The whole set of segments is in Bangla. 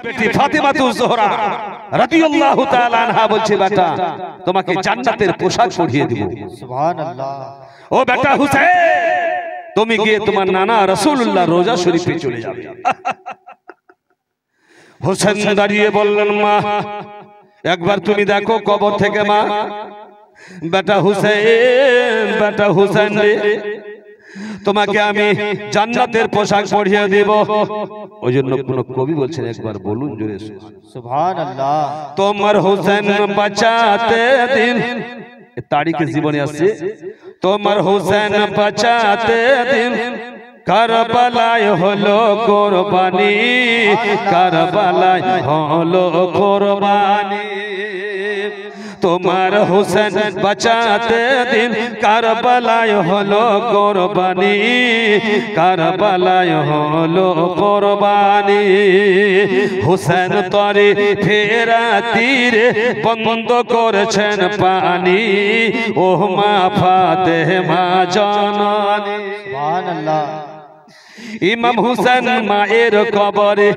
বেটি ফাতেমাতুজ জোহরা রাদিয়াল্লাহু তাআলা আনহা বলছে বেটা তোমাকে জান্নাতের পোশাক পরিয়ে দেব। সুবহানাল্লাহ। ও বেটা হুসাইন তুমি গিয়ে তোমার নানা রাসূলুল্লাহ রোজা শরীফে চলে যাবে। হোসেন দাঁড়িয়ে বললেন মা একবার তুমি দেখো কবর থেকে মা বেটা হুসাইন রে তোমাকে আমি জান্নাতের পোশাক পরিয়ে দেব। ওই জন্য কোন কবি বলছেন একবার বলুন জোরে সুবহানাল্লাহ। তোমার হোসেন বাঁচাতে দিন তারিখে জীবনে আছে তোমার হোসেন বাঁচাতে দিন কারবালায় হলো কুরবানি কারবালায় হলো কুরবানি তোমার হোসেন বাঁচাতে দিন কারবালায় হলো কুরবানি কারবালায় হলো কুরবানি হোসেন তরে ফেরা তীরে বন্ধ করেছেন পানি ও মা ফাতেমা জননী। সুবহানাল্লাহ। ইমাম হুসেন মায়ের কবরে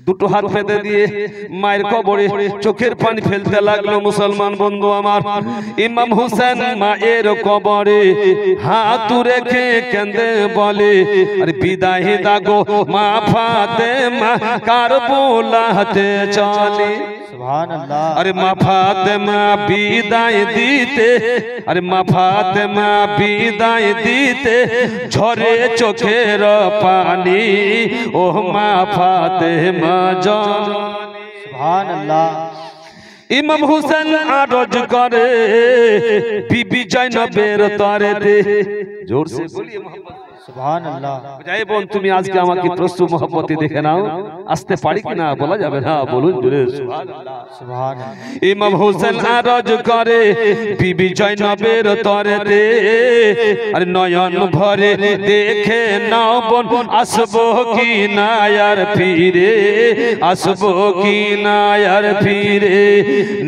দুটো হাত পেতে দিয়ে মায়ের কবরে চোখের পানি ফেলতে লাগলো মুসলমান বন্ধু আমার। ইমাম হুসেন মায়ের কবরে হাত রেখে কেঁদে বলে আরে বিদায় দাগো মা ফাতেমা কারবালাতে চলে। সুবহানাল্লাহ। আরে মা ফাতেমা বিদায় দিতে আরে মা ফাতেমা বিদায় দিতে ঝরে চোখের পানি ও মা ফাতেমা জননী। সুবহানাল্লাহ। ইমাম হুসেন আরজ করে বিবি জয়নবের তরেতে জোরসে বলিয়ে মোহাম্মদ সুবহানাল্লাহ। যাই বোন তুমি আজকে আমাকে প্রশ্ন মোহব্বতে দেখে নাও আসতে পারি কিনা বলা যাবে না বলুন জোরে সুবহানাল্লাহ। সুবহানাল্লাহ। ইমাম হোসেন আরজ করে বিবি জয়নবের তরেতে আর নয়ন ভরে দেখে নাও বোন আসবো কি না আর ফিরে আসবো কি না আর ফিরে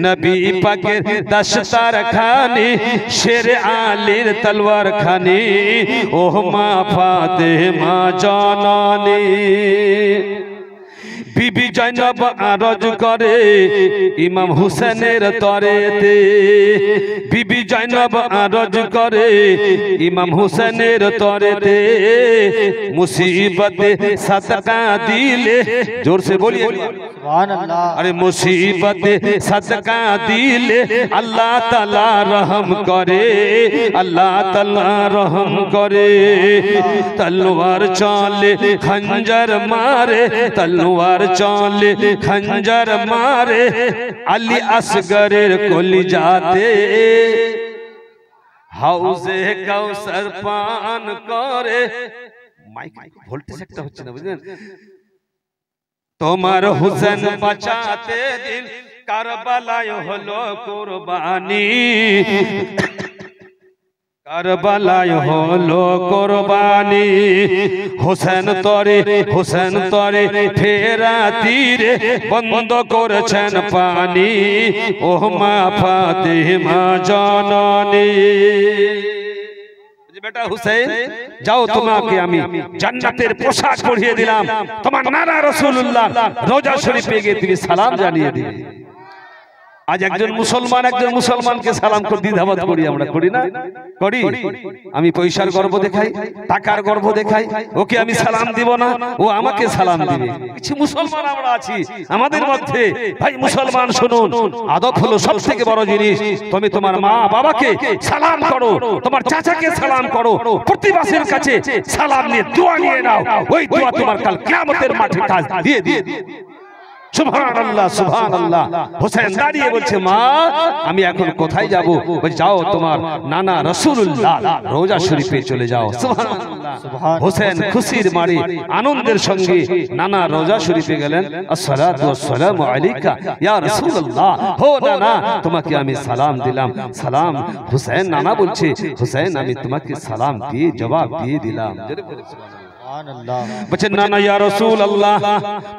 নবী পাকের দস্তার খানি শের আলীর তলোয়ার খানি ও মা ফাতেমা জননী। বিবি জয়নব আরজ করে ইমাম হুসেনের তরেতে বিবি জয়নব আরজ করে ইমাম হুসেনের তরেতে মুসিবতে সদকা দিলে জোরসে বলিয়ে সুবহানাল্লাহ। আরে মুসিবতে সদকা দিলে আল্লাহ তাআলা রহম করে আল্লাহ তাআলা রহম করে তলোয়ার চলে খঞ্জর মারে তলোয়ার চলে খঞ্জর মারে আলী আসগরের কলিজাতে হাউজে কাউসার পান করে মাইক ভোল্টেজ একটা হচ্ছে না বুঝলেন। তোমার হুসেন বাঁচাতে দিন কারবালায় হলো কুরবানি কারবালায় হলো কুরবানি হোসেন তরে ফেরা তীরে বন্ধ করেছেন পানি ও মা ফাতেমা জননী। বেটা হুসেন যাও তোমাকে আমি জান্নাতের পোশাক পরিয়ে দিলাম তোমার নানা রাসূলুল্লাহ রোজা শরীফে গিয়ে তুমি সালাম জানিয়ে দিবে। আজ একজন মুসলমানকে সালাম করে দ্বিধাবোধ করি আমরা করি না করি আমি পয়সার গর্ব দেখাই টাকার গর্ব দেখাই ওকে আমি সালাম দিব না ও আমাকে সালাম দিবে। কিছু মুসলমান আমরা আছি আমাদের মধ্যে ভাই মুসলমান শুনুন আদব হলো সবথেকে বড় জিনিস। তুমি তোমার মা বাবাকে সালাম করো তোমার চাচাকে সালাম করো প্রতিবেশীর কাছে সালাম নিয়ে দোয়া নিয়ে নাও ওই দোয়া তোমার কাল কিয়ামতের মাঠে কাজ দিয়ে দিয়ে সুবহানাল্লাহ সুবহানাল্লাহ। হোসেন দাঁড়িয়ে বলছে মা আমি এখন কোথায় যাব? বলে যাও তোমার নানা রাসূলুল্লাহ রোজা শরীফে চলে যাও। সুবহানাল্লাহ। হোসেন খুশির মারে আনন্দের সঙ্গে নানা রোজা শরীফে গেলেন। আসসালাতু ওয়াসসালামু আলাইকা ইয়া রাসূলুল্লাহ। হো নানা তোমাকে আমি সালাম দিলাম। সালাম হোসেন নানা বলছে হোসেন আমি তোমাকে সালাম দিয়ে জবাব দিয়ে দিলাম। বলছেন নানা ইয়া রাসূলুল্লাহ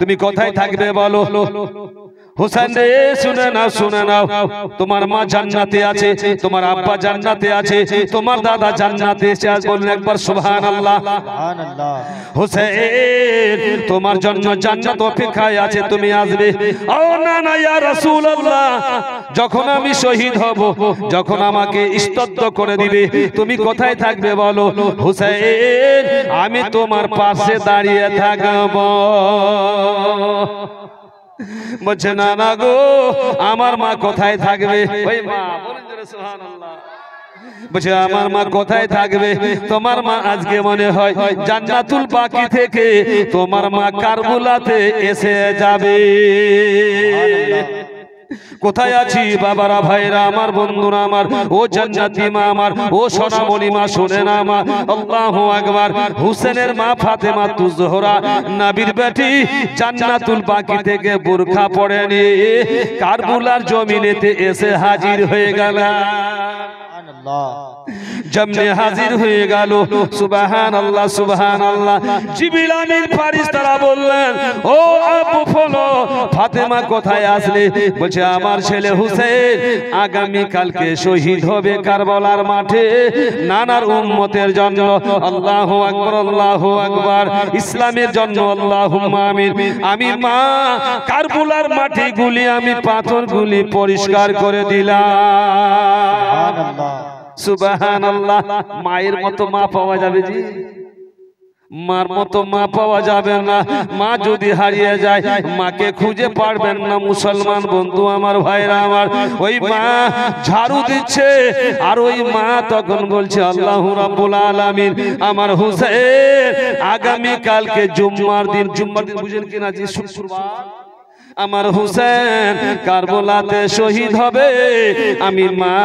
তুমি কোথায় থাকবে বলো। হুসেন রে শুনে নাও তোমার মা জান্নাতে আছে, তোমার আব্বা জান্নাতে আছে, তোমার দাদা জান্নাতে আছে। আজ বলুন একবার সুবহানাল্লাহ। সুবহানাল্লাহ। হুসেন তোমার জন্য জান্নাত অপেক্ষায় আছে, তুমি আসবে। ও না না ইয়া রাসূলুল্লাহ, যখন আমি শহীদ হব, যখন আমাকে স্তব্ধ করে দিবে, তুমি কোথায় থাকবে বলো? হুসেন আমি তোমার পাশে দাঁড়িয়ে থাকব। বলছে না না গো, আমার মা কোথায় থাকবে? ওই মা বলেন জোরে সুবহানাল্লাহ। বলছে আমার মা কোথায় থাকবে? তোমার মা আজকে মনে হয় জান্নাতুল বাকি থেকে তোমার মা কারবুলাতে এসে যাবে। কোথায় আছি বাবারা, ভাইরা আমার, বন্ধুরা আমার, ও জান্নাতি মা আমার, ও সোনামণি মা, শুনেন আমার, আল্লাহু আকবার। হুসেনের মা ফাতেমা তুজ জোহরা নবীর বেটি জান্নাতুল বাকি থেকে বুরখা পরে নিয়ে কারবুলার জমিনেতে এসে হাজির হয়ে গেল। জমনে হাজির হয়ে গেল। সুবহানাল্লাহ সুবহানাল্লাহ। জিবরিল আমিন ফেরেশতারা বললেন, ও আবু ফলো ফাতেমা কোথায় আসলে? বলছে আমার ছেলে হুসেন আগামী কালকে শহীদ হবে কারবালার মাঠে নানার উম্মতের জন্য। আল্লাহু আকবার আল্লাহু আকবার, ইসলামের জন্য আল্লাহুম্মা আমিন। আমি মা কারবালার মাটিগুলি, আমি পাথরগুলি পরিষ্কার করে দিলাম। সুবহানাল্লাহ। মায়ের মতো মা পাওয়া যাবে জি? মার মতো মা পাওয়া যাবে না। মা যদি হারিয়ে যায় মাকে খুঁজে পারবেন না মুসলমান বন্ধু আমার, ভাইরা আমার। ওই মা ঝাড়ু দিচ্ছে আর ওই মা তখন বলছে আল্লাহু রাব্বুল আলামিন আমার হুসেন আগামী কালকে জুম্মার দিন, জুম্মার দিন বুঝেন কিনা জি? শুক্রবার আমার হুসেন কারবালাতে শহীদ হবে। আমি মা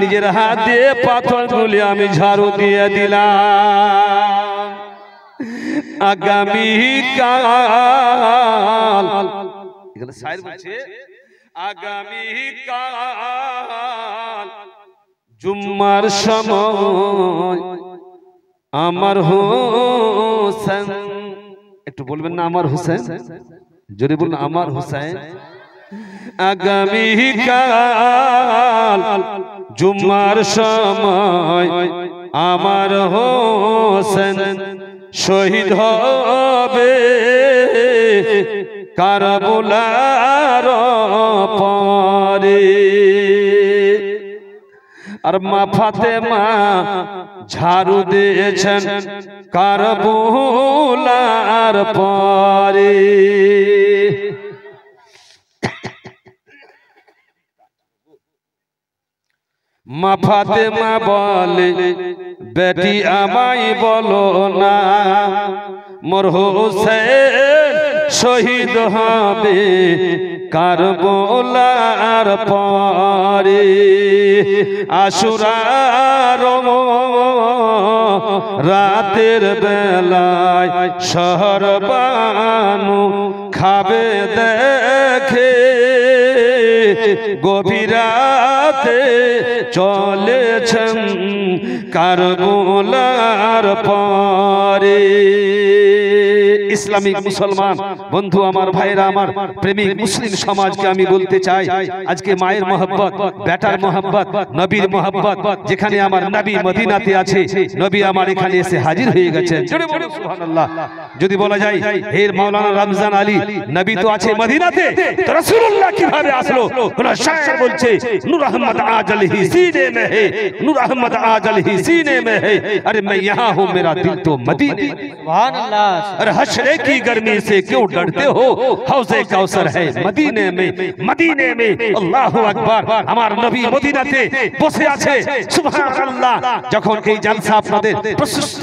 নিজের হাত দিয়ে পাথরগুলি আমি ঝাড়ু দিয়ে দিলাম। আগামী কাল, এখানে শায়ের বলছে আগামী কাল জুম্মার সময় আমার হুসেন, একটু বলবেন না আমার হুসেন, জোরে বলুন আমার হুসেন। আগামী কাল জুম্মার সময় আমার হুসেন শহীদ হবে কারবালার পরে। আর মা ফাতেমা ঝাড়ু দিয়েছেন কারবালার পরে। মা ফাতেমা বলে বেটি আমায় বলো না মোর হুসেন শহীদ হবে কারবালার পরে। আশুরার রাতের বেলায় শহর বানু খাবে দেখে, গভীর রাতে চলেছেন কারবালার পরে। ইসলামিক মুসলমান বন্ধু আমার, ভাইরা আমার, প্রেমিক মুসলিম সমাজকে আমি বলতে চাই, আজকে মায়ের মহব্বত, বেটার মহব্বত, নবীর মহব্বত, যেখানে আমার নবী মদিনাতে আছে, নবী আমার এখানে এসে হাজির হয়ে গেছেন। জোরে বলুন সুবহানাল্লাহ। যদি বলা যায় হে মাওলানা রমজান আলী নবী তো আছে মদিনাতে, তো রাসূলুল্লাহ কিভাবে আসলো? কোন শায়ের বলছে নূর আহমদ আজল হি सीने में है, नूर अहमद आजल ही सीने में है, अरे मैं यहाँ हूँ मेरा दिल तो मदीने। सुभान अल्लाह। अरे हश्रे की गर्मी से क्यों डरते हो, हौज़े कौसर है मदीने में, मदीने में। अल्लाहु আকবার। আমার নবী মদিনাতে বসে আছে। সুবহানাল্লাহ। যখন এই জলসা আপনাদের প্রশস্ত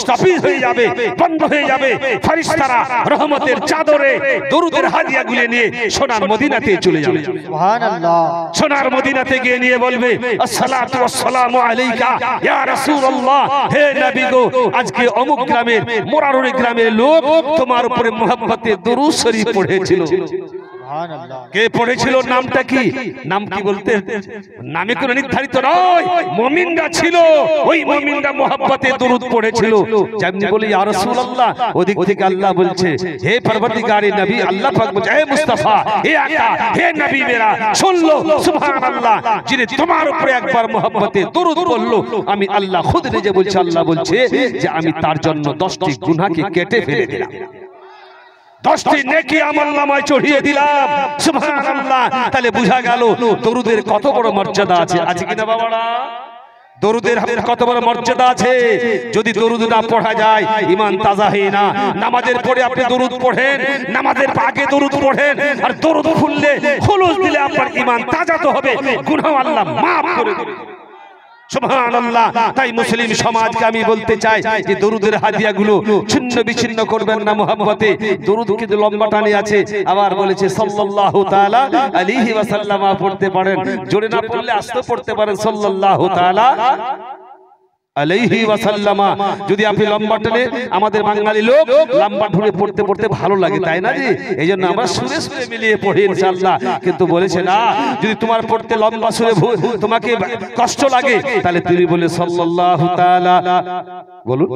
স্টপেজ হয়ে যাবে, বন্ধ হয়ে যাবে, ফেরেশতারা রহমতের চাদরে দরুদের হাদিয়াগুলো নিয়ে সোনার মদিনাতে চলে যাবে। সুবহানাল্লাহ। সোনার মদিনাতে গিয়ে নিয়ে বলবে আসসালাতু ওয়াসসালামু আলাইকা ইয়া রাসূলুল্লাহ। হে নবী গো, আজকে অমুক গ্রামের মোরারুড়ি গ্রামের লোক তোমার উপরে মুহাব্বতে দরুদ শরীফ পড়েছিল। सुभान अल्लाह কে পড়েছিল নামটা কি নাম কি বলতে নামে কোনো নির্ধারিত নয় মুমিনরা ছিল ওই মুমিনরা মোহাব্বতে দরুদ পড়েছিল যেমনি বলি ইয়া রাসূলুল্লাহ ওদিক থেকে আল্লাহ বলছে হে পরবর্তীকারে নবী আল্লাহ পাক বলছে হে মুস্তাফা হে আকা হে নবী মেরা শুন লো সুবহানাল্লাহ যিনি তোমার উপরে একবার মোহাব্বতে দরুদ পড়লো আমি আল্লাহ খুদ নিজে বলছে আল্লাহ বলছে যে আমি তার জন্য 10টি গুনাহকে কেটে ফেলে দিলাম 10টি নেকি আমলনামায় চড়িয়ে দিলাম সুবহানাল্লাহ তাহলে বোঝা গেল দরুদের কত বড় মর্যাদা আছে আছে কিনা বাবারা দরুদের কত বড় মর্যাদা আছে যদি দরুদ না পড়া যায় ঈমান তাজা হয় না নামাজের পরে আপনি দরুদ পড়েন নামাজের আগে দরুদ পড়েন আর দরুদ খুললে খুলুস দিলে আপনার ঈমান তাজা তো হবে গুনাহ আল্লাহ maaf করে দেবে সুবহানাল্লাহ তাই মুসলিম সমাজকে আমি বলতে চাই যে দরুদের হাদিয়াগুলো ছিন্ন বিচ্ছিন্ন করবেন না মোহাব্বতে দরুদ কিন্তু লম্বা টানে আছে আবার বলেছে সাল্লাল্লাহু তাআলা আলাইহি ওয়াসাল্লাম পড়তে পারেন জোরে না পড়লে আস্তে পড়তে পারেন সাল্লাল্লাহু তাআলা আলাইহি ওয়াসাল্লাম যদি আপনি লম্বা টানে আমাদের বাঙালি লোক লম্বা ধরে পড়তে পড়তে ভালো লাগে তাই না জি এইজন্য আমরা সুরে সুরে মিলিয়ে পড়ি ইনশাআল্লাহ কিন্তু বলেছে না যদি তোমার পড়তে লম্বা সুরে তোমাকে কষ্ট লাগে তাহলে তুমি বলে সাল্লাল্লাহু তাআলা বলুন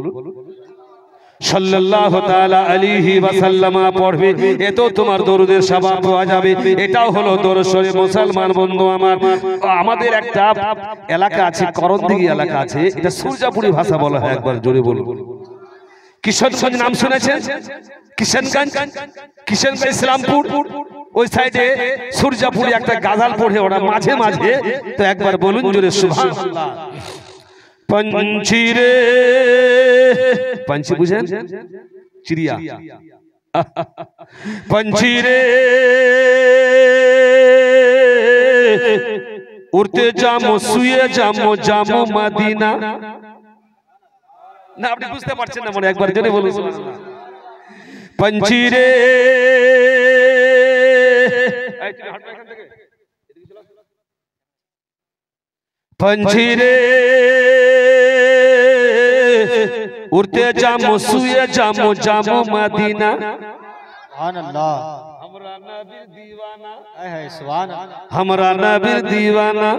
সাল্লাল্লাহু তাআলা আলাইহি ওয়াসাল্লাম পড়বে এত তোমার দরুদের সওয়াব পাওয়া যাবে এটাও হলো দরুদ শরীফ মুসলমান বন্ধু আমার আমাদের একটা এলাকা আছে করণদিঘি এলাকা আছে এটা সূর্যাপুরি ভাষা বলা হয় একবার জোরে বলুন কিশোরগঞ্জ নাম শুনেছেন কিশোরগঞ্জ ইসলামপুর ওই সাইডে সূর্যাপুরি একটা গাজাল পড়ে ওরা মাঝে মাঝে তো একবার বলুন জোরে সুবহানাল্লাহ पंछी रे पंछी बुझेन चिड़िया पंछी रे उड़ते जामो सुए जामो जामो मदीना ना আপনি বুঝতে পারছেন না মনে একবার জোরে বলুন पंछी रे पंछी रे उड़ते जामो सुए जामो जामो मदीना सुभान अल्लाह हमरा नबी दीवाना है सुभान अल्लाह हमरा नबी दीवाना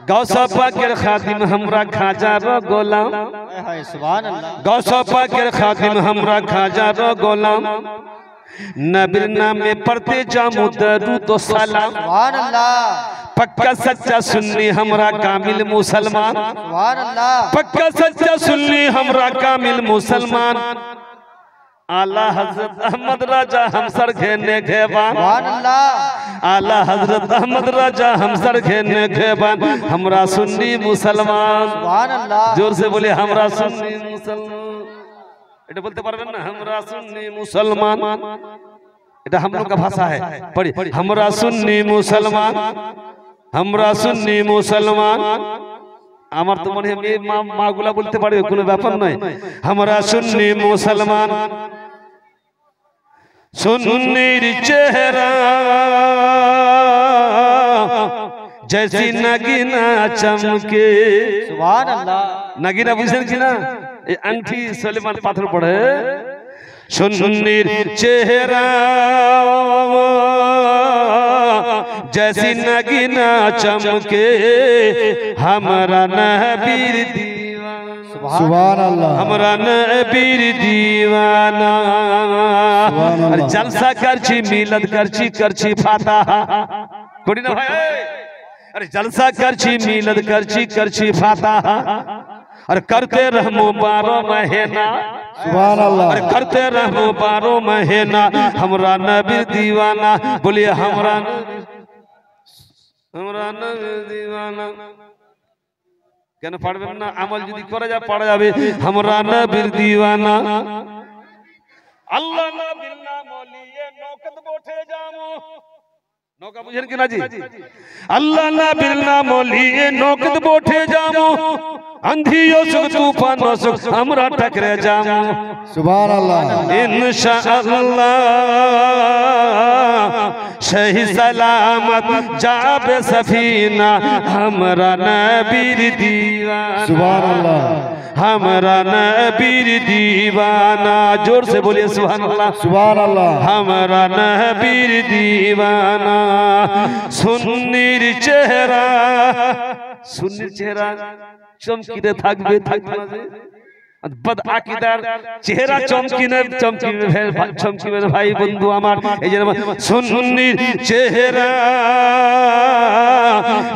गौसा पाकेर खादिम हमरा खाजा रो गोलाम है सुभान अल्लाह गौसा पाकेर खादिम हमरा खाजा रो गोलाम नबीर नामे पढ़ते जामो दरूद व सलाम सुभान अल्लाह पक्का सच्चा सुन्नी हमरा कामिल मुसलमान सुभान अल्लाह पक्का सच्चा सुन्नी हमरा कामिल मुसलमान आला हजरत अहमद राजा हमसर घेने घेबान सुभान अल्लाह आला हजरत अहमद राजा हमसर घेने घेबान हमरा सुन्नी मुसलमान सुभान अल्लाह जोर से बोले हमरा सुन्नी मुसलमान এটা বলতে পারবেন না हमरा सुन्नी मुसलमान এটা हम लोग का भाषा है पढ़ी हमरा सुन्नी मुसलमान हमरा सुन्नी मुसलमान আমার তো মনে হয় মাগুলা বলতে পারবে কোনো ব্যাপার নয় हमरा सुन्नी मुसलमान सुन्नीर चेहरा जैसी नगीना चमके सुभान अल्लाह नगीना बुझेन कि ना এই আংটি সুলেমান পাথর পড়ে सुन्नीर चेहरा जैसी नगीना चमके हमारा नबीर दीवाना सुभान अल्लाह हमारा नबीर दीवाना अरे जलसा करची मिलद करची फाताहा कोड़ी ना भाई अरे जलसा करची मिलद करची फाताहा और करते रहमो 12 महीना सुभान अल्लाह और करते रहमो 12 महीना हमरा नबी दीवाना बोलिए हमरा नबी दीवाना কেন পারবেন না আমল যদি করা যায় পড়া যাবে हमरा नबी दीवाना আল্লাহ নবীর নাম লিয়ে নৌকাত বসে যামো নৌকা বুঝেন কি না জি আল্লাহ নবীর নাম লিয়ে নৌকাত বসে যামো अंधियो सुख तूफानो सुख हमरा टकरे जामो सुभान अल्लाह इंशाअल्लाह सही सलामत जाबे सफीना हमरा नबी दीवाना सुभान अल्लाह हमरा नबीर दीवाना। जोर से बोलिए सुभान अल्लाह। सुभान अल्लाह। हमरा नबीर दीवाना। सुन्नीर চেহারা, সুন্নির চেহারা চমকিতে থাকবে, থাকবে না যে বদ আকীদার চেহারা চমকিবে ভাই বন্ধু আমার। এই যে সুন্নির চেহারা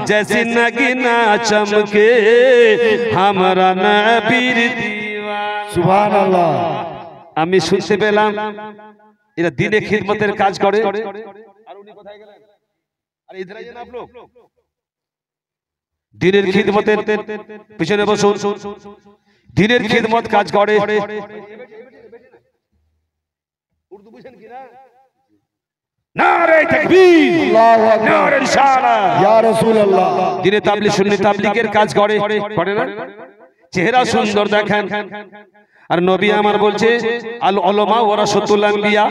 जैसी नगीना चमके हमरा नबीर दीवाना। सुभान अल्लाह। আমি শুনতে পেলাম এরা দিনে খিদমতের কাজ করে। আর উনি কোথায় গেলেন? আরে ইধর আইয়ে না आप लोग। দিনের খিদমতের পিছনে বসুন। দিনের খিদমত কাজ করে। উর্দু বুঝেন কি না? নারে তাকবীর, আল্লাহু আকবার, নারে রিসালাত, ইয়া রাসূলুল্লাহ। দিনে তাবলীগ সুন্নি তাবলীগের কাজ করে, করে না? চেহারা সুন্দর দেখেন। আর নবী আমার বলছে আল উলামা ওয়ারাসাতুল আম্বিয়া।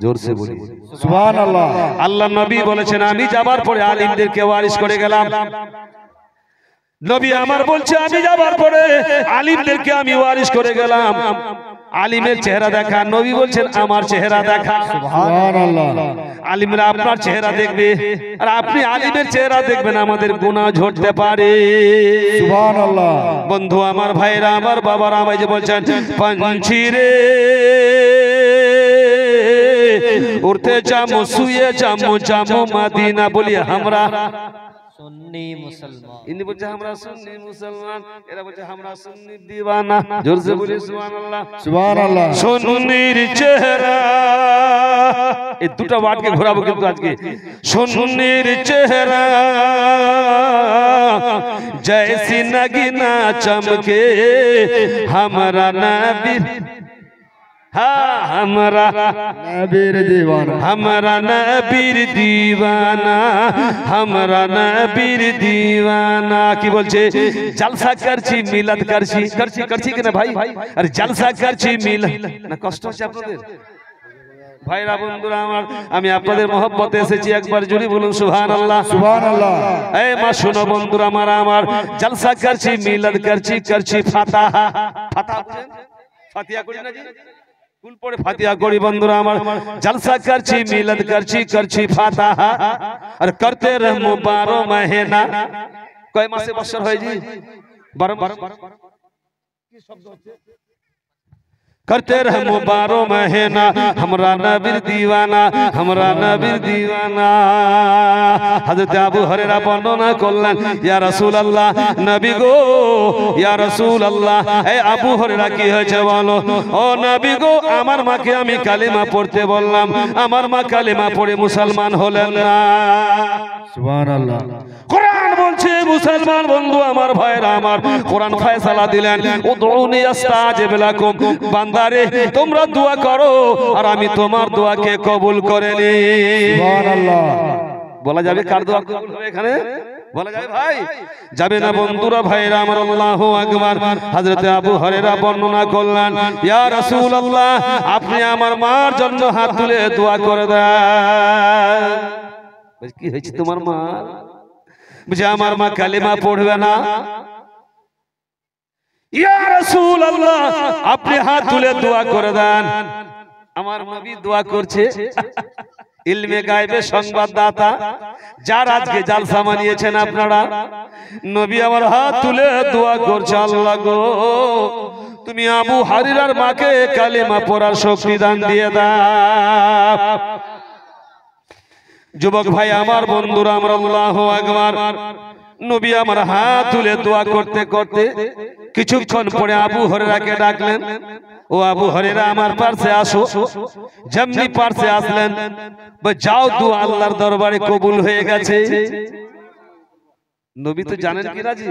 জোর সে বলি সুবহানাল্লাহ। আল্লাহ নবী বলেছেন আমি যাবার পরে আলিমদেরকে ওয়ারিস করে গেলাম। নবী আমার বলছে আমি যাবার পরে আলিমদেরকে আমি ওয়ারিস করে গেলাম। আলিমের চেহারা দেখা, নবী বলছেন আমার চেহারা দেখা। সুবহানাল্লাহ। আলিমরা আপনার চেহারা দেখবে আর আপনি আলিমের চেহারা দেখবেন, আমাদের গুনাহ ঝরতে পারে। সুবহানাল্লাহ। বন্ধু আমার, ভাইরা আমার, বাবারা আমায় যে বলছেন পঞ্ছি রে উড়তে যামো, শুয়ে যামো, যামো মদিনা। বলি আমরা সুন্নি মুসলমান। ইনি বলছে আমরা সুন্নি মুসলমান, এরা বলছে আমরা সুন্নি দিওয়ানা। জোর সে বলি সুবহানাল্লাহ। সুবহানাল্লাহ। সুন্নির চেহারা, এই দুটো ওয়ার্ডকে ঘোরাবো কিন্তু আজকে। সুন্নির চেহারা जैसी नगीना चमके हमरा नबी, हाँ हमरा नबीर दीवाना। हमरा नबीर दीवाना, हमरा नबीर दीवाना। কি বলছে? জলসা করছি, মিলাদ করছি, করছি করছি কিনা ভাই? আরে জলসা করছি, মিলাদ না। কষ্ট হচ্ছে আপনাদের ভাইরা বন্ধুরা আমার, আমি আপনাদের মহব্বতে এসেছি। একবার জুড়ে বলুন সুবহানাল্লাহ। সুবহানাল্লাহ। এই মা শোনো বন্ধুরা আমার, জলসা করছি, মিলাদ করছি, করছি ফাতিহা। ফাতিহা বুঝেন? ফাতিহা করি না জি? কুল পড়ে ফাতিহা করি বন্ধুরা আমার। জলসা করছি, মিলাদ করছি, করছি ফাতিহা। আর করতে রহমু 12 মহিনা। কয় মাসে বছর হয় জি? 12 কি শব্দ হচ্ছে? करते रहमो 12 महीना हमरा नबीर दीवाना, हमरा नबीर दीवाना। हजरत আবু হুরায়রা বর্ণনা করলেন, ইয়া রাসূলুল্লাহ, নবী গো, ইয়া রাসূলুল্লাহ, এই আবু হুরায়রা কি হয়েছে বলো? ও নবী গো, আমার মাকে আমি কালিমা পড়তে বললাম, আমার মা কালিমা পড়ে মুসলমান হলেন না। সুবহানাল্লাহ। কোরআন বলছে মুসলমান বন্ধু আমার, ভাইরা আমার, কোরআন ফয়সালা দিলেন উদউনি আস্তাজিব লাকুম। বান্দারে তোমরা দোয়া করো আর আমি তোমার দোয়াকে কবুল করে নিই। সুবহানাল্লাহ। বলা যাবে কার দোয়া কবুল হবে এখানে? বলা যাবে ভাই? যাবে না বন্ধুরা, ভাইরা আমার। আল্লাহু আকবার। হযরত আবু হুরায়রা বর্ণনা করলেন, ইয়া রাসূলুল্লাহ, আপনি আমার মার জন্য হাত তুলে দোয়া করে দেন। কি হয়েছে তোমার মা? বুঝে আমার মা কালিমা পড়বে না। ইয়া রাসূলুল্লাহ, আপনি হাত তুলে দোয়া করে দেন। আমার নবী দোয়া করছে। ইলমে গায়বে সংবাদদাতা যারা আজকে জালসা মানিয়েছেন আপনারা, নবী আমার হাত তুলে দোয়া করছে, আল্লাহ গো, তুমি আবু হুরায়রার মাকে কালিমা পড়ার শক্তি দান দিয়ে দাও। যুবক ভাই আমার, বন্ধুরা আমার, আল্লাহু আকবার। নবী আমার হাত তুলে দোয়া করতে করতে কিছুক্ষণ পরে আবু হুরায়রাকে ডাকলেন, ও আবু হুরায়রা আমার পাশে আসো। যেমনি পাশে আসলেন, যাও দোয়া আল্লাহর দরবারে কবুল হয়ে গেছে। নবী তো জানেন কি রাজি?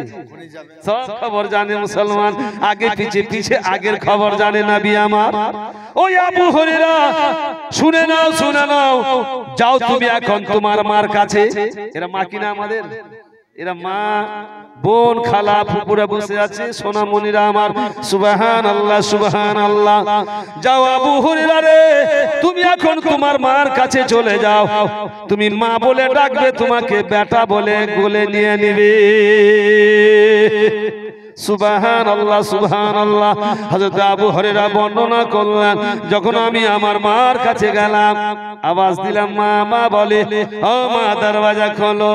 সব খবর জানে মুসলমান, আগে পিছে পিছে আগের খবর জানে নবী আমার। ওই আবু হুরায়রা, শুনে নাও, শুনে নাও, যাও তুমি এখন তোমার মার কাছে। এরা মা কিনা আমাদের? এরা মা, বোন, খালা, ফুপুরা বসে আছে, সোনামণিরা আমার। সুবহানাল্লাহ, সুবহানাল্লাহ। যাও আবু হুরায়রা রে, তুমি এখন তোমার মার কাছে চলে যাও। তুমি মা বলে ডাকবে, তোমাকে বেটা বলে কোলে নিয়ে নিবে। সুবহানাল্লাহ সুবহানাল্লাহ। হযরত আবু হুরায়রা বর্ণনা করলেন, যখন আমি আমার মার কাছে গেলাম, আওয়াজ দিলাম মা, মা বলে ও মা দরওয়াজা খোলো।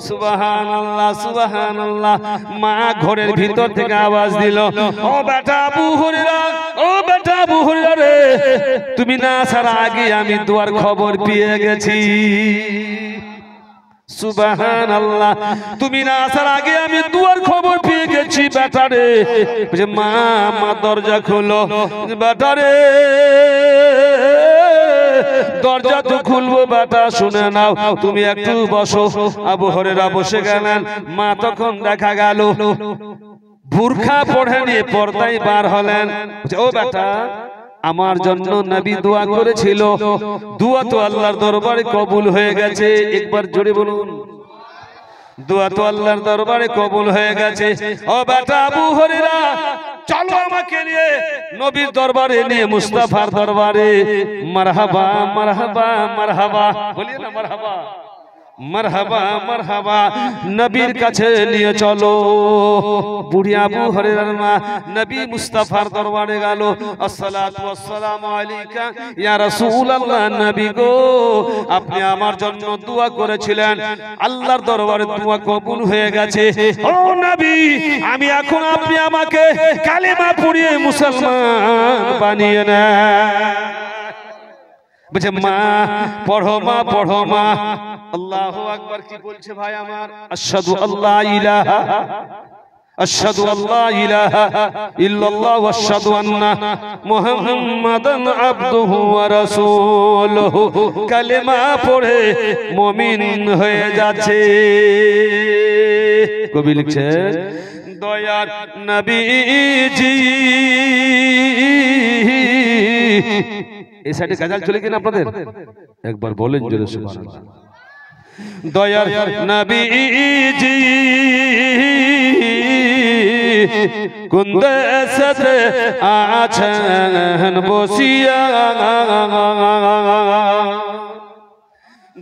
সুবহানাল্লাহ সুবহানাল্লাহ। মা ঘরের ভিতর থেকে আওয়াজ দিল, ও বেটা আবু হুরায়রা, ও বেটা আবু হুরায়রা রে, তুমি না আসার আগে আমি দুয়ার খবর পেয়ে গেছি। সুবহানাল্লাহ, তুমি না আসার আগে আমি দুয়ার খবর পেয়ে গেছি বেটা রে। বলে মা, মা দরজা খোলো। বেটা রে, দরজা তো খুলবো বেটা, শুনে নাও, তুমি একটু বসো। আবু হুরায়রা বসে গেলেন। মা তখন দেখা গেল বুরখা পরে নিয়ে পর্দায় বার হলেন। ও বেটা, আমার জন্য নবী দোয়া করেছিল, দোয়া তো আল্লাহর দরবারে কবুল হয়ে গেছে। একবার জোরে বলুন, দোয়া তো আল্লাহর দরবারে কবুল হয়ে গেছে। ও বেটা আবু হুরায়রা, চলো আমাকে নিয়ে নবীর দরবারে, নিয়ে মুস্তাফার দরবারে। মারহাবা মারহাবা মারহাবা, বলিয়ে না মারহাবা মারহাবা মারহাবা। নবীর কাছে নিয়ে চলো। বুড়ি আবু হুরায়রার মা নবী মুস্তাফার দরবারে গেল। আসসালাতু ওয়াসসালামু আলাইকা ইয়া রাসূলুল্লাহ। নবী গো, আপনি আমার জন্য দোয়া করেছিলেন, আল্লাহর দরবারে দোয়া কবুল হয়ে গেছে। ও নবী, আমি এখন আপনি আমাকে কালেমা পড়িয়ে মুসলমান বানিয়ে নেন। বলছে মা পড়ো, মা পড়ো মা। আল্লাহু আকবার। কি বলছে ভাই আমার? আশহাদু আল্লা ইলাহা, আশহাদু আল্লা ইলাহা ইল্লাল্লাহ ওয়া আশহাদু আন্না মুহাম্মাদান আবদুহু ওয়া রাসূলুহু। কালেমা পড়ে মুমিন হয়ে যাচ্ছে। কবি লিখছে, দয়ার নবীজি। এই সাইডে গাজাল চলে কিনা আপনাদের? একবার বলেন জোরে সুবহানাল্লাহ। দয়ার নবীজি কোন দেশে আছেন বসিয়া,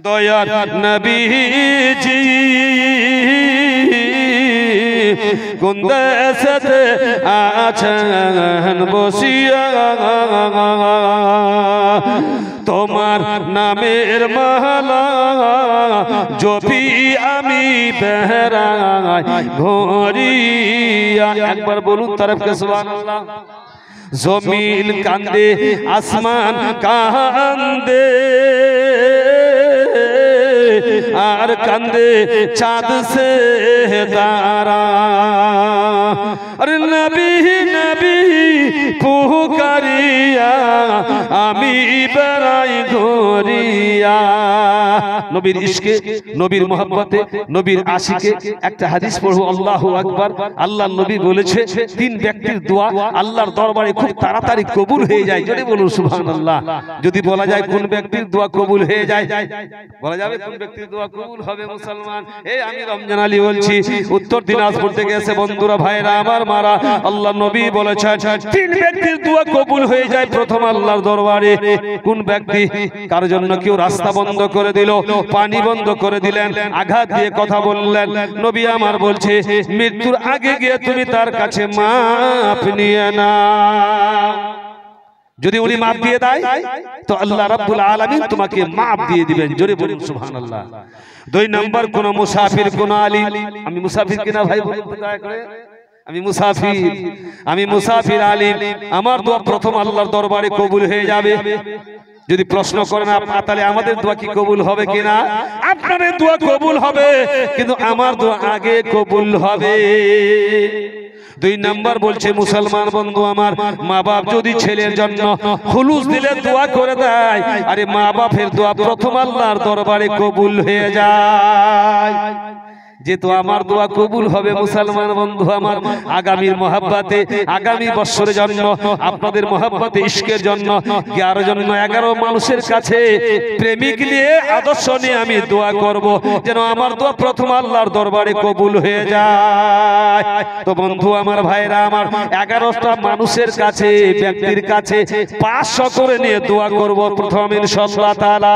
দয়ার নবীজি কোন দেশে আছেন বসিয়া, তোমার নামের মালা জপি আমি বেহরাই ঘরিয়া। একবার বলুন তারফকে সুবহানাল্লাহ। জমিন কান্দে, আসমান কান্দে, আর কান্দে চাঁদ সে তারা। আরে নবী নবী পুকারিয়া আমি বেড়াই ঘুরিয়া। নবীর ইশকে, নবীর মোহাব্বতে, নবীর আশিকে একটা হাদিস পড়বো। আল্লাহু আকবার। আল্লাহর নবী বলেছে, তিন ব্যক্তির দোয়া আল্লাহর দরবারে খুব তাড়াতাড়ি কবুল হয়ে যায়। যদি বলুন সুবহানাল্লাহ। যদি বলা যায় কোন ব্যক্তির দোয়া কবুল হয়ে যায়, বলা যাবে কোন ব্যক্তির দোয়া কবুল হবে মুসলমান? এই আমি রমজান আলী বলছি, উত্তর দিনাজপুর থেকে এসে বন্ধুরা, ভাইরা আমার, মারা, আল্লাহ নবী বলেছেন তিন ব্যক্তির দোয়া কবুল হয়ে যায় প্রথম আল্লাহর দরবারে। কোন ব্যক্তি? কার জন্য কেউ রাস্তা বন্ধ করে দিল, পানি বন্ধ করে দিলেন, আঘাত দিয়ে কথা বললেন, নবী আমার বলছে মৃত্যুর আগে গিয়ে তুমি তার কাছে মাপ নিয়ে না। যদি উনি মাপ দিয়ে দেয় তো আল্লাহ রাব্বুল আলামিন তোমাকে মাপ দিয়ে দিবেন। জোরে বলুন সুবহানাল্লাহ। দুই নাম্বার, কোন মুসাফির, কোন আলিম। আমি মুসাফির কিনা ভাই বলুন তো দয়া করে? আমি মুসাফির, আমি মুসাফির আলিম। আমার দোয়া প্রথম আল্লাহর দরবারে কবুল হয়ে যাবে। যদি প্রশ্ন করেন তাহলে আমাদের দোয়া কি কবুল হবে কিনা? আপনাদের দোয়া কবুল হবে, কিন্তু আমার দোয়া আগে কবুল হবে। দুই নাম্বার বলছে মুসলমান বন্ধু আমার, মা বাপ যদি ছেলের জন্য খুলুস দিলে দোয়া করে দেয়, আরে মা বাপের দোয়া প্রথম আল্লাহর দরবারে কবুল হয়ে যায়। যেহেতু আমার দোয়া কবুল হবে মুসলমান বন্ধু আমার, আগামীর মহাব্বতে, আগামী বছরের জন্য, আপনাদের মহাব্বতে, ইশকের জন্য 11 জন 11 মানুষের কাছে প্রেমিক নিয়ে, আদর্শ নিয়ে আমি দোয়া করব, যেন আমার দোয়া প্রথম আল্লাহর দরবারে কবুল হয়ে যায়। তো বন্ধু আমার, ভাইরা আমার, 11টা মানুষের কাছে, ব্যক্তির কাছে 500 করে নিয়ে দোয়া করব প্রথম ইনশাআল্লাহ তাআলা।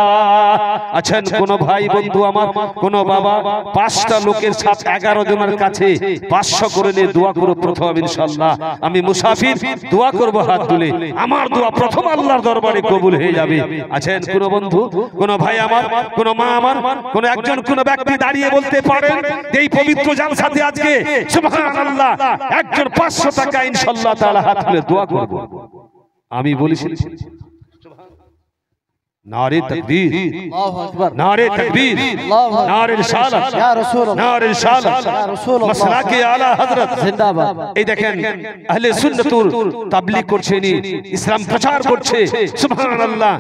আছেন কোন ভাই বন্ধু আমার, কোন বাবা 5টা লোক বুকের সাথ 11 জনের কাছে 500 করে নিয়ে দোয়া করো প্রথম ইনশাআল্লাহ। আমি মুসাফির, দোয়া করব হাত তুলে, আমার দোয়া প্রথম আল্লাহর দরবারে কবুল হয়ে যাবে। আছেন কোন বন্ধু, কোন ভাই আমার, কোন মা আমার, কোন একজন কোন ব্যক্তি দাঁড়িয়ে বলতে পারেন এই পবিত্র জালসাতে আজকে সুবহানাল্লাহ একজন 500 টাকা ইনশাআল্লাহ তাআলা হাত তুলে দোয়া করব। আমি বলেছি नारे तकबीर, नारे तकबीर, नारे रिसालत, नारे रिसालत, मसला के आला हजरत जिंदाबाद। এই দেখেন আহলে সুন্নাতুল তাবলীগ করছেন, ইসলাম প্রচার করছে সুবহানাল্লাহ।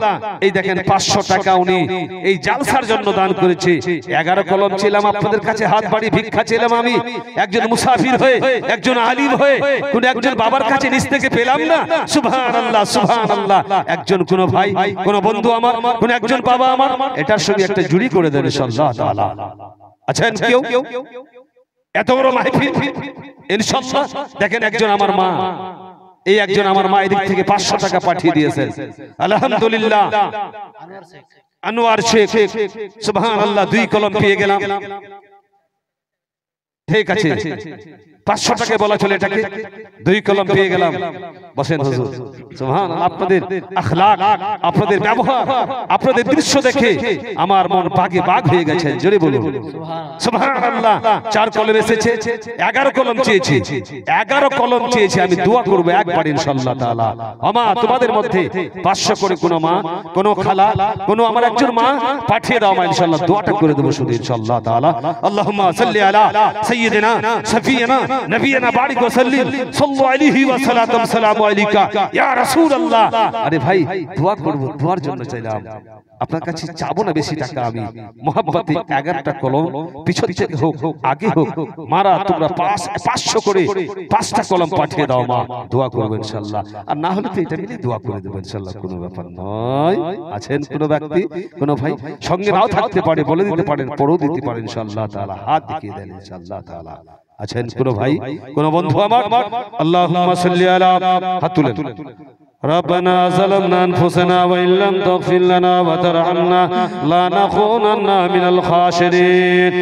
এই দেখেন 500 টাকা উনি এই জালসার জন্য দান করেছে। 11 কলম ছিলাম আপনাদের কাছে, হাত বাড়ি ভিক্ষা ছিলাম আমি, একজন মুসাফির হয়ে, একজন আলিম হয়ে, কোন একজন বাবার কাছে নিচ থেকে পেলাম না। সুবহানাল্লাহ সুবহানাল্লাহ। একজন কোন ভাই, কোন বন্ধু আমার, কোন একজন বাবা আমার এটার সঙ্গে একটা জুড়ি করে দেন ইনশাআল্লাহ তাআলা। আছেন কেউ এত বড় মাহফিল ইনশাআল্লাহ? দেখেন একজন আমার মা, এই একজন আমার মা এদিক থেকে 500 টাকা পাঠিয়ে দিয়েছেন আলহামদুলিল্লাহ। আনোয়ার শেখ সুবহানাল্লাহ 2 কলম পেয়ে গেলাম। ঠিক আছে 500 টাকা বলা চলে, এটাকে 2 কলম পেয়ে গেলাম। বসেন হুজুর সুবহানাল্লাহ। আপনাদের আখলাক, আপনাদের ব্যবহার, আপনাদের দৃশ্য দেখে আমার মন বাগে বাগ হয়ে গেছে। জোরে বলুন সুবহানাল্লাহ। 4 কলম এসেছে, 11 কলম চেয়েছি, 11 কলম চেয়েছি। আমি দোয়া করব একবার ইনশাআল্লাহ তাআলা। আমা তোমাদের মধ্যে 500 করে কোন মা, কোন খালা, কোন আমার একজন মা পাঠিয়ে দাও, মা ইনশাআল্লাহ দোয়াটা করে দেব শুধু ইনশাআল্লাহ তাআলা। আল্লাহুম্মা সাল্লি আলা সাইয়্যিদিনা শাফিঈনা নবিয়িনা বারিক ওয়া সাল্লিম সাল্লাল্লাহু আলাইহি ওয়া সাল্লাম সালামু আলাইকা ইয়া রাসূলুল্লাহ। আরে ভাই দোয়া করব, দোয়ার জন্য চাইলাম আপনার কাছে, চাবো না বেশি টাকা। আমি মোহাব্বতে 11টা কলম পিছন থেকে হোক আগে হোক, মারা তোমরা 500 করে 5টা কলম পাঠিয়ে দাও, মা দোয়া করব ইনশাআল্লাহ। আর না হলে তো এটা মিলে দোয়া করে দেব ইনশাআল্লাহ, কোনো ব্যাপার নয়। আছেন কোন ব্যক্তি, কোন ভাই সঙ্গে নাও থাকতে পারে, বলে দিতে পারেন, পড়ও দিতে পারেন ইনশাআল্লাহ তাআলা, হাত দেখিয়ে দেন ইনশাআল্লাহ তাআলা। আছেন কোন ভাই, কোন বন্ধু আমার? আল্লাহুম্মা সাল্লি আলা, হাত তুলেন। ربنا ظلمنا أنفسنا وإن لم تغفر لنا وترحمنا لنكونن من الخاسرين।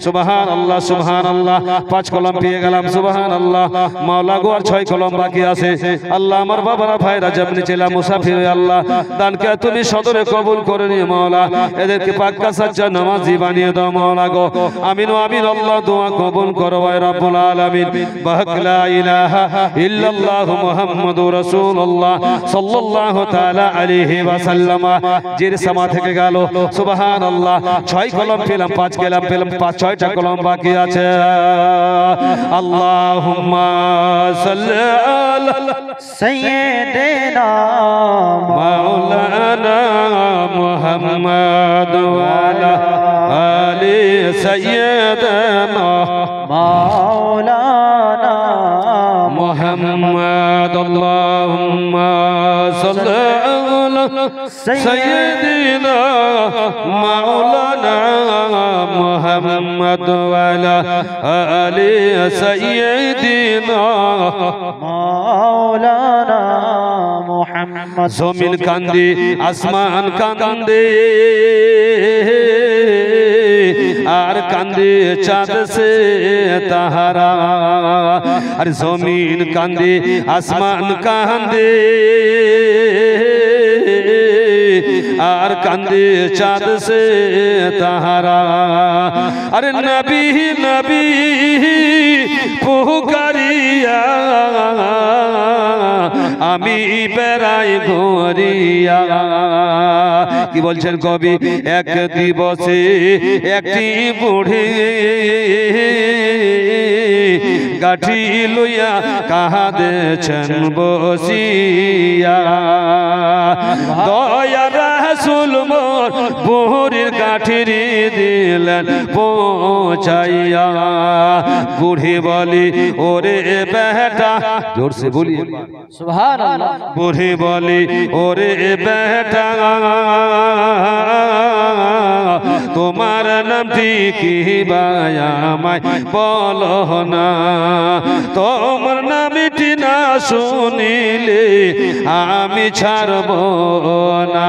সুবহান আল্লাহ সুবহান আল্লাহ। 5 কলম পেয়ে গেলাম সুবহানাল্লাহ। মাওলা গো আর 6 কলম বাকি আছে। আল্লাহ আমার বাবারা ভাইরা যেমনি ছিলাম মুসাফির হয়ে, আল্লাহ দানকে তুমি সদরে কবুল করে নিয়ে মাওলা এদেরকে পাক্কা সাচ্চা নামাজি বানিয়ে দাও মাওলা গো। আমিন আমিন। আল্লাহ দোয়া কবুল করো ওয়া রাব্বুল আলামিন। বাহাক লা ইলাহা ইল্লাল্লাহ মুহাম্মাদুর রাসূলুল্লাহ সাল্লাল্লাহু তাআলা আলাইহি ওয়া সাল্লাম। জির সামা থেকে গেল সুবহানাল্লাহ। 6 কলম পেলাম, 5 কলম পেলাম, 6টা কলম বাকি আছে। আল্লাহুম্মা সাল্লি আলা সাইয়্যিদিনা মাওলানা মুহাম্মদ ওয়া আলা আলি সাইয়্যিদিনা মাওলানা মুহাম্মদ। আল্লাহুম্মা সাল্লি আলা সাইয়্যিদিনা মাওলানা মুহাম্মদ ওয়া আলা আলি সাইয়্যিদিনা মাওলানা মুহাম্মদ। জমিন কান্দে, আসমান কান্দে, আর কান্দে চাঁদ সে তাহারা। আর জমিন কান্দে, আসমান কান্দে, আর কান্দে চাঁদ সে তাহারা। আরে নবী নবী পুকারিয়া আমি বেড়াই ঘুরিয়া। কি বলছেন কবি? এক দিবসে একটি বুড়ি গাঠি লইয়া কাঁদেছেন বসিয়া। দয়া রাসূল মোর বুড়ির গাঠিরি দিলেন পৌঁছাইয়া। বুড়ি বলি ওরে বেটা, জোর সে বলি সুবহানাল্লাহ। বুড়ি বলি ওরে বেটা তোমার নামটি কি ভাই আমায় বলো না। তোমার নামটি না শুনিলে আমি ছাড়ব না।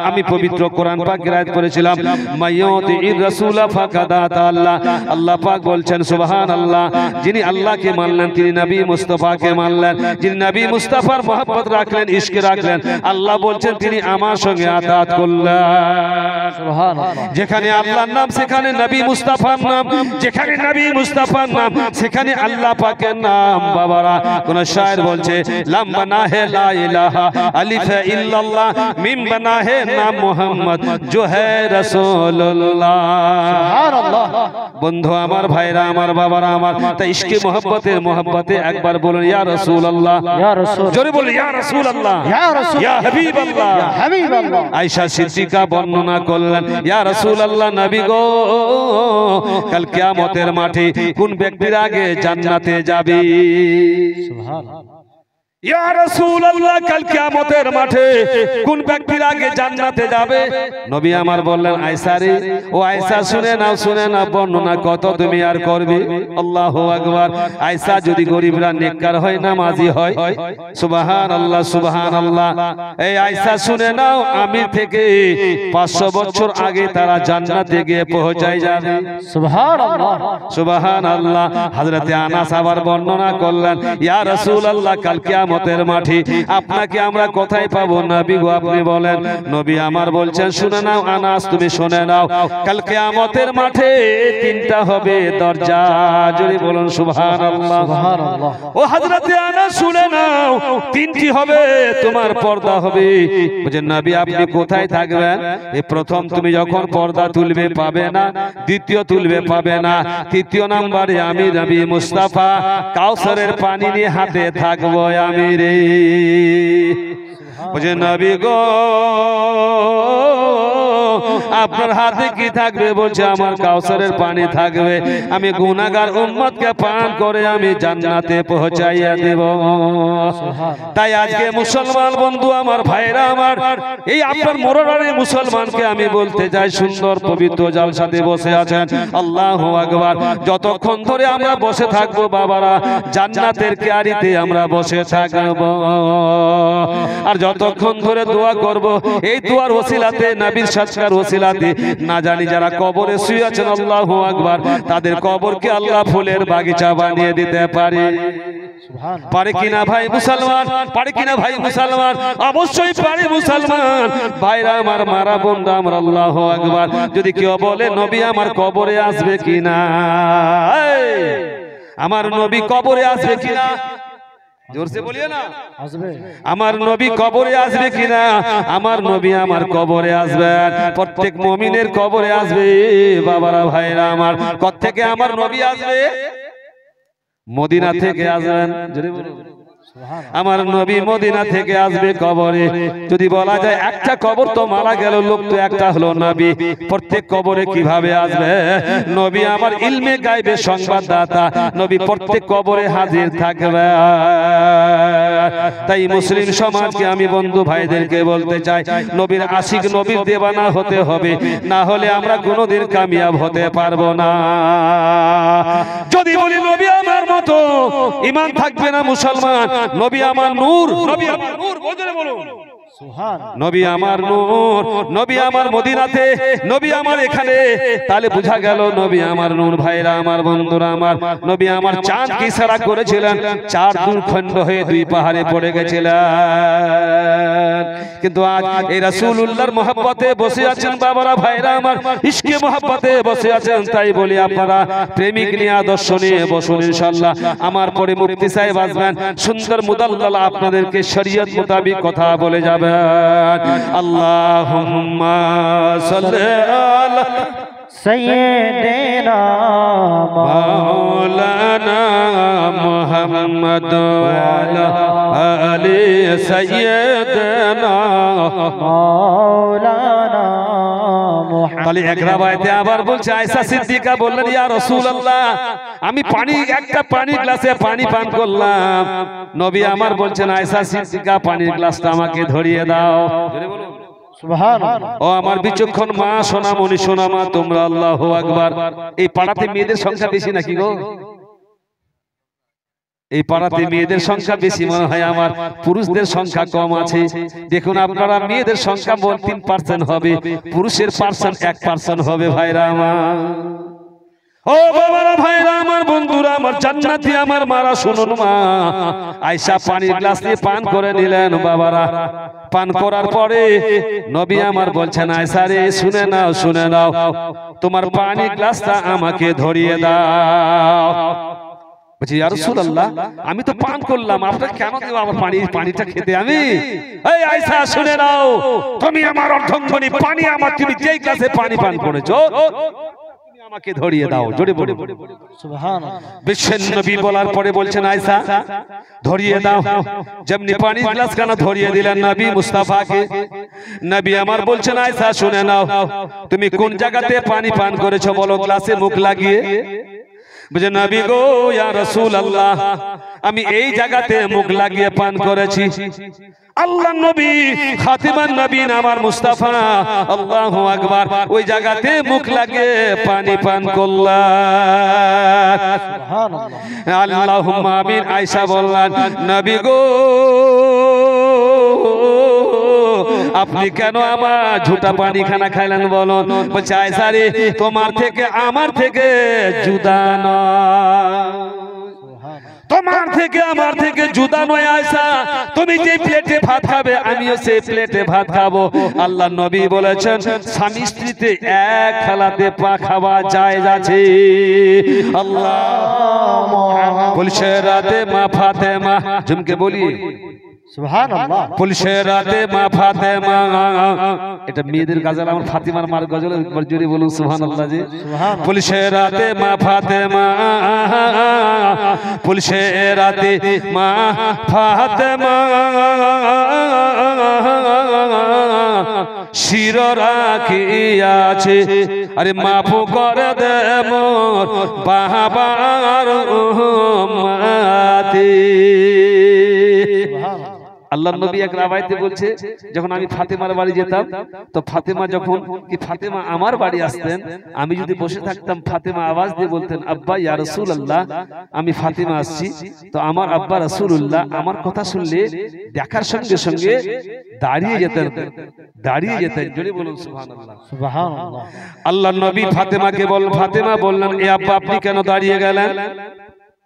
আমি পবিত্র কোরআন পাকের আয়াত পড়েছিলাম, মাইয়ুতির রাসূলা ফাকাদ আতা আল্লাহ। আল্লাহ পাক বলছেন সুবহানাল্লাহ, যিনি আল্লাহকে মানলেন, তিনি নবী মুস্তাফাকে মানলেন, যিনি নবী মুস্তাফার মহব্বত রাখলেন, ইশক রাখলেন, আল্লাহ বলছেন তিনি আমার সঙ্গে আতাত করলেন। সুবহানাল্লাহ। যেখানে আল্লাহর নাম সেখানে নবী মুস্তাফার নাম, যেখানে নবী মুস্তাফার নাম সেখানে আল্লাহ পাকের নাম। বাবারা, কোন শায়ের বলছে লাম বানা হে লা ইলাহা আলিফ ইল্লাল্লাহ, মিম বানা হে নাম মুহাম্মদ जो है রাসূলুল্লাহ। সুবহানাল্লাহ। বন্ধু আমার, ভাইরা আমার, বাবারা আমার, তাই ইশকে মোহব্বতের মোহব্বতে একবার বলুন ইয়া রাসূলুল্লাহ, ইয়া রাসূল। জোরে বলুন ইয়া রাসূলুল্লাহ, ইয়া রাসূল। ইয়া হাবিবাল্লাহ। ইয়া হাবিবাল্লাহ। আয়েশা সিদ্দিকা বর্ণনা করলেন, ইয়া রাসূলুল্লাহ, নবী গো, কাল কিয়ামতের মাঠে কোন ব্যক্তির আগে জান্নাতে যাবে? সুবহানাল্লাহ। ইয়া রাসূলুল্লাহ, কাল কিয়ামতের মাঠে কোন ব্যক্তির আগে জান্নাতে যাবে? নবী আমার বললেন, আয়েশা রে, ও আয়েশা শুনে নাও, শুনে নাও, বর্ণনা কত তুমি আর করবে। আল্লাহু আকবার। আয়েশা যদি গরিবরা নেককার হয়, নামাজি হয়, সুবহানাল্লাহ সুবহানাল্লাহ। এই আয়েশা শুনে নাও, আমির থেকে 500 বছর আগে তারা জান্নাতে গিয়ে পৌঁছায় যাবে। সুবহানাল্লাহ। সুবহানাল্লাহ। হযরতে আনাস আবার বর্ণনা করলেন, ইয়া রাসূলুল্লাহ, কাল কিয়ামতের মাঠে আপনাকে আমরা কোথায় পাবো নবী গো, আপনি বলেন। নবী আমার বলছেন, শুনে নাও আনাস, তুমি শুনে নাও, কাল কিয়ামতের মাঠে 3টা হবে দরজা। জোরে বলুন সুবহানাল্লাহ। সুবহানাল্লাহ। ও হযরতে আনাস শুনে নাও, 3টি হবে, তোমার পর্দা হবে। বলেন নবী আপনি কোথায় থাকবেন? এই প্রথম তুমি যখন পর্দা তুলবে পাবে না, দ্বিতীয় তুলবে পাবে না, তৃতীয় নম্বরে আমি নবী মুস্তাফা কাউসারের পানি নিয়ে হাতে থাকবো আমি রে। বলে নবী গো, আপনার হাতে কি থাকবে? বলছে আমার কাউসারের পানি থাকবে, আমি গুনাহগার উম্মতকে পান করে আমি জান্নাতে পৌঁছাইয়া দেব। তাই আজকে মুসলমান বন্ধু আমার, ভাইরা আমার, এই আপনার মরণের মুসলমানকে আমি বলতে চাই, সুন্দর পবিত্র জালসাতে বসে আছেন, আল্লাহু আকবার। যতক্ষণ ধরে আমরা বসে থাকবো বাবারা, জান্নাতের কিয়ারিতে আমরা বসে থাকবো। আর যতক্ষণ ধরে দোয়া করব, এই দোয়ার ওসিলাতে, নবীর সাজকার ওসিলাতে, না জানি যারা কবরে শুয়ে আছেন, আল্লাহু আকবার, তাদের কবরকে আল্লাহ ফুলের বাগিচা বানিয়ে দিতে পারে। পারে কিনা ভাই মুসলমান? পারে কিনা ভাই মুসলমান? অবশ্যই পারে মুসলমান। ভাইরা আমার, মারা বোনরা আমার, আল্লাহু আকবার। যদি কেউ বলে নবী আমার কবরে আসবে কিনা, আমার নবী কবরে আসবে কিনা, জোরসে বলিয়ে না, আসবে। আমার নবী কবরে আসবে কিনা? আমার নবী আমার কবরে আসবেন, প্রত্যেক মুমিনের কবরে আসবে। বাবারা, ভাইরা আমার, কোত্থেকে আমার নবী আসবে? মদিনা থেকে আসবেন। জোরে বলুন। আমার নবী মদিনা থেকে আসবে কবরে। যদি বলা যায় একটা কবর তো মারা গেল, লোক তো একটা হলো নবী, প্রত্যেক কবরে কিভাবে আসবে? নবী আমার ইলমে গায়বে সংবাদদাতা, নবী প্রত্যেক কবরে হাজির থাকবে। তাই মুসলিম সমাজকে আমি বন্ধু ভাইদেরকে বলতে চাই, নবীর আশিক, নবীর দেওয়ানা হতে হবে, না হলে আমরা কোনোদিন কামিয়াব হতে পারবো না। যদি বলি নবী আমার মতো, ঈমান থাকবে না মুসলমান। নবী আমার নূর, নবী আমার নূর, বজরে বলুন সুবহানাল্লাহ। নবী আমার নূর, নবী আমার মদিনাতে, নবী আমার এখানে, তাহলে বোঝা গেল নবী আমার নূর। ভাইরা আমার, বন্ধুরা আমার, নবী আমার চাঁদ কি ইশারা করেছিলেন, 4 দুই খণ্ড হয়ে 2 পাহাড়ে পড়ে গেছিলেন। কিন্তু আজ এই রাসূলুল্লাহর মহব্বতে বসে আছেন বাবারা, ভাইরা আমার, ইশকে মহব্বতে বসে আছেন। তাই বলি আপনারা প্রেমিক নিয়ে, আদর্শ নিয়ে বসুন ইনশাআল্লাহ। আমার পরে মুফতি সাহেব আসবেন, সুন্দর মুদাল্লাল আপনাদেরকে শরীয়ত মোতাবেক কথা বলে যাবেন। আল্লাহুম্মা সাল্লি আলা সাইয়্যিদিনা মাওলানা মুহাম্মদ ওয়া আলা আলি সাইয়্যিদিনা মাওলানা মুহাম্মদ। তাহলে এক রাবায়াতে আবার বলছে, আয়েশা সিদ্দিকা বললেন, ইয়া রাসূলুল্লাহ, আমি একটা পানির গ্লাসে পানি পান করলাম। নবী আমার বলছেন, আয়েশা সিদ্দিকা, পানির গ্লাসটা আমাকে ধরিয়ে দাও। জোরে বলুন সুবহানাল্লাহ। ও আমার বিচক্ষণ মা, সোনামণি, সোনা মা তোমরা, আল্লাহু আকবার। এই পাড়াতে মেয়েদের সংখ্যা বেশি নাকি গো? এই পাড়াতে মেয়েদের সংখ্যা বেশি মনে হয়, আমার পুরুষদের সংখ্যা কম আছে। দেখুন আপনারা মেয়েদের সংখ্যা 3% হবে, পুরুষের পার্সেন্ট 1% হবে। ভাইরা আমার, ও বাবারা, ভাইরা আমার, বন্ধুরা আমার, জান্নাতি আমার মারা, শুনুন মা। আয়েশা পানির গ্লাস নিয়ে পান করে নিলেন। বাবারা, পান করার পরে নবী আমার বলছেন, আয়েশা রে, শুনে নাও, শুনে নাও, তোমার পানির গ্লাসটা আমাকে ধরিয়ে দাও। বলছি, ইয়া রাসূলুল্লাহ, আমি তো পান করলাম, আপনাকে কেন দেব আবার পানিটা খেতে? আমি, এই আয়েশা শুনে নাও, তুমি আমার অর্ধাঙ্গিনী, পানি আমার, তুমি যেই গ্লাসে পানি পান করেছো আমাকে ধরিয়ে দাও। জোরে বলো সুবহানাল্লাহ। বিশ্বের নবী বলার পরে বলছেন, আয়েশা ধরিয়ে দাও। যেমনি পানি গ্লাস খানা ধরিয়ে দিলেন নবী মুস্তাফাকে, নবী আমার বলছেন, আয়েশা শুনে নাও, তুমি কোন জায়গাতে পানি পান করেছো বলো, গ্লাসে মুখ লাগিয়ে। বুঝে, নবী গো, ইয়া রাসূলুল্লাহ, আমি এই জায়গাতে মুখ লাগিয়ে পান করেছি। আল্লাহ নবী, খাতিমান নবীন আমার মুস্তাফা, আল্লাহু আকবার, ওই জায়গাতে মুখ লাগিয়ে পানি পান করলেন। সুবহানাল্লাহ। আল্লাহুম্মা আমিন। আয়েশা বললেন, নবী গো, আপনি কেন আমার ঝুটা পানি খানা খাইলেন বলুন? বলছে, আয়েশা রে, তোমার থেকে আমার থেকে জুদা নয়, তোমার থেকে আমার থেকে জুদা নয় আয়েশা। তুমি যে প্লেটে ভাত খাবে আমিও সেই প্লেটে ভাত খাবো। আল্লাহ নবী বলেছেন, স্বামী স্ত্রীতে এক থালাতে পা খাওয়া জায়েজ আছে। আল্লাহ বলছে, রাতে মা ফাতেমা, জমকে বলি সুবহানাল্লাহ। বলছে, রাতে মা ফাতেমা, এটা মেয়েদের গজল, আমার ফাতিমার মার গজল, একবার জোরে বলুন সুবহানাল্লাহ জি। বলছে, রাতে মা ফাতেমা, বলছে, রাতে মা ফাতেমা, শির রাখিয়াছে, আরে মাফ করে দে মোর বাবার উম্মতি। আল্লাহ নবী এক রাবাইতে বলছে, যখন আমি ফাতেমার বাড়ি যেতাম, তো ফাতেমা যখন কি ফাতেমা আমার বাড়ি আসতেন, আমি যদি বসে থাকতাম, ফাতেমা আওয়াজ দিয়ে বলতেন, আব্বা ইয়া রাসূলুল্লাহ, আমি ফাতেমা আসছি। তো আমার আব্বা রাসূলুল্লাহ আমার কথা শুনলে দেখার সঙ্গে সঙ্গে দাঁড়িয়ে যেতেন, দাঁড়িয়ে যেতেন। জোরে বলুন সুবহানাল্লাহ। সুবহানাল্লাহ। আল্লাহ নবী ফাতেমাকে ফাতেমা বললেন, এ আব্বা আপনি কেন দাঁড়িয়ে গেলেন?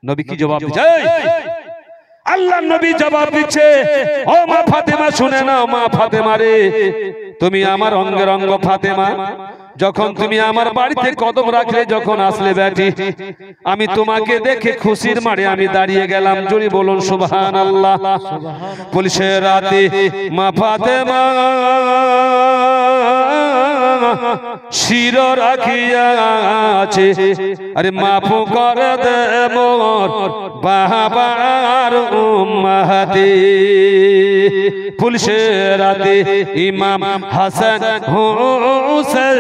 নবী কি জবাব দিচ্ছে? আল্লাহ নবী জবাব দিচ্ছে, ও মা ফাতেমা, শুনে নাও মা ফাতেমা রে, তুমি আমার অঙ্গের অঙ্গ ফাতেমা। যখন তুমি আমার বাড়িতে কদম রাখলে, যখন আসলে বেটি, আমি তোমাকে দেখে খুশির মারে আমি দাঁড়িয়ে গেলাম। জোরে বলুন সুবহানাল্লাহ। বলছে, রাতে মা ফাতেমা শির রাখিয়াছে, আরে মাফ করে দে মোর বাবার উম্মতি। বলছে, রাতে ইমাম হাসান হুসেন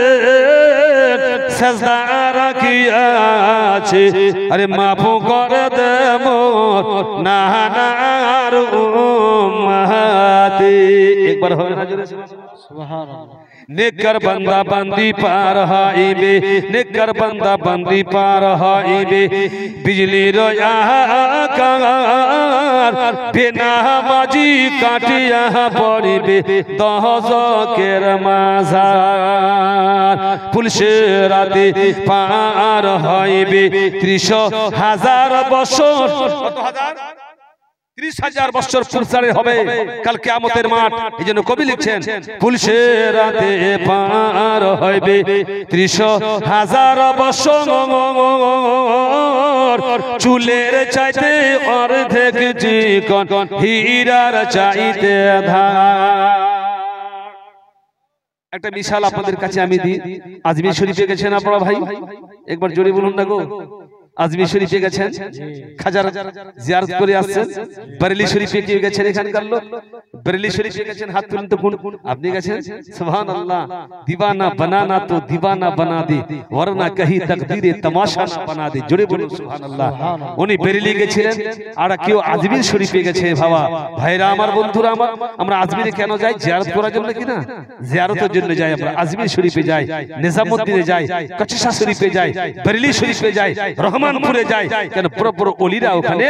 সিজদা রাখিয়াছে, আরে মাফ করে দে মোর নানার উম্মতি। একবার হবে না জোরে সুবহানাল্লাহ। नेकर बंदा बंदी पार हाइबे, नेकर बंदा बंदी पार हाइबे, बिजली रोया कार बेनामाजी काटिया पड़िबे दहजकेर माजार। पुलिशे राते पार हाइबे 30,000 বছর। কত হাজার? 30,000 বছর পুরসারে হবে কাল কিয়ামতের মাঠ। এইজন্য কবি লিখছেন, পুলিশের রাতে পার হইবে 30,000 বছর, চুলের চাইতে অর্ধেক চিকন, হীরার চাইতে ধার। একটা মিশাল আপনাদের কাছে আমি দিই। আজমির শরীফে গেছেন আপনারা ভাই? একবার জোরে বলুন না গো। আজমির শরীফে গেছেন, খাজার জিয়ারত করে আসছেন। বরেলি শরীফে কি গেছেন? এখানকার লোক বরেলি শরীফে গেছেন, হাত তুলুন তো। কোন আপনি গেছেন? সুবহানাল্লাহ। दीवाना बनाना तो दीवाना बना दे, वरना कहीं तकदीरे तमाशा ना बना दे। জোরে বলুন সুবহানাল্লাহ। উনি বরেলি গেছিলেন, আর কেউ আজমির শরীফে গেছে। বাবা ভাইরা আমার, বন্ধুরা আমার, আমরা আজমিরে কেন যাই? জিয়ারত করার জন্য কি না? জিয়ারতের জন্য যাই আমরা। আজমির শরীফে যাই, নিজামউদ্দিনে যাই, কচশা শরীফে যাই, বরেলি শরীফে যাই, রহমানপুরে যায়, কেন বড় বড় ওলিরা ওখানে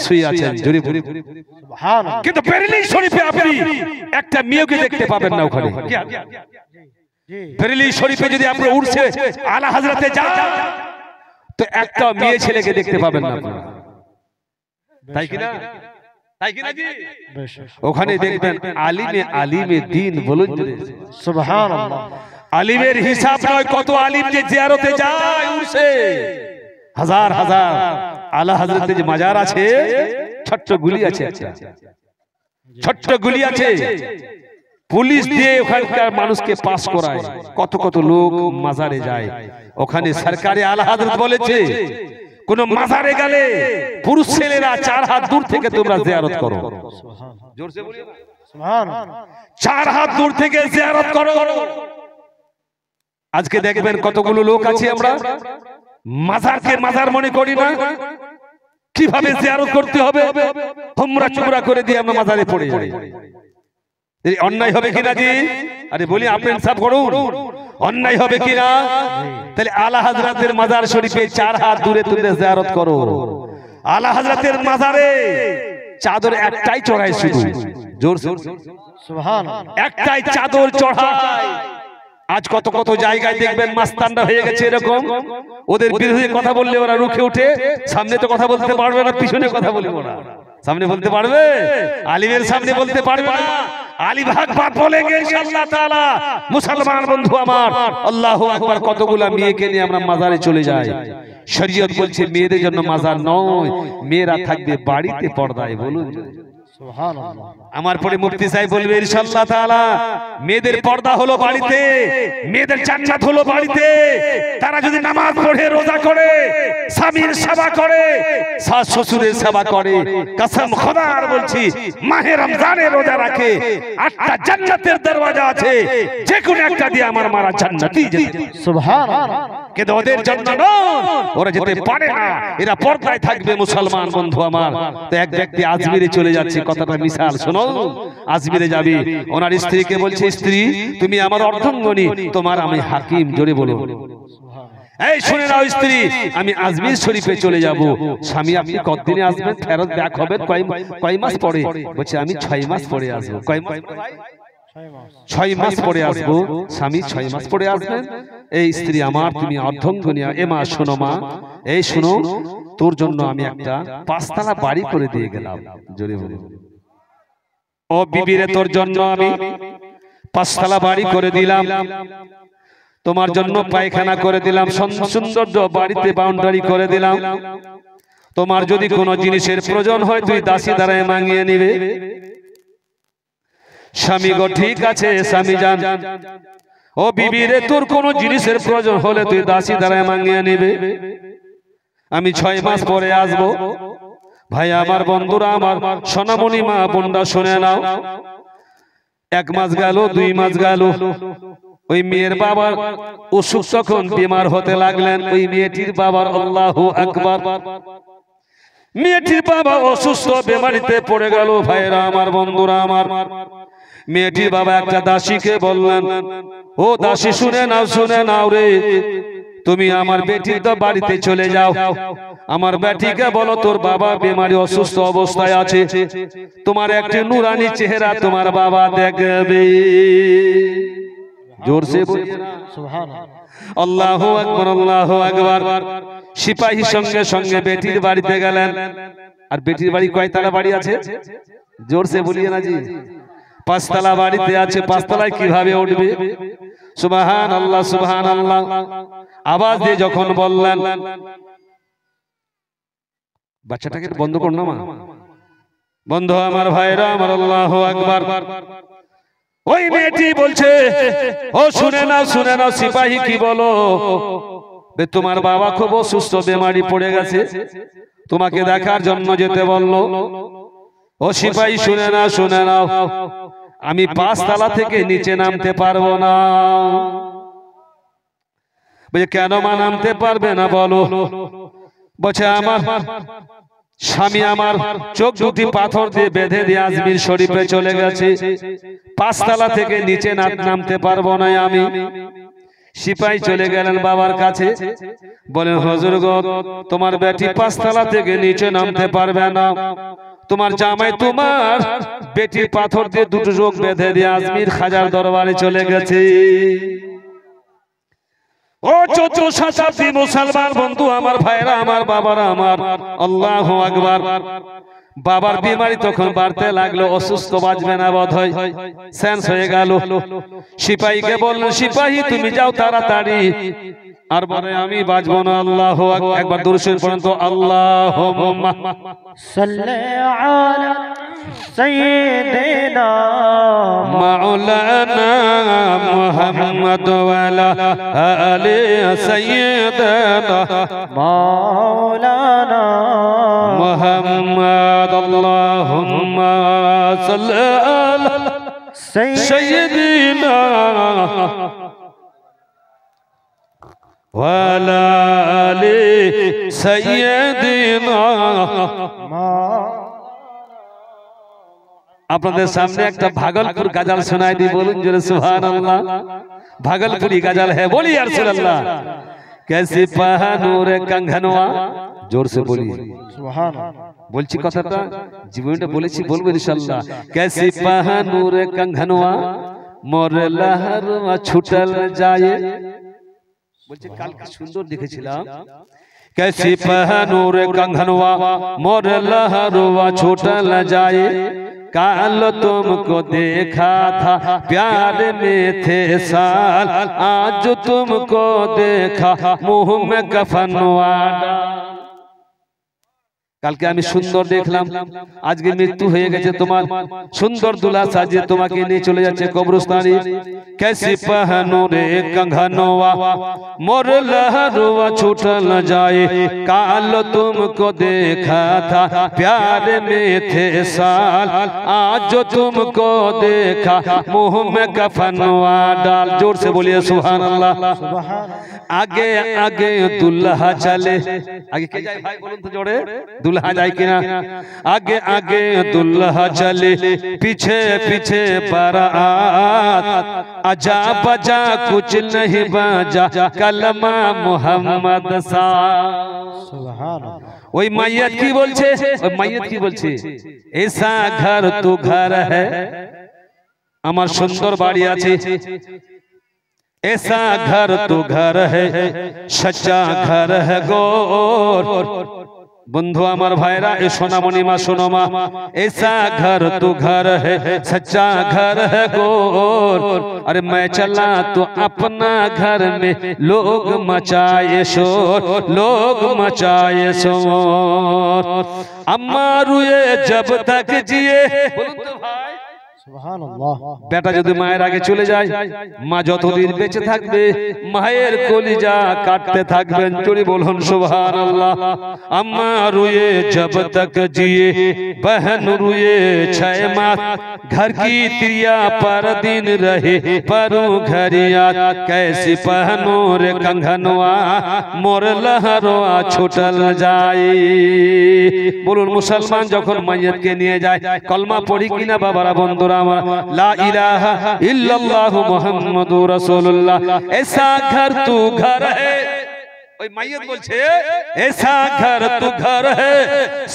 শুয়ে আছেন। জোরে বলি। সুবহানাল্লাহ। কিন্তু বেরেলি শরীফে আপনি একটা মেয়েকে দেখতে পাবেন না ওখানে। জি। বেরেলি শরীফে যদি আপনি উড়ছে আলা হযরতে যান, তো একটা মেয়ে ছেলেকে দেখতে পাবেন না আপনারা। তাই কিনা? তাই কিনা জি? বেশ। ওখানে দেখবেন আলিমে দ্বীন বলুন জোরে। সুবহানাল্লাহ। আলিমের হিসাব নয়, কত আলিম যে জিয়ারতে যায় উড়ছে, হাজার হাজার আলা হযরতের যে মাজার আছে, ছোট্ট গুলি আছে, একটা ছোট্ট গুলি আছে, পুলিশ দিয়ে ওখানকার মানুষকে পাস করায়। কত কত লোক মাজারে যায়। ওখানে সরকারি আলা হযরত বলেছে, কোন মাজারে গেলে পুরুষ ছেলেরা 4 হাত দূর থেকে তোমরা জিয়ারত করো। সুবহানাল্লাহ। জোরসে বলিও না। সুবহানাল্লাহ। 4 হাত দূর থেকে জিয়ারত করো। আজকে দেখবেন কতগুলো লোক আছে আমরা মাজারকে মাজার মনে করি না, কিভাবে জিয়ারত করতে হবে হুমরা চুমরা করে দিয়ে আমরা মাজারে পড়ে যাই। এই অন্যায় হবে কিনা জি? আরে বলি আপনি ইনসাফ করুন, অন্যায় হবে কিনা? তাহলে আলা হযরতের মাজার শরীফে 4 হাত দূরে তুমি জিয়ারত করো। আলা হযরতের মাজারে চাদর একটাই চড়ায়, শুধু জোর সুবহানাল্লাহ। একটাই চাদর চড়ায়। আজ কত কত জায়গায় দেখবেন মাস্তানরা হয়ে গেছে এরকম, ওদের বিরুদ্ধে কথা বললে ওরা রুখে উঠে, সামনে তো কথা বলতে পারবে না, পিছনে কথা বলবে ওরা। সামনে বলতে পারবে? আলিমের সামনে বলতে পারবে না। আলী ভাগ বাত বলেंगे ইনশাআল্লাহ তাআলা। মুসলমান বন্ধু আমার, আল্লাহু আকবার। কতগুলা মেয়েকে নিয়ে আমরা মাজারে চলে যাই। শরীয়ত বলছে মেয়েদের জন্য মাজার নয়, মেয়েরা থাকবে বাড়িতে পর্দায়। বলুন সুবহানাল্লাহ। আমার পরে মুফতি সাহেব বলবে ইনশাআল্লাহ তাআলা, মেয়েদের পর্দা হলো বাড়িতে, মেয়েদের জান্নাত হলো বাড়িতে। তারা যদি নামাজ পড়ে, রোজা করে, স্বামীর সেবা করে, শাশ শ্বশুরের সেবা করে, কসম খোদার বলছি, মাহে রমজানে রোজা রাখে, 8টা জান্নাতের দরওয়াজা আছে, যে কোনো একটা দিয়ে আমার মারা জান্নাতি যেতে। সুবহানাল্লাহ। কিন্তু ওদের জন্য নয়, ওরা যেতে পারে না, এরা পর্দায় থাকবে। মুসলমান বন্ধু আমার, তো এক ব্যক্তি আজমিরে চলে যাচ্ছে, কথাটা মিশাল শোনো। আজমিরে যাবে, ওনার স্ত্রীকে বলছে, স্ত্রী তুমি আমার অর্ধাঙ্গনী, তোমার আমি হাকিম। জোরে বলো। এই শুনে নাও স্ত্রী, আমি আজমির শরীফে চলে যাব। স্বামী আপনি কতদিনে আসবেন, ফেরত ব্যাক হবেন কয় মাস পরে? বলছে আমি 6 মাস পরে আসবো। কয় মাস? 6 মাস পরে আসবো। স্বামী 6 মাস পরে আসবেন। এই স্ত্রী আমার, তুমি অর্ধাঙ্গনী। এ মা শোনো মা, এই শোনো, তোর জন্য আমি একটা 5 তলা বাড়ি করে দিয়ে গেলাম। জোরে বলো। ও বিবিরে, তোর জন্য আমি 5 তলা বাড়ি করে দিলাম, তোমার জন্য পায়খানা করে দিলাম, সুন্দর বাড়িতে বাউন্ডারি করে দিলাম। তোমার যদি কোনো জিনিসের প্রয়োজন হয়, তুই দাসী দ্বারায় মাঙ্গিয়ে নিবে। স্বামী গো ঠিক আছে স্বামী জান। ও বিবিরে, তোর কোনো জিনিসের প্রয়োজন হলে তুই দাসী দ্বারায় মাঙ্গিয়ে নিবে। আমি 6 মাস পরে আসবো। ভাই আমার, বন্ধুরা আমার, সোনামণি মা বোনরা শুনে নাও। 1 মাস গেল, 2 মাস গেল, ওই মেয়ের বাবার অসুখ তখন বিমার হতে লাগলেন। ওই মেয়েটির বাবার, আল্লাহু আকবার, মেয়েটির বাবা অসুস্থ বেমারিতে পড়ে গেল। ভাইরা আমার, বন্ধুরা আমার, মেয়েটির বাবা একটা দাসীকে বললেন, ও দাসী শুনে নাও রে, তুমি আমার বেটির তো বাড়িতে চলে যাও, আমার বেটিকে বলো তোর বাবা বেমারি অসুস্থ অবস্থায় আছে, তোমার একটি নুরানি চেহারা তোমার বাবা দেখবে। জোরসে সুবহানাল্লাহ। আল্লাহু আকবার, আল্লাহু আকবার। সিপাহী সঙ্গে সঙ্গে বেটির বাড়িতে গেলেন। আর বেটির বাড়ি কয়তলা বাড়ি আছে? জোরসে বলিয়ে না জি। 5 তলা বাড়িতে আছে। 5 তলায় কিভাবে উঠবে? সুবহানাল্লাহ, সুবহানাল্লাহ। আওয়াজ দিয়ে যখন বললেন, বাচ্চাটাকে বন্ধ কর না মা, বন্ধু আমার, ভাইরা আমার, আল্লাহু আকবার। ওই মেয়েটি বলছে, ও শুনে নাও সিপাহী কি বলো, তোমার বাবা খুব অসুস্থ বেমারি পড়ে গেছে, তোমাকে দেখার জন্য যেতে বললো। ও সিপাহী শুনে নাও, আমি 5 তলা থেকে নিচে নামতে পারবো না। বলছে কেন মা নামতে পারবে না বলো? বলছে আমার স্বামী আমার চোখ দুটি পাথর দিয়ে বেঁধে দিয়ে আজমির শরীফে চলে গেছে, 5 তলা থেকে নিচে নামতে পারবো না আমি। সিপাহী চলে গেলেন বাবার কাছে, বলেন হুজুর গো, তোমার বেটি 5 তলা থেকে নিচে নামতে পারবে না, তোমার জামাই তোমার বেটির পাথর দিয়ে 2টো চোখ বেঁধে দিয়ে আজমির খাজার দরবারে চলে গেছে। ও 14 শতাব্দী মুসলমান বন্ধু আমার, ভাইরা আমার, বাবারা আমার, আল্লাহু আকবার। বাবার বিমারি তখন বাড়তে লাগলো, অসুস্থ, বাঁচবে না বোধ হয়, সেন্স হয়ে গেল। সিপাহীকে বললেন, সিপাহী তুমি যাও তাড়াতাড়ি, আর বলে আমি বাঁচবো না। আল্লাহু আকবার, একবার দুরূদ শরীফ পড়েন তো, আল্লাহুম্মা সাল্লি আলা সাইয়্যিদিনা মাওলানা মুহাম্মদ ওয়া আলা আলি সাইয়্যিদিনা মাওলানা মুহাম্মদ। আল্লাহুম্মা সাল্লি আলা সাইয়্যিদিনা ওয়া আলা আলি সাইয়্যিদিনা। আপনাদের সামনে একটা ভাগলপুর গাজাল শোনাই দি, বলুন জোরে সুবহানাল্লাহ। ভাগলপুরি গাজাল है, बोलिए या रसूल अल्लाह। कैसी पहनूर कंगनवा, जोर से बोलिए সুবহানাল্লাহ। বলছি কথাটা, জীবনটা বলেছি, বলবো ইনশাআল্লাহ। कैसी पहनूर कंगनवा मोर लहरवा छुटल जाए, বলছে কালকে সুন্দর দেখেছিলাম। कैसी पहनूर कंगनवा मोर लहरवा छुटल जाए, काल तुमको देखा था प्यार में थे साल, आज तुमको देखा मुंह में कफन वाड़ा। কালকে আমি সুন্দর দেখলাম, আজকে মৃত্যু হয়ে গেছে তোমার, সুন্দর দুলা সাজিয়ে তোমাকে নিয়ে চলে যাচ্ছে কবরস্থানে। कैसी पहनूर कंगनवा मोर लहरवा छूटल जाए, काल तुमको देखा था प्यार में थे साल, आज जो तुमको देखा मुंह में कफन डाल। जोर से बोलिए सुभान अल्लाह। आगे आगे दुल्हा चले, आगे के जाए भाई बोलूं तो जोड़े, दुल्हा जाए कि ना। आगे आगे दुल्हा चले, पीछे पीछे बारात, आजा बजा कुछ नहीं बजा कलमा मोहम्मद सा। সুবহানাল্লাহ। ওই মাইয়াত কি বলছে, ওই মাইয়াত কি বলছে, ऐसा घर तू घर है, আমার সুন্দর বাড়ি আছে, ऐसा घर तू घर है, सच्चा घर है गोर। বন্ধু আমার ভাইরা, এ সোনামণি মা শোনো মা, ऐसा घर तू घर है, सच्चा घर है गोर। अरे मैं चला तो अपना घर में लोग मचाए शोर, लोग मचाए शोर। अम्मा रुए जब तक जिए, बोलूं तो भाई সুবহানাল্লাহ। বেটা যদি মায়ের আগে চলে যায়, মা যতদিন বেঁচে থাকবে মায়ের কলিজা কাটতে থাকবেন। চুরি বলুন সুবহানাল্লাহ। আম্মা রুয়ে जब तक जिए, बहन रुए 6 माह, घर की त्रिया पर दिन रहे परू घरिया, कैसी पहनूर कंगनवा मोर लहरवा छुटल जाए। বলুন মুসলমান যখন মাইয়াতকে নিয়ে যায়, কলমা পড়ি কিনা বাবারা, বন্ধুরা আমার, লা ইলাহা ইল্লাল্লাহু মুহাম্মাদুর রাসূলুল্লাহ। ऐसा घर तू घर है, ওই মাইয়াত বলছে ऐसा घर तू घर है,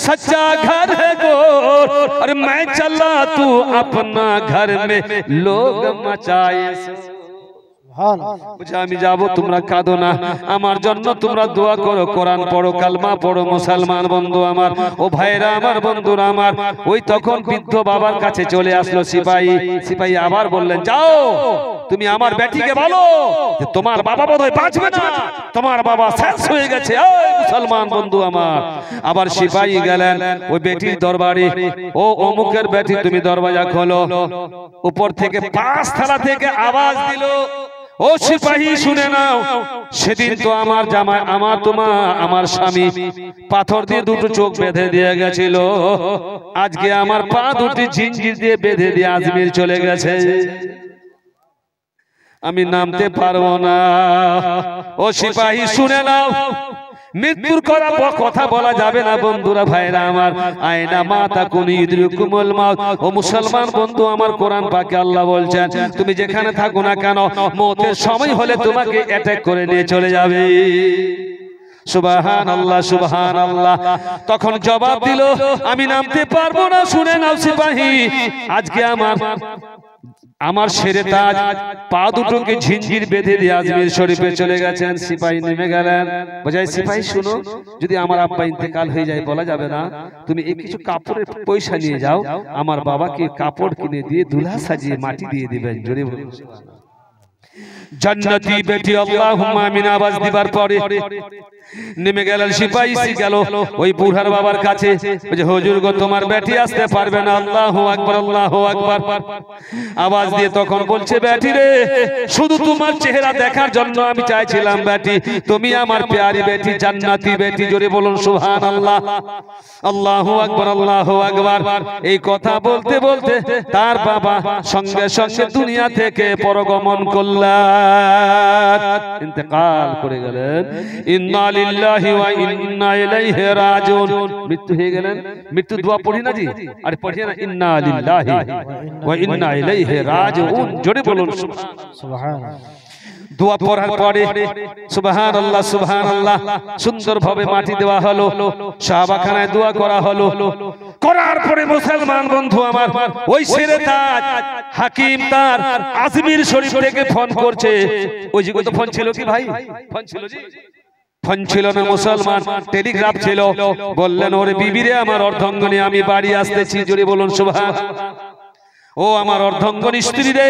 सच्चा घर है गोर। अरे मैं चला तू अपना घर में लोग मचाए। বুঝে আমি যাব, তোমরা কাঁদো না, আমার জন্য তোমরা দোয়া করো, কোরআন পড়ো, কালমা পড়ো মুসলমান বন্ধু আমার, ও ভাইরা আমার, বন্ধুরা আমার। ওই তখন বৃদ্ধ বাবার কাছে চলে আসলো সিপাহী। সিপাহী আবার বললেন, যাও তুমি আমার বেটিকে বলো যে তোমার বাবা বোধহয় বাঁচবে না, তোমার বাবা শেষ হয়ে গেছে। ওই মুসলমান বন্ধু আমার, আবার সিপাহী গেলেন ওই বেটির দরবারে, ও অমুকের বেটি তুমি দরওয়াজা খোলো। উপর থেকে 5 তলা থেকে আওয়াজ দিল, ও সিপাহী শুনে নাও, সেদিন তো আমার জামাই, আমার তোমার, আমার স্বামী পাথর দিয়ে 2টো চোখ বেঁধে দিয়ে গেছিল, আজকে আমার পা 2টি জিঞ্জির দিয়ে বেঁধে দিয়ে আজমির চলে গেছে, আমি নামতে পারবো না। ও সিপাহী শুনে নাও, মৃত্যুর কথা বলা যাবে না বন্ধুরা ভাইরা আমার। আয়না মাতা কোন ইদরুকুমুল মাউত, ও মুসলমান বন্ধু আমার, কোরআন পাকে আল্লাহ বলছেন তুমি যেখানে থাকো না কেন মওতের সময় হলে তোমাকে অ্যাটাক করে নিয়ে চলে যাবে। সুবহানাল্লাহ সুবহানাল্লাহ। তখন জবাব দিল আমি নামতে পারবো না। শুনে নাও সিপাহী, আজকে আমার শেরে তাজ পা দুটোকে ঝিঞ্জির বেঁধে দিয়ে আজমির শরীফে চলে গেছেন। সিপাহী নেমে গেলেন, বোঝাই সিপাহী শুনো, যদি আমার আব্বা ইন্তেকাল হয়ে যায় বলা যাবে না, তুমি এই কিছু কাপড়ের পয়সা নিয়ে যাও, আমার বাবাকে কাপড় কিনে দিয়ে দুলহা সাজিয়ে মাটি দিয়ে দিবেন। জোরে বলুন জান্নাতি বেটি আল্লাহুম্মা আমিন আওয়াজ দিবার পরে নেমে গেলেন সিপাহী। গেল ওই বুড়ার বাবার কাছে, বলে হুজুর গো তোমার বেটি আসতে পারবে না। আল্লাহু আকবার আল্লাহু আকবার আওয়াজ দিয়ে তখন বলছে বেটি রে, শুধু তোমার চেহারা দেখার জন্য আমি চাইছিলাম বেটি, তুমি আমার প্যারি বেটি, জান্নাতি বেটি। জোরে বলুন সুবহানাল্লাহ আল্লাহু আকবার আল্লাহু আকবার। এই কথা বলতে বলতে তার বাবা সঙ্গে সঙ্গে দুনিয়া থেকে পরগমন করলেন, ইন্তেকাল করে গেলেন। ইন্না লিল্লাহি ওয়া ইন্না ইলাইহি রাজিউন। মৃত্যু হয়ে গেলেন। মৃত্যু দোয়া পড়ি না জি, আরে পড়ি না, ইন্না লিল্লাহি ওয়া ইন্না ইলাইহি রাজিউন। জোরে বলুন সুবহানাল্লাহ। দোয়া পড়ার পরে সুবহানাল্লাহ সুবহানাল্লাহ সুন্দরভাবে মাটি দেওয়া হলো, সাহাবাখানায় দোয়া করা হলো। করার পরে মুসলমান বন্ধু আমার, ওই শেরে তাজ হাকিম তার আজমির শরীফ থেকে ফোন করছে। ওই যে কত ফোন ছিল কি ভাই? ফোন ছিল জি, ফোন ছিল না মুসলমান, টেলিগ্রাফ ছিল। বললেন ওরে বিবিরে আমার অর্ধাঙ্গনী, আমি বাড়ি আসতেছি। জোরে বলুন সুবহানাল্লাহ। ও আমার অর্ধাঙ্গনী স্ত্রী রে,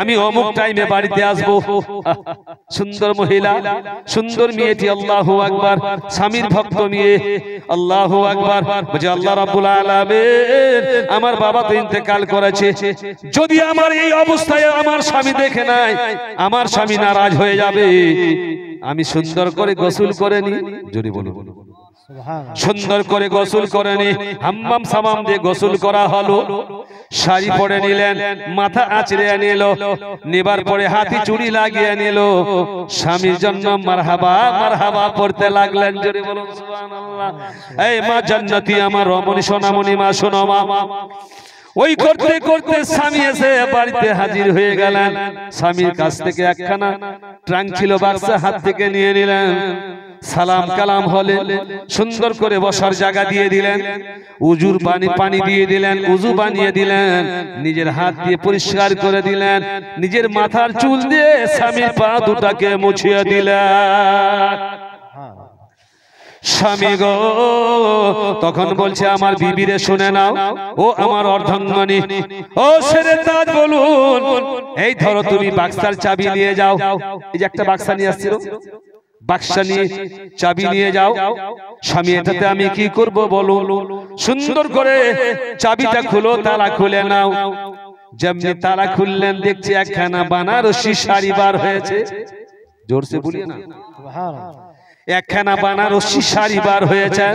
আমি অমুক টাইমে বাড়িতে আসবো। সুন্দর মহিলা, সুন্দর মেয়েটি, আল্লাহু আকবার, স্বামীর ভক্ত মেয়ে, আল্লাহু আকবার। বলে আল্লাহ রাব্বুল আলামিন আমার বাবা তো ইন্তেকাল করেছে, যদি আমার এই অবস্থায় আমার স্বামী দেখে নাই, আমার স্বামী নারাজ হয়ে যাবে। আমি সুন্দর করে গোসল করে নি। জোরে বলুন সুন্দর করে গোসল করে নি, হাম্মাম সামাম দিয়ে গোসল করা হলো। শাড়ি পরে নিলেন, মাথা আঁচড়ে নিল, নেবার পরে হাতি চুড়ি লাগিয়ে নিল, স্বামীর জন্য মারহাবা মারহাবা পড়তে লাগলেন। জোরে বলুন সুবহানাল্লাহ। এই মা জান্নাতি আমার রমণী সোনামণি মা, শোনো মা। ওই করতে করতে স্বামী এসে বাড়িতে হাজির হয়ে গেলেন। স্বামীর কাছ থেকে একখানা ট্রাঙ্ক ছিল, বাক্সা হাত থেকে নিয়ে নিলেন। সালাম কালাম হলে সুন্দর করে বসার জায়গা দিয়ে দিলেন, উজুর পানি দিয়ে দিলেন, উজু বানিয়ে দিলেন, নিজের হাত দিয়ে পরিষ্কার করে দিলেন, নিজের মাথার চুল দিয়ে স্বামীর পা দুটাকে মুছিয়ে দিলেন। স্বামী গো তখন বলছে আমার বিবিরে শুনে নাও, ও আমার অর্ধাঙ্গনী, ও শেরে তাজ বলুন, এই ধরো তুমি বাক্সার চাবি নিয়ে যাও। এই যে একটা বাক্সা নিয়ে আসছিল, বাক্সা নিয়ে চাবি নিয়ে যাও। স্বামী এটাতে আমি কি করব বলুন? সুন্দর করে চাবিটা খুলো, তালা খুলে নাও। যেমনি তালা খুললেন দেখছি একখানা বানারসি শাড়ি বার হয়েছে। জোরসে বলিয়ে না, একখানা বানারসি শাড়ি বার হয়েছে।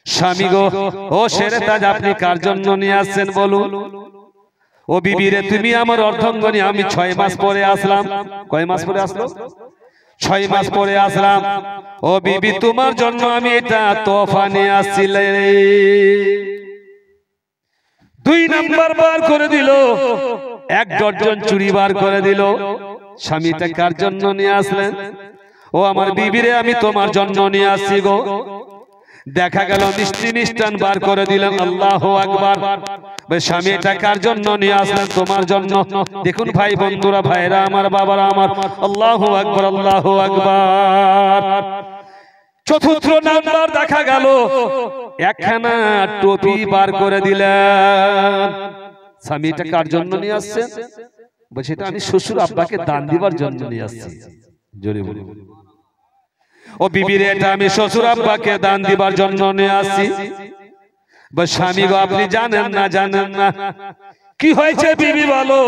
স্বামী গো, ও শেরে তাজ আপনি কার জন্য নিয়ে আসছেন বলুন? ও বিবিরে তুমি আমার অর্ধাঙ্গনী, আমি 6 মাস পরে আসলাম। কয় মাস পরে আসলো? 6 মাস পরে আসলাম। ও বিবি তোমার জন্য আমি এটা তোফা নিয়ে আসছিলে। 2 নাম্বার বার করে দিল, 1 ডজন চুড়ি বার করে দিল। স্বামীটা কার জন্য নিয়ে আসলেন? ও আমার বিবিরে আমি তোমার জন্য নিয়ে আসছি গো। দেখা গেল মিষ্টি মিষ্টান বার করে দিলেন। আল্লাহু আকবার। স্বামী এটা কার জন্য নিয়ে আসলেন? তোমার জন্য। দেখুন ভাই বন্ধুরা, ভাইরা আমার, বাবারা আমার, আল্লাহু আকবার আল্লাহু আকবার। চতুর্থ নাম্বার দেখা গেল একখানা টুপি বার করে দিলেন। স্বামী এটা কার জন্য নিয়ে আসছেন? বলছে এটা আমি শ্বশুর আব্বাকে দান দিবার জন্য নিয়ে আসছি। জোরে বলুন। ও বিবির এটা আমি শ্বশুর আব্বাকে দান দিবার জন্য নিয়ে আসছি। স্বামী গো আপনি জানেন না, জানেন না কি হয়েছে বিবি বলো?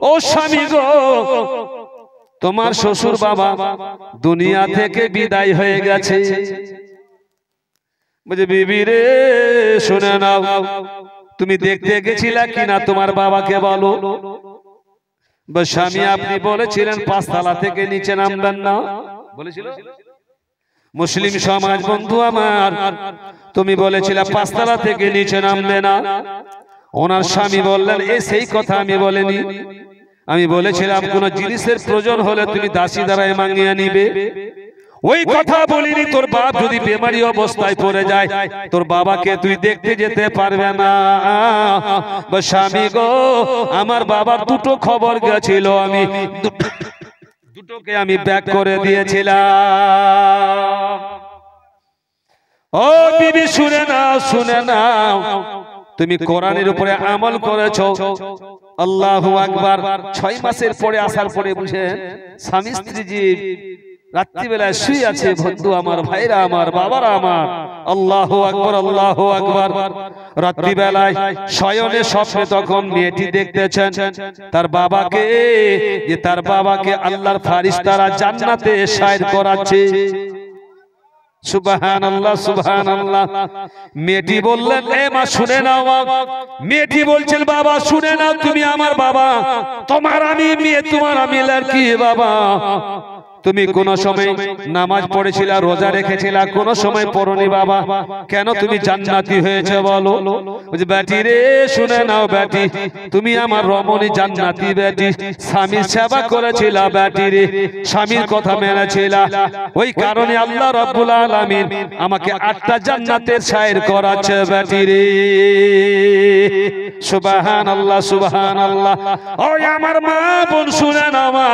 ও স্বামী গো তোমার শ্বশুর বাবা দুনিয়া থেকে বিদায় হয়ে গেছে। বলছে বিবি রে শুনে নাও, তুমি দেখতে গেছিলা কিনা তোমার বাবাকে বলো। স্বামী আপনি বলেছিলেন 5 তলা থেকে নিচে নামবেন না, বলেছিল। মুসলিম সমাজ বন্ধু আমার, তুমি বলেছিলে পাঁচতলা থেকে নিচে নামবে না। ওনার স্বামী বললেন এ সেই কথা আমি বলিনি, আমি বলেছিলাম কোন জিনিসের প্রয়োজন হলে তুমি দাসী দ্বারাই মাঙ্গিয়ে নিবে। ওই কথা বলিনি তোর বাপ যদি বেমারি অবস্থায় পড়ে যায় তোর বাবাকে তুই দেখতে যেতে পারবে না। স্বামী গো, আমার বাবার দুটো খবর গেছিল, আমি দুটোকে আমি ব্যাক করে দিয়েছিলাম। ও বিবি শুনে নাও, শুনে নাও, তুমি কোরআনের উপরে আমল করেছো, আল্লাহু আকবার। 6 মাসের পরে আসার পরে বুঝে স্বামী স্ত্রী জি রাত্রিবেলায় শুয়ে আছে, বন্ধু আমার, ভাইরা আমার, বাবারা আমার, আল্লাহু আকবার, আল্লাহু আকবার। রাত্রিবেলায় শয়নে স্বপ্নে তখন মেয়েটি দেখতেছেন তার বাবাকে, যে তার বাবাকে আল্লাহর ফারিস্তারা জান্নাতে শায়র করাচ্ছে। সুবহানাল্লাহ, সুবহানাল্লাহ। মেয়েটি বললেন এ মা শুনে নাও। মেয়েটি বলছেন বাবা শুনে নাও, তুমি আমার বাবা, তোমার আমি মেয়ে, তোমার আমি লড়কি বাবা। তুমি কোন সময় নামাজ পড়েছিলা, রোজা রেখেছিলা, কোন সময় পড়নি বাবা, কেন তুমি জান্নাতি হয়েছে বলো? বুঝি বেটি রে শুনে নাও বেটি, তুমি আমার রমণী জান্নাতি বেটি, স্বামীর সেবা করেছিলা বেটি রে, স্বামীর কথা মেনেছিলা, ওই কারণে আল্লাহ রাব্বুল আলামিন আমাকে 8টা জান্নাতের শায়র করাচ্ছে বেটি রে। সুবহানাল্লাহ, সুবহানাল্লাহ। ওই আমার মা বোন শুনে নাও মা,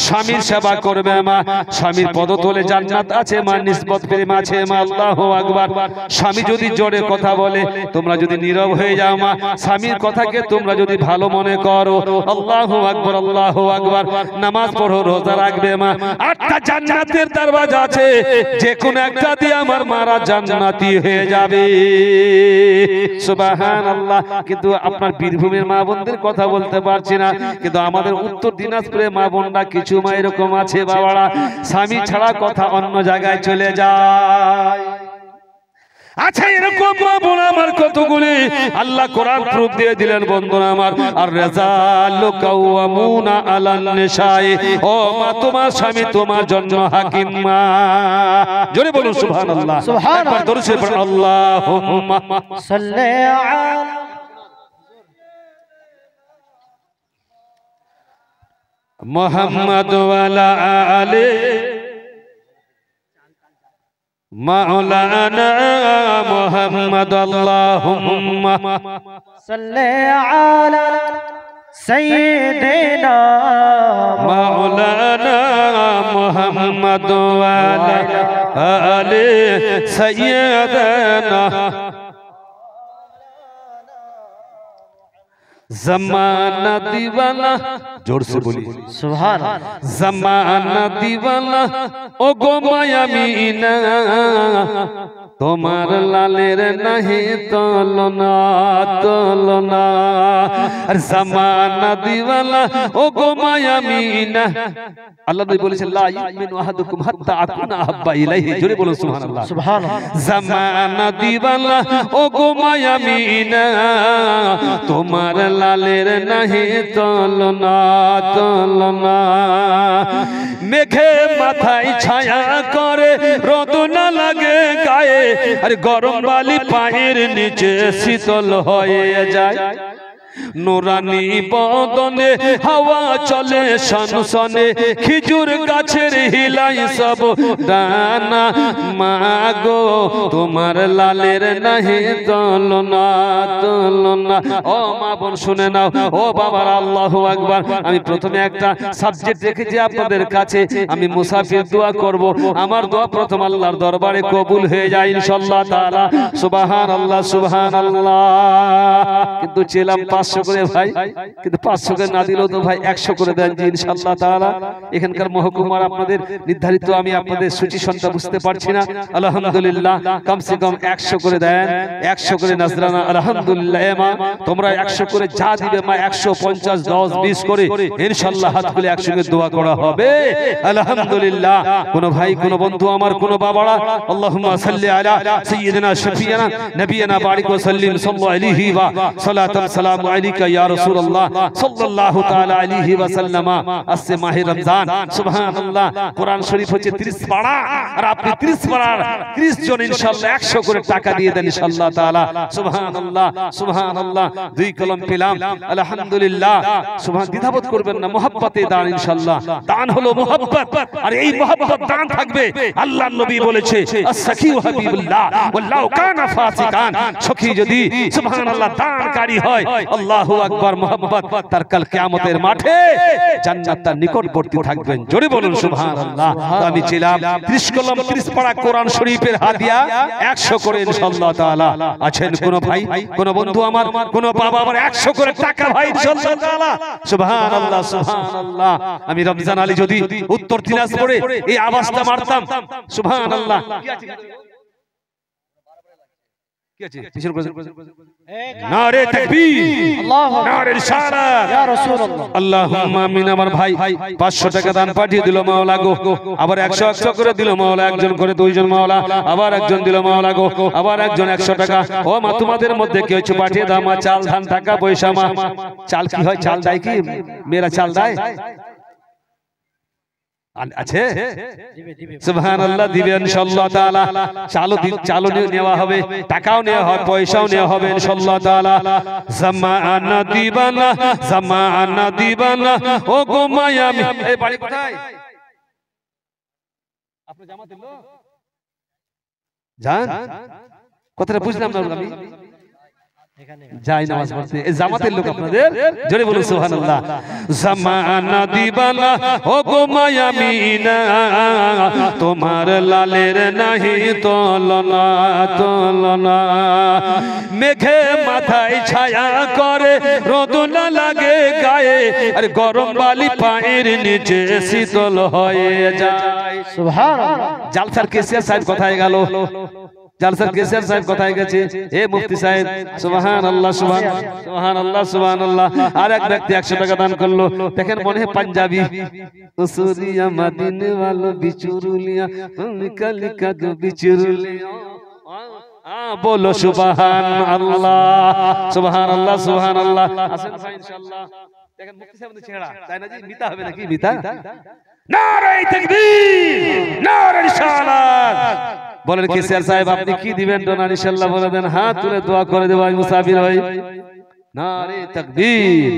স্বামীর সেবা করবে মা, স্বামীর পদতলে জান্নাত আছে মা, নিসবত প্রেম আছে মা, আল্লাহু আকবার। স্বামী যদি জোরে কথা বলে তোমরা যদি নীরব হয়ে যাও মা, স্বামীর কথাকে তোমরা যদি ভালো মনে করো, আল্লাহু আকবার, আল্লাহু আকবার। নামাজ পড়ো, রোজা রাখবে মা, 8টা জান্নাতের দরওয়াজা আছে, যে কোন একটা দিয়ে আমার মারা জান্নাতি হয়ে যাবে। সুবহানাল্লাহ। কিন্তু আপনার বীরভূমের মা বোনদের কথা বলতে পারছি না, কিন্তু আমাদের উত্তর দিনাজপুরের মা বোনরা কিছু মা এরকম আছে বাবারা, স্বামী ছাড়া কথা অন্য জায়গায় চলে যায়। আচ্ছা এরকম মা বোন আমার কতগুলি আল্লাহ কোরআন প্রুফ দিয়ে দিলেন বন্ধুরা আমার। আর রিজালু কাওয়ামুনা আলান নিসাই, ও মা তোমার স্বামী তোমার জন্য হাকিম মা। জোরে বলুন সুবহানাল্লাহ, একবার দরুদ শরীফ পড়ুন, আল্লাহুম্মা সাল্লি আলা মুহাম্মাদ ওয়া আলা আলি মাওলানা মুহাম্মাদ। আল্লাহুম্মা সাল্লি আলা সাইয়্যিদিনা মাওলানা মুহাম্মাদ ওয়া আলা আলি সাইয়্যিদিনা। ज़माना दीवाना, जोर से बोलिए सुभान अल्लाह। ज़माना दीवाना ओ गो माया मीना, তোমার লালের নাহি তলনা তলনা। আর জামানা দিওয়ালা ও গো মায়া মিনা, আল্লাহ নবী বলেছেন লা ইউমিনু আহাদুকুম হাত্তা আকুনা আহাব্বা ইলাইহি। জোরে বলুন সুবহানাল্লাহ, সুবহানাল্লাহ। জামানা দিওয়ালা ও গো মায়া মিনা, তোমার লালের নাহি তলনা তলনা। মেঘে মাথায় ছায়া করে, রোদ না লাগে গায়ে, আর গরম বালি পায়ের নিচে শীতল হয়ে যায়। নুরানি বদনে হাওয়া চলে সনসনে, খেজুর গাছের হিলাই সব ডানা। মাগো তোমার লালের নাহি তলনা তলনা। ও মা বোন শুনে নাও, ও বাবার, আল্লাহু আকবার। আমি প্রথমে একটা সাবজেক্ট রেখেছি আপনাদের কাছে, আমি মুসাফির দোয়া করব, আমার দোয়া প্রথম আল্লাহর দরবারে কবুল হয়ে যায় ইনশাআল্লাহ তাআলা। সুবহানাল্লাহ, সুবহানাল্লাহ। কিন্তু ছিলাম 500 করে ভাই, কিন্তু 500 করে না দিলেও তো ভাই 100 করে দেন জি ইনশাআল্লাহ তাআলা। এখানকার মহকুমার আপনাদের নির্ধারিত, আমি আপনাদের সূচি সংখ্যা বুঝতে পারছি না, আলহামদুলিল্লাহ কমসে কম 100 করে দেন, 100 করে নজরানা। আলহামদুলিল্লাহ মা তোমরা 100 করে যা দিবে মা, 150 10 20 করে ইনশাআল্লাহ হাত খুলে একসঙ্গে দোয়া করা হবে আলহামদুলিল্লাহ। কোন ভাই কোন বন্ধু আমার কোন বাবারা, আল্লাহুম্মা সাল্লি আলা সাইয়্যিদিনা শাফিয়ানা নবিয়ানা বারিক ওয়া সাল্লিম সাল্লাল্লাহু আলাইহি ওয়া সাল্লাম আলাইকা ইয়া রাসূলুল্লাহ সাল্লাল্লাহু তাআলা আলাইহি ওয়াসাল্লাম। আসছে মাহে রমজান, সুবহানাল্লাহ। কোরআন শরীফ হচ্ছে 30 পারা, আর আপনি 30 পারার 30 জন ইনশাআল্লাহ 100 করে টাকা দিয়ে দেন ইনশাআল্লাহ তাআলা। সুবহানাল্লাহ সুবহানাল্লাহ। 2 কলম পেলাম, আলহামদুলিল্লাহ। সুবহান, দ্বিধাবোধ করবেন না, মুহাব্বতে দান ইনশাআল্লাহ। দান হলো মুহাব্বত, আর এই মুহাব্বত দান থাকবে। আল্লাহর নবী বলেছে আস-সাকিউ হাবিবুল্লাহ ওয়াল্লাহু কানা ফাসিকান। সখী যদি সুবহানাল্লাহ দানকারী হয়, আল্লাহু আকবার, মুহাব্বত তার কাল কিয়ামতের মাঠে জান্নাত তার নিকটবর্তী থাকবেন। জোরে বলুন সুবহানাল্লাহ। আমি ছিলাম 30 কলম 30 পারা কোরআন শরীফের হাদিয়া 100 করে ইনশাআল্লাহ তাআলা। আছেন কোন ভাই, কোন বন্ধু আমার, কোন বাবা আমার 100 করে টাকা ভাই ইনশাআল্লাহ তাআলা। সুবহানাল্লাহ সুবহানাল্লাহ। আমি রমজান আলী যদি উত্তর দিনাজপুরে এই আওয়াজটা মারতাম, সুবহানাল্লাহ। কি আছে কিসের কথা? নারে তাকবীর, নারে রিসালাত, ইয়া রাসূলুল্লাহ। আল্লাহুম্মা আমিন। আমার ভাই 500 টাকা দান পাঠিয়ে দিল মাওলা গো, আবার 100 করে দিল মাওলা, একজন করে 2 জন মাওলা, আবার একজন দিল মাওলা গো, আবার একজন 100 টাকা। ও মা, তোমাদের মধ্যে কেউ কিছু পাঠিয়ে দাও মা, চাল ধান টাকা পয়সা মা। চাল কি হয়? চাল দেয় কি মেয়েরা? চাল দেয় আছে, সুবহানাল্লাহ। দিবেন ইনশাআল্লাহ তাআলা। চালও নেওয়া হবে, টাকাও নেওয়া হবে, পয়সাও নেওয়া হবে ইনশাআল্লাহ তাআলা। জামানা দিবানা, জামানা দিবানা, ও গো মায়ামি। এই বাড়ি কোথায়? আপনি জামাতের লোক? জান কথাটা বুঝলাম না আমি। যাই নামাজ পড়তে, এই জামাতের লোক আপনাদের? জোরে বলুন সুবহানাল্লাহ। জামানা দিবানা, ও গো মায়ামিনা, তোমার লালের নাহি তলনা তলনা। মেঘে মাথায় ছায়া করে, রোদ না লাগে গায়ে, আর গরম বালি পায়ের নিচে শীতল হয়ে যায়। সুবহানাল্লাহ। জালসার কেসিয়া সাহেব কোথায় গেল? জালসার কেসিয়ার সাহেব কোথায় গেছে? এ মুফতি সাহেব, সুবহানাল্লাহ সুবহানাল্লাহ সুবহানাল্লাহ। আর এক ব্যক্তি 100 টাকা দান করলো। দেখেন মনে হয় পাঞ্জাবি। উসুরিয়া মদিনে वालों बिचुरुलिया लिखा लिखा जो बिचुरुलिया। बोलो সুবহান আল্লাহ, সুবহানাল্লাহ সুবহানাল্লাহ। আসেন ভাই ইনশাআল্লাহ। দেখেন মুফতি সাহেবের চেহারা, তাই না জি? মিতা হবে নাকি? মিতা। নারে তাকবীর, নারে রিসালাত। বলেন কেসিয়ার সাহেব আপনি কি দিবেন? ডোনার ইনশাআল্লাহ বলে দেন, হাত তুলে দোয়া করে দেব আমি মুসাফির হই। নারে তাকবীর,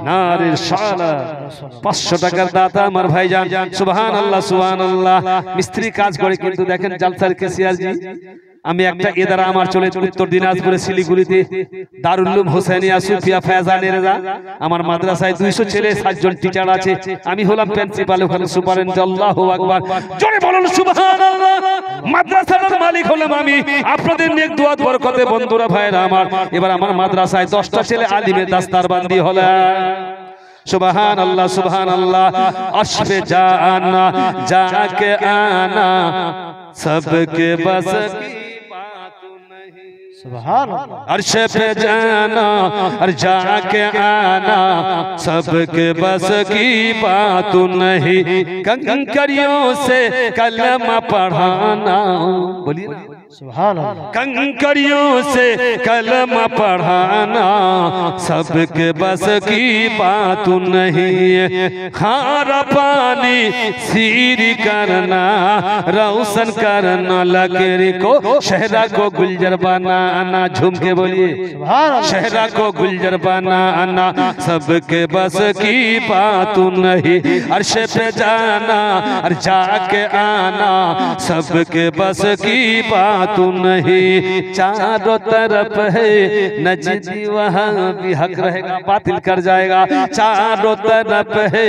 নারে রিসালাত। 500 টাকার দাতা আমার ভাইজান, সুবহানাল্লাহ সুবহানাল্লাহ। মিস্ত্রি কাজ করে, কিন্তু দেখেন জালসার কেসিয়ার জি। আমি একটা এদারা আমার চলে উত্তর দিনাজপুরে শিলিগুড়িতে, দারুল উলুম হুসাইনিয়া সুফিয়া ফায়জানের রাজা। আমার মাদ্রাসায় 200 ছেলে, 7 জন টিচার আছে। আমি হলাম প্রিন্সিপাল, ওখানে সুপারিনটেন্ডেন্ট। আল্লাহু আকবার, জোরে বলুন সুবহানাল্লাহ। মাদ্রাসার মালিক হলাম আমি। আপনাদের নেক দোয়া বরকতে বন্ধুরা ভাইরা আমার, এবার আমার মাদ্রাসায় 10টা ছেলে আলিমের দাস্তারবান্দি হলো। সুবহানাল্লাহ সুবহানাল্লাহ। আশফে জানা যাকে আনা, सबके बस की बात नहीं। सुभानअल्लाह। अर्श पे जाना और जाके आना, सबके बस की बात नहीं। कंकरियों से कलमा पढ़ाना, बोलिए सुभानअल्लाह। कंकरियों से कलमा पढ़ाना, सबके बस की बात नहीं। खारा पानी सीरी करना, रोशन करना लकीर को, शहरा को गुलजर बनाना। झूम के बोलिए सुभानअल्लाह। शहरा को गुलजर बनाना, सबके बस की बात नहीं। अर्श पे जाना और जाके आना, सबके बस की बात नहीं। चारों तरफ है नजदी, वहाँ भी हक रहेगा, बातिल कर जाएगा। चारों तरफ है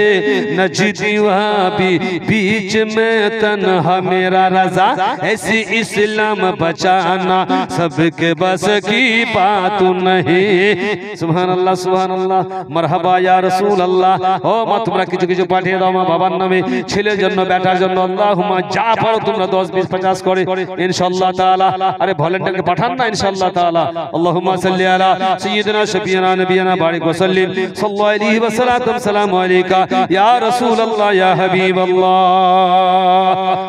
नजदी, वहाँ भी बीच में तन्हा मेरा रजा। ऐसी इस्लाम बचाना, सबके बस की बात नहीं। সুবহানাল্লাহ সুবহানাল্লাহ। মারহাবা ইয়া রাসূলুল্লাহ। ও মা, তোমরা কিছু কিছু পাঠিয়ে দাও মা, বাবার নামে, ছেলের জন্য, বেটার জন্য। আল্লাহুম্মা, যা পারো তোমরা 10 20 50 করে ইনশাআল্লাহ তাআলা। আরে ভলেন্টিয়ারকে পাঠান না ইনশাআল্লাহ তাআলা। আল্লাহুম্মা সাল্লি আলা সাইয়্যিদিনা শাফিয়ানা নবিয়ানা বারিক ওয়া সাল্লিম সাল্লাল্লাহু আলাইহি ওয়া সাল্লাম। সালামু আলাইকা ইয়া রাসূলুল্লাহ ইয়া হাবিবাল্লাহ।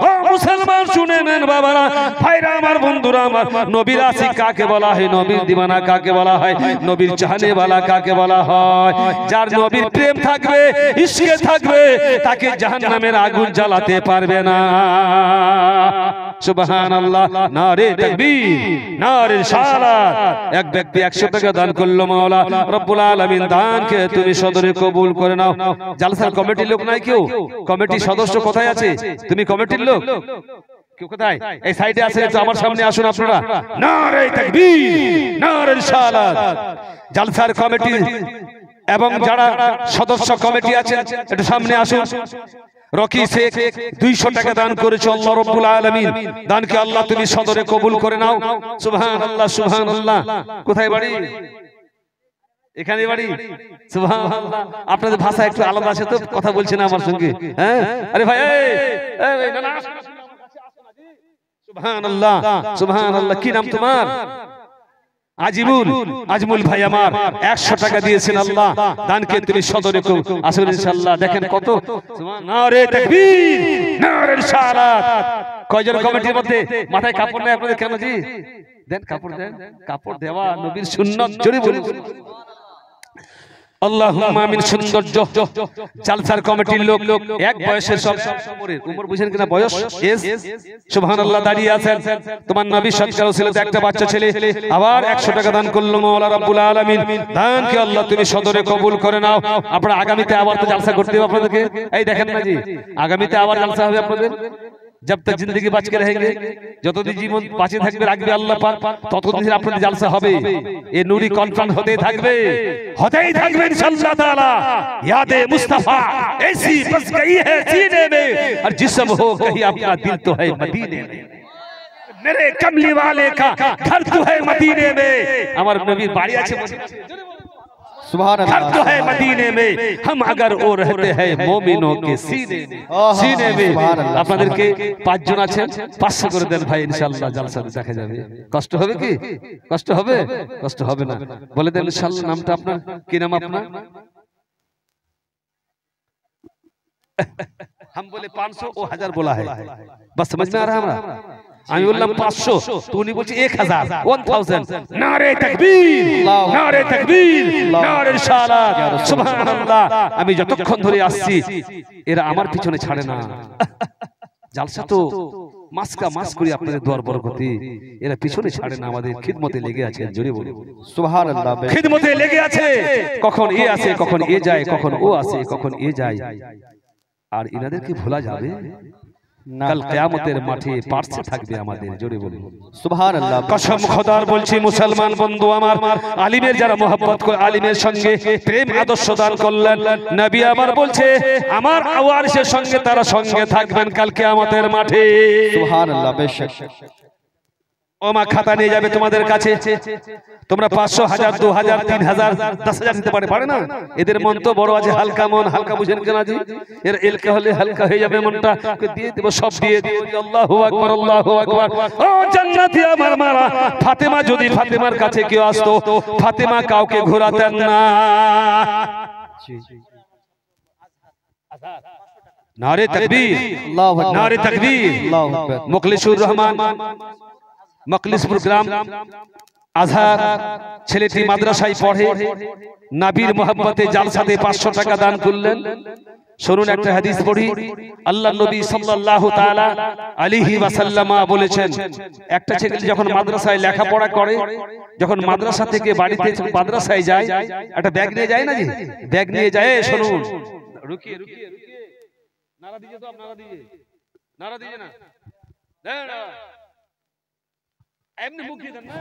ও মুসলমান শুনে নেন বাবারা, ভাইরা আমার, বন্ধুরা আমার, নবীর আশিক কাকে বলা হয়, নবীর দিওয়ানা কাকে বলা হয়, নবীর চাহনেওয়ালা কাকে বলা হয়? যার নবীর প্রেম থাকবে, ইশকে থাকবে, তাকে জাহান্নামের আগুন জ্বালাতে পারবে না। সুবহানাল্লাহ, নারে তাকবীর, নারে রিসালাত। এক ব্যক্তি 100 টাকা দান করলো, মাওলা রব্বুল আলামিন দানকে তুমি সদরে কবুল করে নাও। জালসার কমিটির লোক নাই কেউ? কমিটির সদস্য কোথায় আছে? তুমি কমিটির লোক? কেউ কোথায়? এই সাইডে আছে, তো আমার সামনে আসুন আপনারা। নারে তাকবীর, নারে রিসালাত। জালসার কমিটি এবং যারা সদস্য কমিটি আছেন একটু সামনে আসুন। রকি শেখ 200 টাকা দান করেছে, আল্লাহ রাব্বুল আলামিন দানকে আল্লাহ তুমি সদরে কবুল করে নাও। সুবহানাল্লাহ, সুবহানাল্লাহ। কোথায় বাড়ি? এখানে বাড়ি? সুবহানাল্লাহ। আপনাদের ভাষা একটু আলাদা আছে তো, কথা বলছেন আমার সঙ্গে। হ্যাঁ, আরে ভাই, এই না না, সুবহানাল্লাহ, সুবহানাল্লাহ। কি নাম তোমার? আজিমুল। আজমুল ভাই আমার 100 টাকা দিয়েছেন, আল্লাহ দানকে তুমি সদরে আসুন ইনশাআল্লাহ। দেখেন কত, নারে তাকবীর, নারে রিসালাত। কয়জন কমিটির মধ্যে মাথায় কাপড় নেই আপনাদের? কেন জি? দেন কাপড়, দেন কাপড়, দেওয়া নবীর সুন্নাত। জোরে বলুন আল্লাহুম্মা আমিন। সৌন্দর্য জালসার কমিটির লোক এক বয়সের সব উমর বুঝেন কিনা, বয়স, এজ, সুবহানাল্লাহ, দাঁড়িয়ে আছেন। তোমার নবী সৎকার ছিল একটা বাচ্চা ছেলে, আবার 100 টাকা দান করলো, মাওলা রাব্বুল আলামিন দানকে আল্লাহ তুমি সদরে কবুল করে নাও। আপনারা আগামীতে আবার তো জালসা করতে হবে আপনাদেরকে। এই দেখেন না জি, আগামীতে আবার জালসা হবে আপনাদের। जब तक जिंदगी बच के रहेंगे, যতদিন জীবন বাঁচে থাকবে রাখবে আল্লাহ পাক, ততদিন আপনাদের জালসা হবে। এই নূরি কনফারেন্স হতেই থাকবে ইনশাআল্লাহ তাআলা। यादे मुस्तफा ऐसी बस गई है सीने में, और जिस्म हो कहीं अपना दिल तो है मदीने में। मेरे कमली वाले का घर तो है मदीने में। আমার নবীর বাড়ি আছে घर तो है मदीने में, हम अगर वो रहते हैं मोमिनों के सीने में। আপনাদেরকে 5 জন আছেন, 500 করে দেন ভাই, ইনশাআল্লাহ জালসা দেখা যাবে। কষ্ট হবে কি? কষ্ট হবে? কষ্ট হবে না, বলে দেন ইনশাআল্লাহ। নামটা আপনার কি? নাম আপনার? हम बोले 500, वो 1000 बोला है, बस समझ में आ रहा है हमारा? আমি বললাম 500, তো উনি বলছে 1000, 1000। নারে তাকবীর, নারে তাকবীর, নারে রিসালাত। সুবহানাল্লাহ। আমি যতক্ষণ ধরে আসছি এরা আমার পিছনে ছাড়ে না। জালসা তো মাসকা মাস করি আপনাদের দোয়ার বরকতে, এরা পিছনে ছাড়ে না, আমাদের খিদমতে লেগে আছে। জোরে বলুন সুবহানাল্লাহ। খিদমতে লেগে আছে, কখন এ আসে, কখন এ যায়, কখন ও আসে, কখন এ যায়। আর ইনাদেরকে ভোলা যাবে? কাল কিয়ামতের মাঠে পার্শ্বে থাকবে আমাদের। জোরে বলুন সুবহানাল্লাহ। কসম খোদার বলছি মুসলমান বন্ধু আমার, আলিমের যারা মহব্বত করে, আলিমের সঙ্গে প্রেম আদর্শ দান করলেন, নবী আমার বলছে আমার ওয়ারিসের সঙ্গে তারা সঙ্গে থাকবেন কাল কিয়ামতের মাঠে। সুবহানাল্লাহ। বেশক ওমা খাতা নিয়ে যাবে তোমাদের কাছে, তোমরা 500, 1000, 2000, 3000, 10000 দিতে পারে না? এদের মন তো বড় আছে, হালকা মন, হালকা বুঝেন কেন জি? এর এলকা হলে হালকা হয়ে যাবে মনটা, দিয়ে দেব, সব দিয়ে দেব। আল্লাহু আকবার, আল্লাহু আকবার। ও জান্নাতি আমার মারা, ফাতেমা যদি ফাতেমার কাছে কেউ আসতো, ফাতেমা কাউকে ঘোরাতেন না। নারে তাকবীর, আল্লাহু আকবার, নারে তাকবীর। আল্লাহু আকবার। মুখলিসুর রহমান, মখলিসপুর গ্রাম, আজহার। ছেলেটি মাদ্রাসায় পড়ে, নবীর মহব্বতে জালসাতে 500 টাকা দান করলেন। শুনুন একটা হাদিস পড়ি। আল্লাহ নবী সাল্লাল্লাহু তাআলা আলাইহি ওয়াসাল্লাম বলেছেন, একটা ছেলে যখন মাদ্রাসায় লেখাপড়া করে, যখন মাদ্রাসা থেকে বাড়িতে মাদ্রাসায় যায়, একটা ব্যাগ নিয়ে যায় না জি? ব্যাগ নিয়ে যায়। শুনুন, রুকিয়ে রুকিয়ে রুকিয়ে, নারা দিয়ে তো, আপনারা দিয়ে, নারা দিয়ে না, দেন এমনি মুখে দেন না।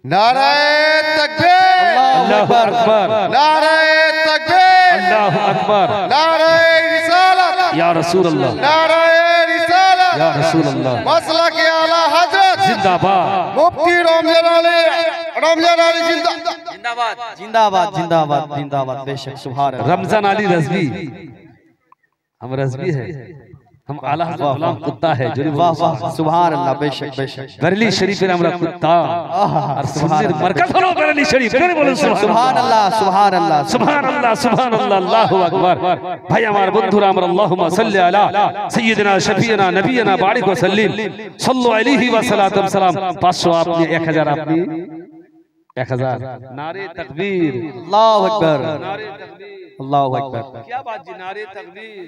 নারায়ে তাকবীর, আল্লাহু আকবার, নারায়ে তাকবীর, আল্লাহু আকবার। নারায়ে রিসালাত, ইয়া রাসূলুল্লাহ, নারায়ে রিসালাত, ইয়া রাসূলুল্লাহ। মাসলাকে আলা হযরত জিন্দাবাদ, মুফতি রমজান আলী জিন্দাবাদ, जिंदाबाद जिंदाबाद जिंदाबाद। बेशक सुभान अल्लाह। रमजान अली रज़वी, हम रज़वी है, हम आला हज़रत गुलाम कुत्ता है जो वाह वाह सुभान अल्लाह बेशक बेशक बरेली शरीफের আমরা কুত্তা আর সুন্নির মার্কাজ হলো বরেলি শরীফ করে বলুন সুবহান আল্লাহ সুবহান আল্লাহ সুবহান আল্লাহ সুবহান আল্লাহ আল্লাহু আকবার ভাই আমার বন্ধুরা আমরা আল্লাহুম্মা সাল্লি আলা সাইয়্যিদিনা শফিয়িনা নবিয়িনা বারিক ওয়া সাল্লিম সাল্লু আলাইহি ওয়া সাল্লাতু সালাম 500 আপনি 1000 আপনি 1000 নারে তাকবীর আল্লাহু আকবার नारे तकबीर अल्लाहु अकबर क्या बात जी नारे तकबीर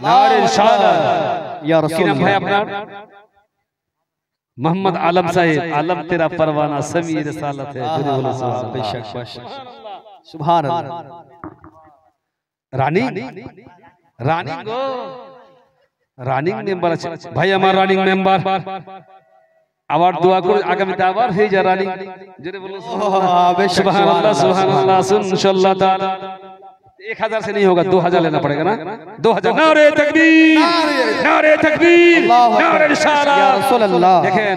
नारे रिसालत या रसूल क्या भाई अपना मोहम्मद आलम साहिब आलम तेरा परवाना समी रिसालत है जो बोलो सुभान बेशक बेशक सुभान अल्लाह রানিং রানিং গো রানিং মেম্বার আছে ভাই আমার রানিং মেম্বার আবার দোয়া করে আগামীতে আবার হয়ে যায় রানিং জোরে বলো সুবহানাল্লাহ সুবহানাল্লাহ ইনশাআল্লাহ তাআলা 1000 से नहीं होगा 2000 लेना पड़ेगा ना 2000 नारे तकबीर नारे रिसालत या रसूल अल्लाह देखें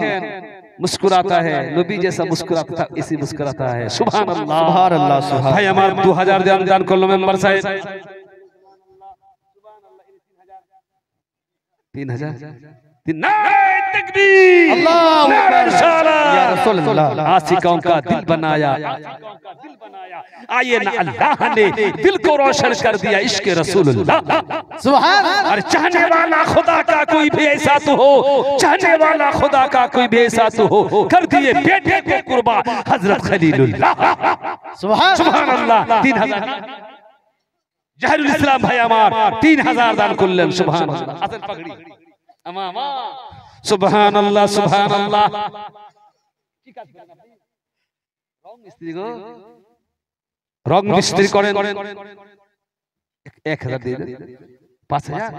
मुस्कुराता है नबी जैसा मुस्कुराता था इसी मुस्कुराता है सुभान अल्लाह सुभान अल्लाह सुभान भाई हमार 2000 दान कर लो मेंबर साहब 3000 नारे तकबीर अल्लाहु नारे रिसालत या रसूल अल्लाह आशिकों का दिल बनाया आइए ना अल्लाह ने दिल को रोशन कर दिया इश्क रसूलुल्लाह सुभान और चाहने वाला खुदा का कोई भी ऐसा तो हो चाहने वाला खुदा का कोई भी ऐसा तो हो कर दिए बेटे को कुर्बान हजरत खलीलुल्लाह सुभान सुभान अल्लाह 3000 जहरुल इस्लाम भाई আমার 3000 দান করলেন সুবহানাল্লাহ আসল পাগড়ি আমামা সুবহানাল্লাহ সুবহানাল্লাহ কি কাজ করেন আপনি রং মিস্ত্রি গো রং মিস্ত্রি করেন 1000 দিয়ে দেন 5000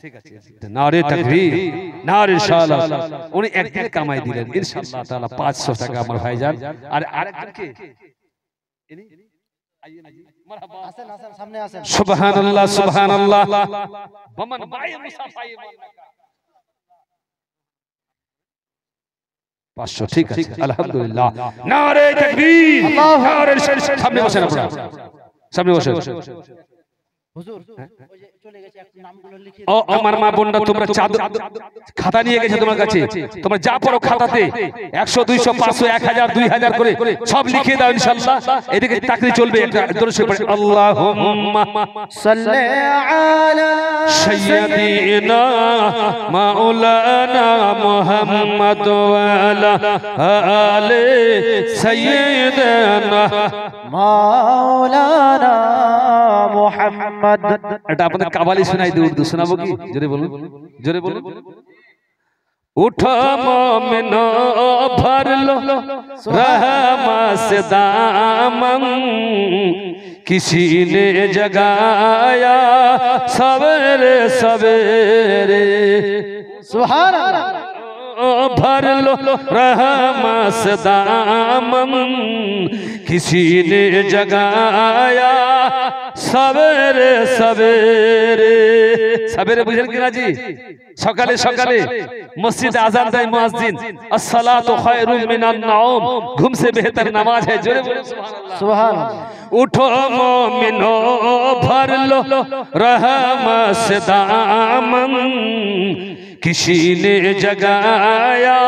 ঠিক আছে নারে তাকবীর নারে রিসালাত উনি একদিনে কামাই দিলেন ইনশাআল্লাহ তাআলা 500 টাকা আমার ভাইজান আর আরেকজনকে সুবহানাল্লাহ সুবহানাল্লাহ বমন ভাই মুসাফাই 500 ঠিক আছে আলহামদুলিল্লাহ নারে তাকবীর নারে রিসালাত সামনে বসেন আপনারা সামনে বসেন হুজুর ওই যে চলে গেছে একটু নামগুলো লিখে ও আমার মা বোনরা তোমরা চাদর খাতা নিয়ে গেছে তোমার কাছে তোমরা যা পড়ো খাতাতে 100 200 500 1000 2000 করে সব লিখে দাও ইনশাআল্লাহ এদিকে তাকরি চলবে একটা দরুদ পড়ে আল্লাহুম্মা সাল্লি আলা সাইয়্যিদিনা মাওলানা মুহাম্মদ ওয়া আলা আলি সাইয়্যিদিনা মাওলানা মুহাম্মদ এটা আপনাদের কাবালি শোনাই দিই উর্দু শোনাবো কি জোরে বলুন জোরে বলুন उठो मोमिनो भर लो रहमा से दामन किसी ने जगाया सवेरे सवेरे सुभान अल्लाह भर लो रहमा से दामन किसी ने जगाया सवेरे सवेरे सवेरे बुझेन किना जी সকালে সকালে মসজিদে আযান দেয় মুয়াজ্জিন আসসালাতু খায়রুম মিনান নাওম ঘুম से बेहतर नमाज है जोरे बोलो सुभान अल्लाह उठो मोमिनो भर लो रहमा से दामन किसी ने जगाया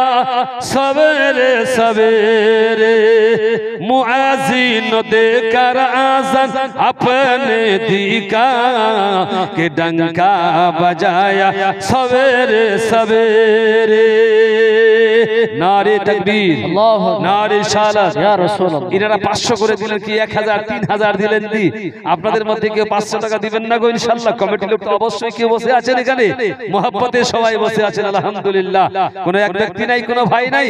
सवेरे सवेरे मुआजिन देकर आज़ान अपने दीका के डंका बजाया सवेरे सवेरे नारे तकबीर नारे रिसालत या रसूल अल्लाह इनारा 500 করে দিলেন কি 1000 3000 দিলেন দি আপনাদের মধ্যে কেউ 500 টাকা দিবেন না গো ইনশাআল্লাহ কমিটি লোক তো অবশ্যই কেউ বসে আছেন এখানে মোহাব্বতে সবাই বসে আছেন আলহামদুলিল্লাহ কোন এক ব্যক্তি নাই কোন ভাই নাই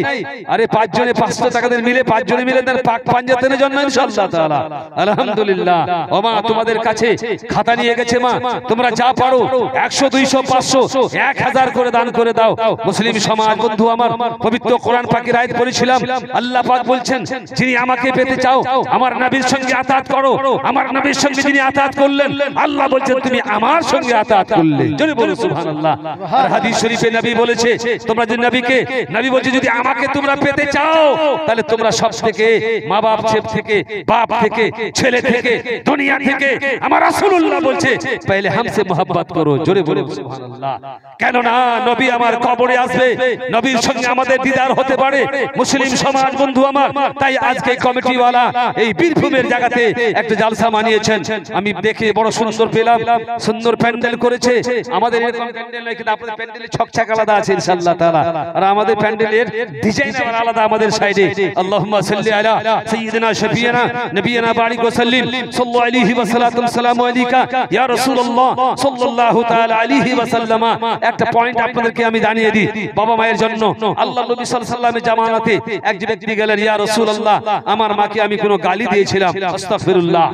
আরে পাঁচ জনে 500 টাকা দেন মিলে পাঁচ জনে মিলে তার পাক পাঞ্জাতের জন্য ইনশাআল্লাহ তাআলা আলহামদুলিল্লাহ ও মা তোমাদের কাছে খাতা নিয়ে গেছে মা তোমরা যা পারো 100 200 500 1000 করে দান করে দাও মুসলিম সমাজ বন্ধু আমার পবিত্র কোরআন পাকের আয়াত পড়েছিলাম আল্লাহ পাক বলছেন যিনি আমাকে পেতে চাও আমার নবীর সঙ্গে আতাত করো আমার নবীর সঙ্গে যিনি আতাত করলেন আল্লাহ বলছেন তুমি আমার সঙ্গে আতাত করলে জোরে বলো সুবহানাল্লাহ আর হাদিস শরীফে নবী বলেছে তোমরা যে নবীকে নবী বলছে যদি আমাকে তোমরা পেতে চাও তাহলে তোমরা সব থেকে মা বাপ থেকে বাপ থেকে ছেলে থেকে দুনিয়া থেকে আমার রাসূলুল্লাহ বলছে पहले हमसे मोहब्बत करो জোরে বলো সুবহানাল্লাহ কেন না নবী আমার কবরে আসবে নবীর সঙ্গে আমাদের দিদার হতে পারে মুসলিম সমাজ বন্ধু আমার তাই আজকে কমিটি ওয়ালা এই বীরভূমের জায়গাতে একটা জালসা মানিয়েছেন আমি দেখে বড় সুন্দর পেলাম সুন্দর প্যান্ডেল করেছে আমাদের এরকম প্যান্ডেল নয় কিন্তু আপনাদের প্যান্ডেলের ছকছাক আলাদা আছে ইনশাআল্লাহ তাআলা আর আমাদের প্যান্ডেলের ডিজাইন আলাদা আমাদের সাইডে আল্লাহুম্মা সাল্লি আলা সাইয়্যিদিনা শাফিয়ানা নবিয়ানা বারিক ওয়া সাল্লিম সাল্লাল্লাহু আলাইহি ওয়া সাল্লাতু সালামু আলাইকা ইয়া রাসূলুল্লাহ সাল্লাল্লাহু তাআলা আলাইহি ওয়া সাল্লামা একটা পয়েন্ট আপনাদেরকে আমি জানিয়ে দিই বাবা মায়ের জন্য আল্লাহ নবী সাল্লাল্লাহু আলাইহি ওয়াসাল্লামের জামানাতে এক ব্যক্তি গেলেন ইয়া রাসূলুল্লাহ আমার মাকে আমি কোনো গালি দিয়েছিলাম আস্তাগফিরুল্লাহ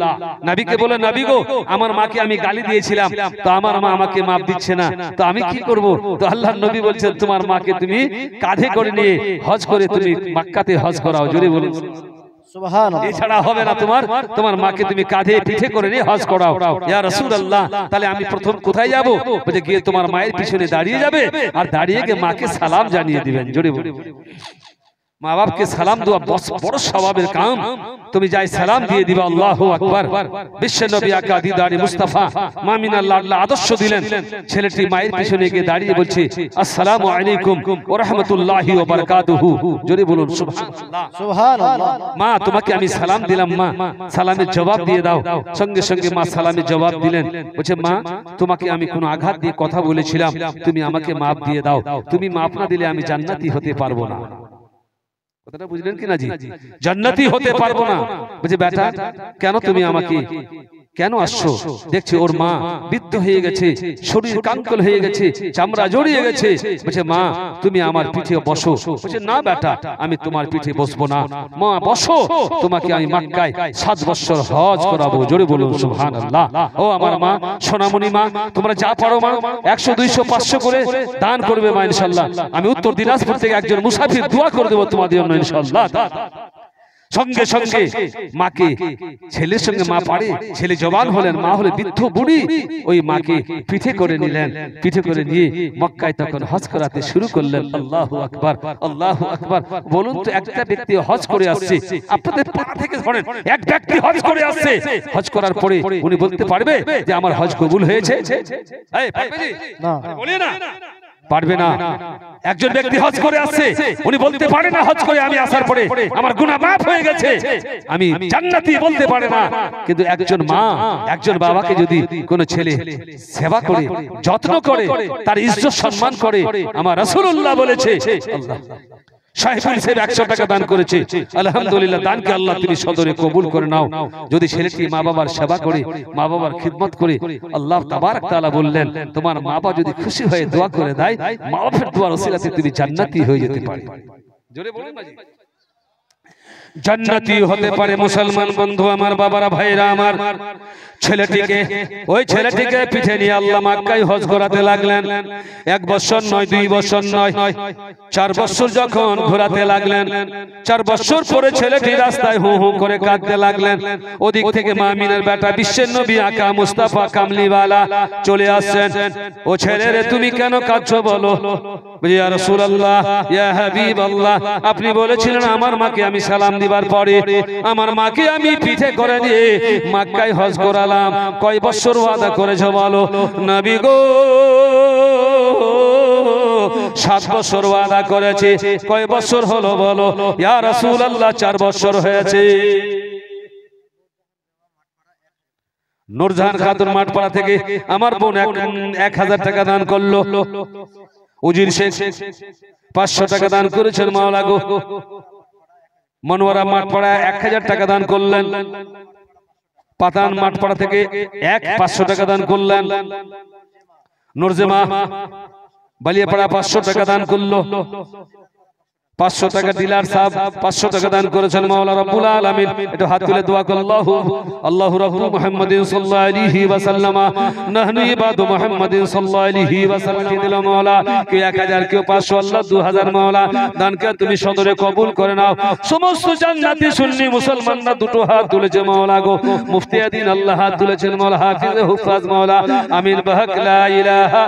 নবীকে বলে নবী গো আমার মাকে আমি গালি দিয়েছিলাম তো আমার মা আমাকে maaf দিচ্ছে না তো আমি কি করব তো আল্লাহর নবী বলছেন তোমার মাকে তুমি কাঁধে করে নিয়ে হজ করে তুমি মক্কাতে হজ করাও জোরে বলুন সুবহানাল্লাহ এছাড়া হবে না তোমার মাকে তুমি কাঁধে পিঠে করে নিয়ে হজ করাও ইয়া রাসূলুল্লাহ তাহলে আমি প্রথম কোথায় যাব বলে গিয়ে তোমার মায়ের পিছনে দাঁড়িয়ে যাবে আর দাঁড়িয়ে গিয়ে মাকে সালাম জানিয়ে দিবেন জোরে বলুন মা বাপকে সালাম দেওয়া বড় সওয়াবের কাম তুমি যাই সালাম দিয়ে দিবা আল্লাহু আকবার বিশ্ব নবী আকা দিদারি মুস্তাফা মামিনা আল্লাহ আদর্শ দিলেন ছেলেটি মায়ের পিছনে গিয়ে দাঁড়িয়ে বলছে আসসালামু আলাইকুম ওয়া রাহমাতুল্লাহি ওয়া বারাকাতুহু জোরে বলুন সুবহানাল্লাহ সুবহানাল্লাহ মা তোমাকে আমি সালাম দিলাম মা সালামের জবাব দিয়ে দাও সঙ্গে সঙ্গে মা সালামের জবাব দিলেন বলছে মা তোমাকে আমি কোনো আঘাত দিয়ে কথা বলেছিলাম তুমি আমাকে maaf দিয়ে দাও তুমি maaf না দিলে আমি জান্নাতি হতে পারবো না কথাটা বুঝলেন কি না জি জান্নাতি হতে পারবো না বুঝে বেটা কেন তুমি আমাকে কেন আসছো দেখছি ওর মা বৃদ্ধ হয়ে গেছে শরীর কাঙ্কল হয়ে গেছে চামড়া জড়িয়ে গেছে বলছে মা তুমি আমার পিঠে বসো বলছে না বেটা আমি তোমার পিঠে বসবো না মা বসো তোমাকে আমি মক্কায় 7 বছর হজ করাবো জোরে বলুন সুবহানাল্লাহ ও আমার মা সোনামণি মা তোমরা যা পারো মা 100 200 500 করে দান করবে মা ইনশাআল্লাহ আমি উত্তর দিনাজপুর থেকে একজন মুসাফির দোয়া করে দেব তোমাদের জন্য ইনশাআল্লাহ সঙ্গে সঙ্গে মাকে ছেলের সঙ্গে মা পারে ছেলে জওয়ান হলেন মা হলে বৃদ্ধ বুড়ি ওই মাকে পিঠে করে নিলেন পিঠে করে নিয়ে মক্কায় তখন হজ করাতে শুরু করলেন আল্লাহু আকবার বলুন তো একটা ব্যক্তি হজ করে আসছে আপনাদের পাড়া থেকে ধরেন এক ব্যক্তি হজ করে আসছে হজ করার পরে উনি বলতে পারবে যে আমার হজ কবুল হয়েছে এই পারবে জি না বলি না পারবে না একজন ব্যক্তি হজ করে আসছে উনি বলতে পারে না হজ করে আমি আসার পরে আমার গুনাহ maaf হয়ে গেছে আমি জান্নাতি বলতে পারে না কিন্তু একজন মা একজন বাবাকে যদি কোন ছেলে সেবা করে যত্ন করে তার ইজ্জত সম্মান করে আমার রাসূলুল্লাহ বলেছে আল্লাহ সাহেবুল সাহেব 100 টাকা দান করেছে আলহামদুলিল্লাহ দানকে আল্লাহ তুমি সদরে কবুল করে নাও যদি ছেলেটি মা বাবার সেবা করে মা বাবার খিদমত করে আল্লাহ তাবারক তাআলা বললেন তোমার মা বাবা যদি খুশি হয়ে দোয়া করে দেয় মা বাবার দোয়ার ওসিলাতে তুমি জান্নাতি হয়ে যেতে পারবে জোরে বলুন বাজি জান্নাতি হতে পারে মুসলমান বন্ধু আমার বাবারা ভাইরা আমার ছেলেটিকে পিঠে নিয়ে আল্লাহ মক্কায় হজ করাতে লাগলেন 1 বছর নয় 2 বছর নয় 4 বছর যখন ঘোরাতে লাগলেন 4 বছর পরে ছেলেটি রাস্তায় হু হু করে কাঁদতে লাগলেন ওদিক থেকে মামিনের বেটা বিশ্বের নবী আকা মুস্তাফা কামলিওয়ালা চলে আসছেন ও ছেলেরে তুমি কেন কাঁদছো বলো ইয়া রাসূলুল্লাহ ইয়া হাবিবাল্লাহ আপনি বলেছিলেন আমার মাকে আমি সালাম দিবার পরে আমার মাকে আমি পিঠে করে দিয়ে মক্কায় হজ করালাম কয় বছর ওয়াদা করেছো বলো নবী গো 7 বছর ওয়াদা করেছে কয় বছর হলো বলো ইয়া রাসূলুল্লাহ 4 বছর হয়েছে নূরজাহান খাতুন মাঠপাড়া থেকে আমার বোন 1000 টাকা দান করলো উজির শেখ 500 টাকা দান করেছেন মাওলা গো মনোয়ারা মাঠপাড়া 1000 টাকা দান করলেন পাতান মাঠপাড়া থেকে 500 টাকা দান করলেন নূরজেমা বালিয়াপাড়া 500 টাকা দান করলো 500 টাকা ডিলার সাহেব 500 টাকা দান করেছেন মাওলা রব্বুল আলামিন। একটু হাত তুলে দোয়া করুন। আল্লাহু রাব্বু মুহাম্মাদিন সাল্লাল্লাহু আলাইহি ওয়া সাল্লামা নাহনু ইবাদু মুহাম্মাদিন সাল্লাল্লাহু আলাইহি ওয়া সাল্লাম দিল মাওলা। কেউ 1000 কেউ 500 আল্লাহ 2000 মাওলা দানকে তুমি সদরে কবুল করে নাও। সমস্ত জান্নাতি সুন্নি মুসলমানরা দুটো হাত তুলেছে মাওলা গো। মুফতি আদিন আল্লাহ হাত তুলেছেন মাওলা, হাফিজ হুফাজ মাওলা। আমিন বাহাক লা ইলাহা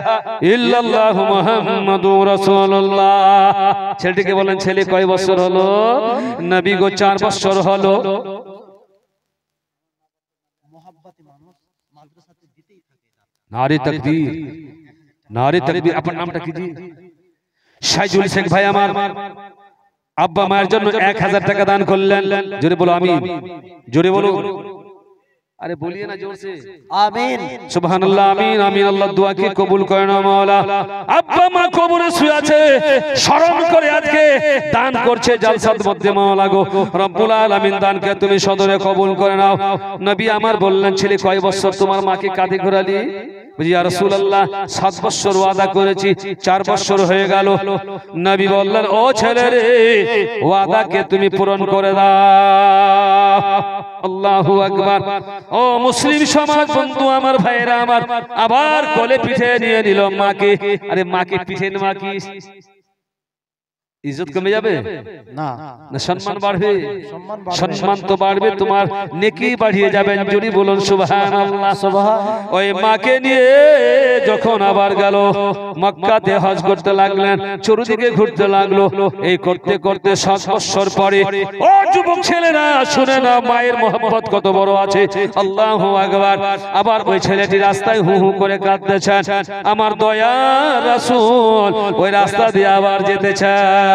ইল্লাল্লাহু মুহাম্মাদুর রাসূলুল্লাহ। ছেলেটিকে বলেন, ছেলে কয় বছর হলো? নবী গো 4 বছর হলো। নারে তাকবীর, নারে তাকবীর। আপনার নামটা কি জি? সাইজুল শেখ ভাই আমার আব্বা মায়ের জন্য 1000 টাকা দান করলেন। জোরে বলো আমিন, জোরে বলো। আরে বলিয়ে না জোরসে আমিন। সুবহানাল্লাহ, আমিন আমিন। আল্লাহ দোয়াকে কবুল করে নাও মাওলা। আব্বা মা কবরে শুয়ে আছে, স্মরণ করে আজকে দান করছে জালসার মধ্যে মাওলা গো রব্বুল আলামিন। দানকে তুমি সদরে কবুল করে নাও। নবী আমার বললেন, ছেলে কয় বছর তোমার মাকে কাঁধে ঘোরালি? বুঝি ইয়া রাসূলুল্লাহ 7 বছর ওয়াদা করেছি, 4 বছর হয়ে গেল। নবী বললেন, ও ছেলে রে, ওয়াদাকে তুমি পূরণ করে দাও। আল্লাহু আকবার। ও মুসলিম সমাজ বন্ধু আমার, ভাইরা আমার, আবার কোলে পিঠে নিয়ে নিল মাকে। আরে মাকে পিঠে নেওয়া কি ইজ্জত কমে যাবে? না, না সম্মান বাড়বে? সম্মান তো বাড়বে, তোমার নেকি বাড়িয়ে যাবেন। যদি বলুন সুবহানাল্লাহ। সুবহানাল্লাহ। ওই মাকে নিয়ে যখন আবার গেল মক্কাতে হজ করতে লাগলেন, চারিদিকে ঘুরতে লাগলো। এই করতে করতে 7 বছর পরে, ও যুবক ছেলেরা শুনে না, মায়ের মহব্বত কত বড় আছে। আল্লাহু আকবার। আবার ওই ছেলেটি রাস্তায় হু হু করে কাঁদতেছেন। আমার দয়ার রাসূল ওই রাস্তা দিয়ে আবার যেতে চান।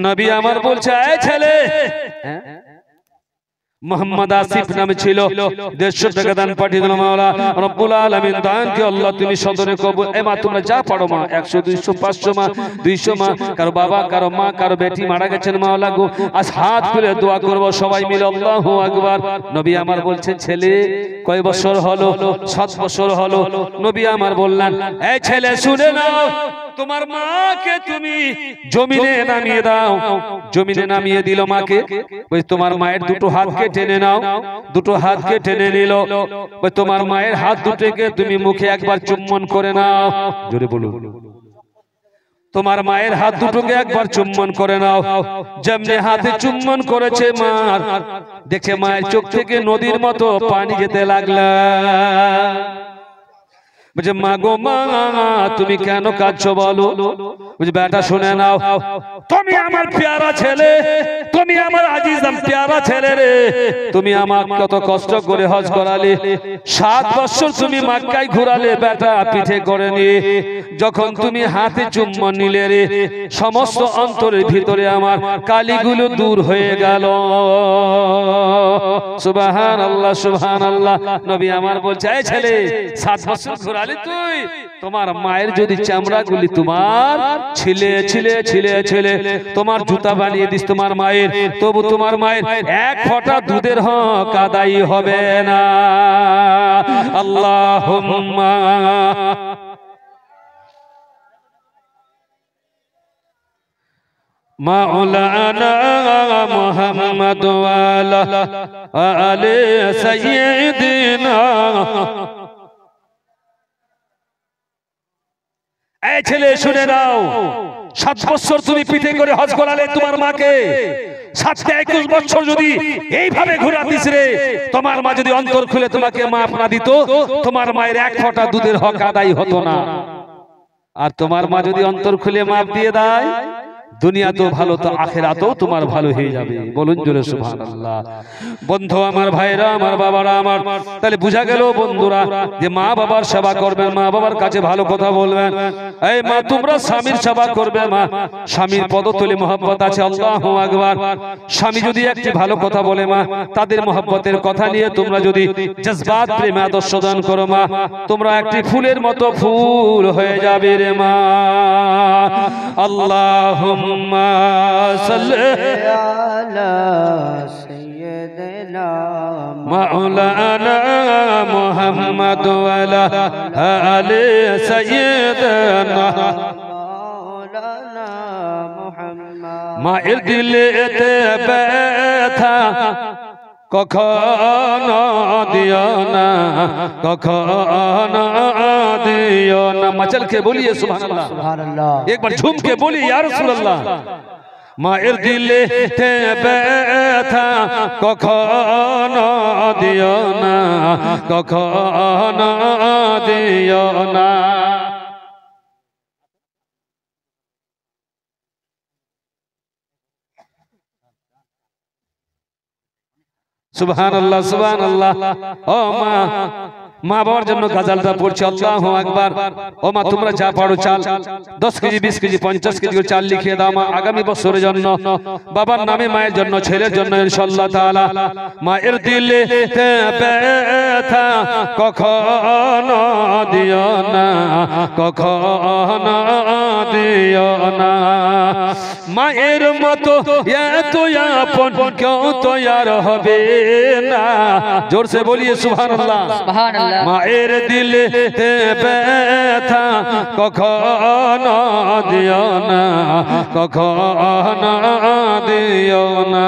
নবী আমার বলছে, এই ছেলে, মোহাম্মদ আসিফ নামে ছিল, 150 টাকা দান পাঠিয়ে দিল মাওলা রব্বুল আলামিন। দানকে আল্লাহ তুমি সদরে কবুল। এ মা তোমরা যা পারো মা, 100 200 500 মা, 200 মা। কারো বাবা, কারো মা, কারো বেটি মারা গেছেন মাওলা গো, আজ হাত খুলে দোয়া করব সবাই মিলে। আল্লাহু আকবার। নবী আমার বলছেন, ছেলে কয় বছর হলো? 7 বছর হলো। নবী আমার বললেন, এই ছেলে শুনে নাও, তোমার মাকে তুমি জমিনে নামিয়ে দাও। জমিনে নামিয়ে দিল মাকে। ওই তোমার মায়ের দুটো হাতকে টেনে নাও। দুটো হাতকে টেনে নিল। ওই তোমার মায়ের হাত দুটোকে তুমি মুখে একবার চুম্বন করে নাও। জোরে বলুন। তোমার মায়ের হাত দুটোকে একবার চুম্বন করে নাও। যেমনি হাতে চুম্বন করেছে মার, দেখে মায়ের চোখ থেকে নদীর মতো পানি যেতে লাগলো। বলছে, মা গো মা, তুমি কেন কাঁদছো বলো? বলছে, বেটা শুনে নাও, তুমি আমার পেয়ারা ছেলে, তুমি আমার আজিজাম পেয়ারা ছেলে রে। তুমি আমার কত কষ্ট করে হজ করালে, 7 বছর তুমি মক্কায় ঘোরালে বেটা পিঠে করে নিয়ে। যখন তুমি হাতে চুম্বন নিলে রে, সমস্ত অন্তরের ভিতরে আমার কালিগুলো দূর হয়ে গেল। সুবহানাল্লাহ, সুবহানাল্লাহ। নবী আমার বলছে, এই ছেলে, 7 বছর ঘোরালে তুই, তোমার মায়ের যদি চামড়াগুলি তোমার ছিলে ছিলে ছিলে ছিলে তোমার জুতা বানিয়ে দিস তোমার মায়ের, তবু তোমার মায়ের 1 ফোঁটা দুধের হক আদায় হবে না। আল্লাহুম্মা মাওলানা মুহাম্মদ ওয়া আলা আলি সাইয়্যিদিনা। এই ছেলে শুনে নাও, 7 বছর তুমি পিঠে করে হজ করালে তোমার মাকে, 7 থেকে 21 বছর যদি এইভাবে ঘোরাতিস রে, তোমার মা যদি অন্তর খুলে তোমাকে মাফ না দিত, তোমার মায়ের 1 ফোঁটা দুধের হক আদায় হতো না। আর তোমার মা যদি অন্তর খুলে মাফ দিয়ে দেয়, দুনিয়া তো ভালো, তো আখিরাতেও তোমার ভালো হয়ে যাবে। বলুন জোরে সুবহানাল্লাহ। বন্ধু আমার, ভাইরা আমার, বাবারা আমার, তাহলে বুঝা গেল বন্ধুরা যে মা বাবার সেবা করবেন, মা বাবার কাছে ভালো কথা বলবেন। এই মা, তোমরা স্বামীর সেবা করবে। মা স্বামীর পদতলে মহব্বত আছে। আল্লাহু আকবার। স্বামী যদি একটি ভালো কথা বলে মা, তাদের মহব্বতের কথা নিয়ে তোমরা যদি জজবাত প্রেমে আদর্শ দান করো মা, তোমরা একটি ফুলের মতো ফুল হয়ে যাবে রে মা। আল্লাহুম্মা সাল্লি আলা সাইয়্যিদিনা মাওলানা মুহাম্মদ ওয়া আলা আলি সাইয়্যিদিনা মাওলানা মায়ের দিলেতে ব্যথা কখনো দিও না, কখনো দিও না। মচল के बोलिए सुभान अल्लाह, एक बार झूम के बोलिए या रसूल अल्लाह। মায়ের দিলেতে ব্যথা কখনো দিও না, কখনো দিও না। সুবহানাল্লাহ সুবহানাল্লাহ। ও মা, মা বাবার জন্য গাজালটা পড়ছে আল্লাহু আকবার। ও মা, তোমরা যা পারো চাল 10 কেজি 20 কেজি 50 কেজি করে চাল লিখিয়ে দাও মা, আগামী বছরের জন্য, বাবার নামে, মায়ের জন্য, ছেলের জন্য ইনশাআল্লাহ তাআলা। মায়ের দিলে ব্যথা কখনো দিও না, কখনো দিও না। মায়ের মতো এত আপন কেউ তো আর হবে না। জোর से बोलिए সুবহানাল্লাহ সুবহানাল্লাহ। মায়ের দিলে ব্যথা কখনো দিও না, কখনো দিও না।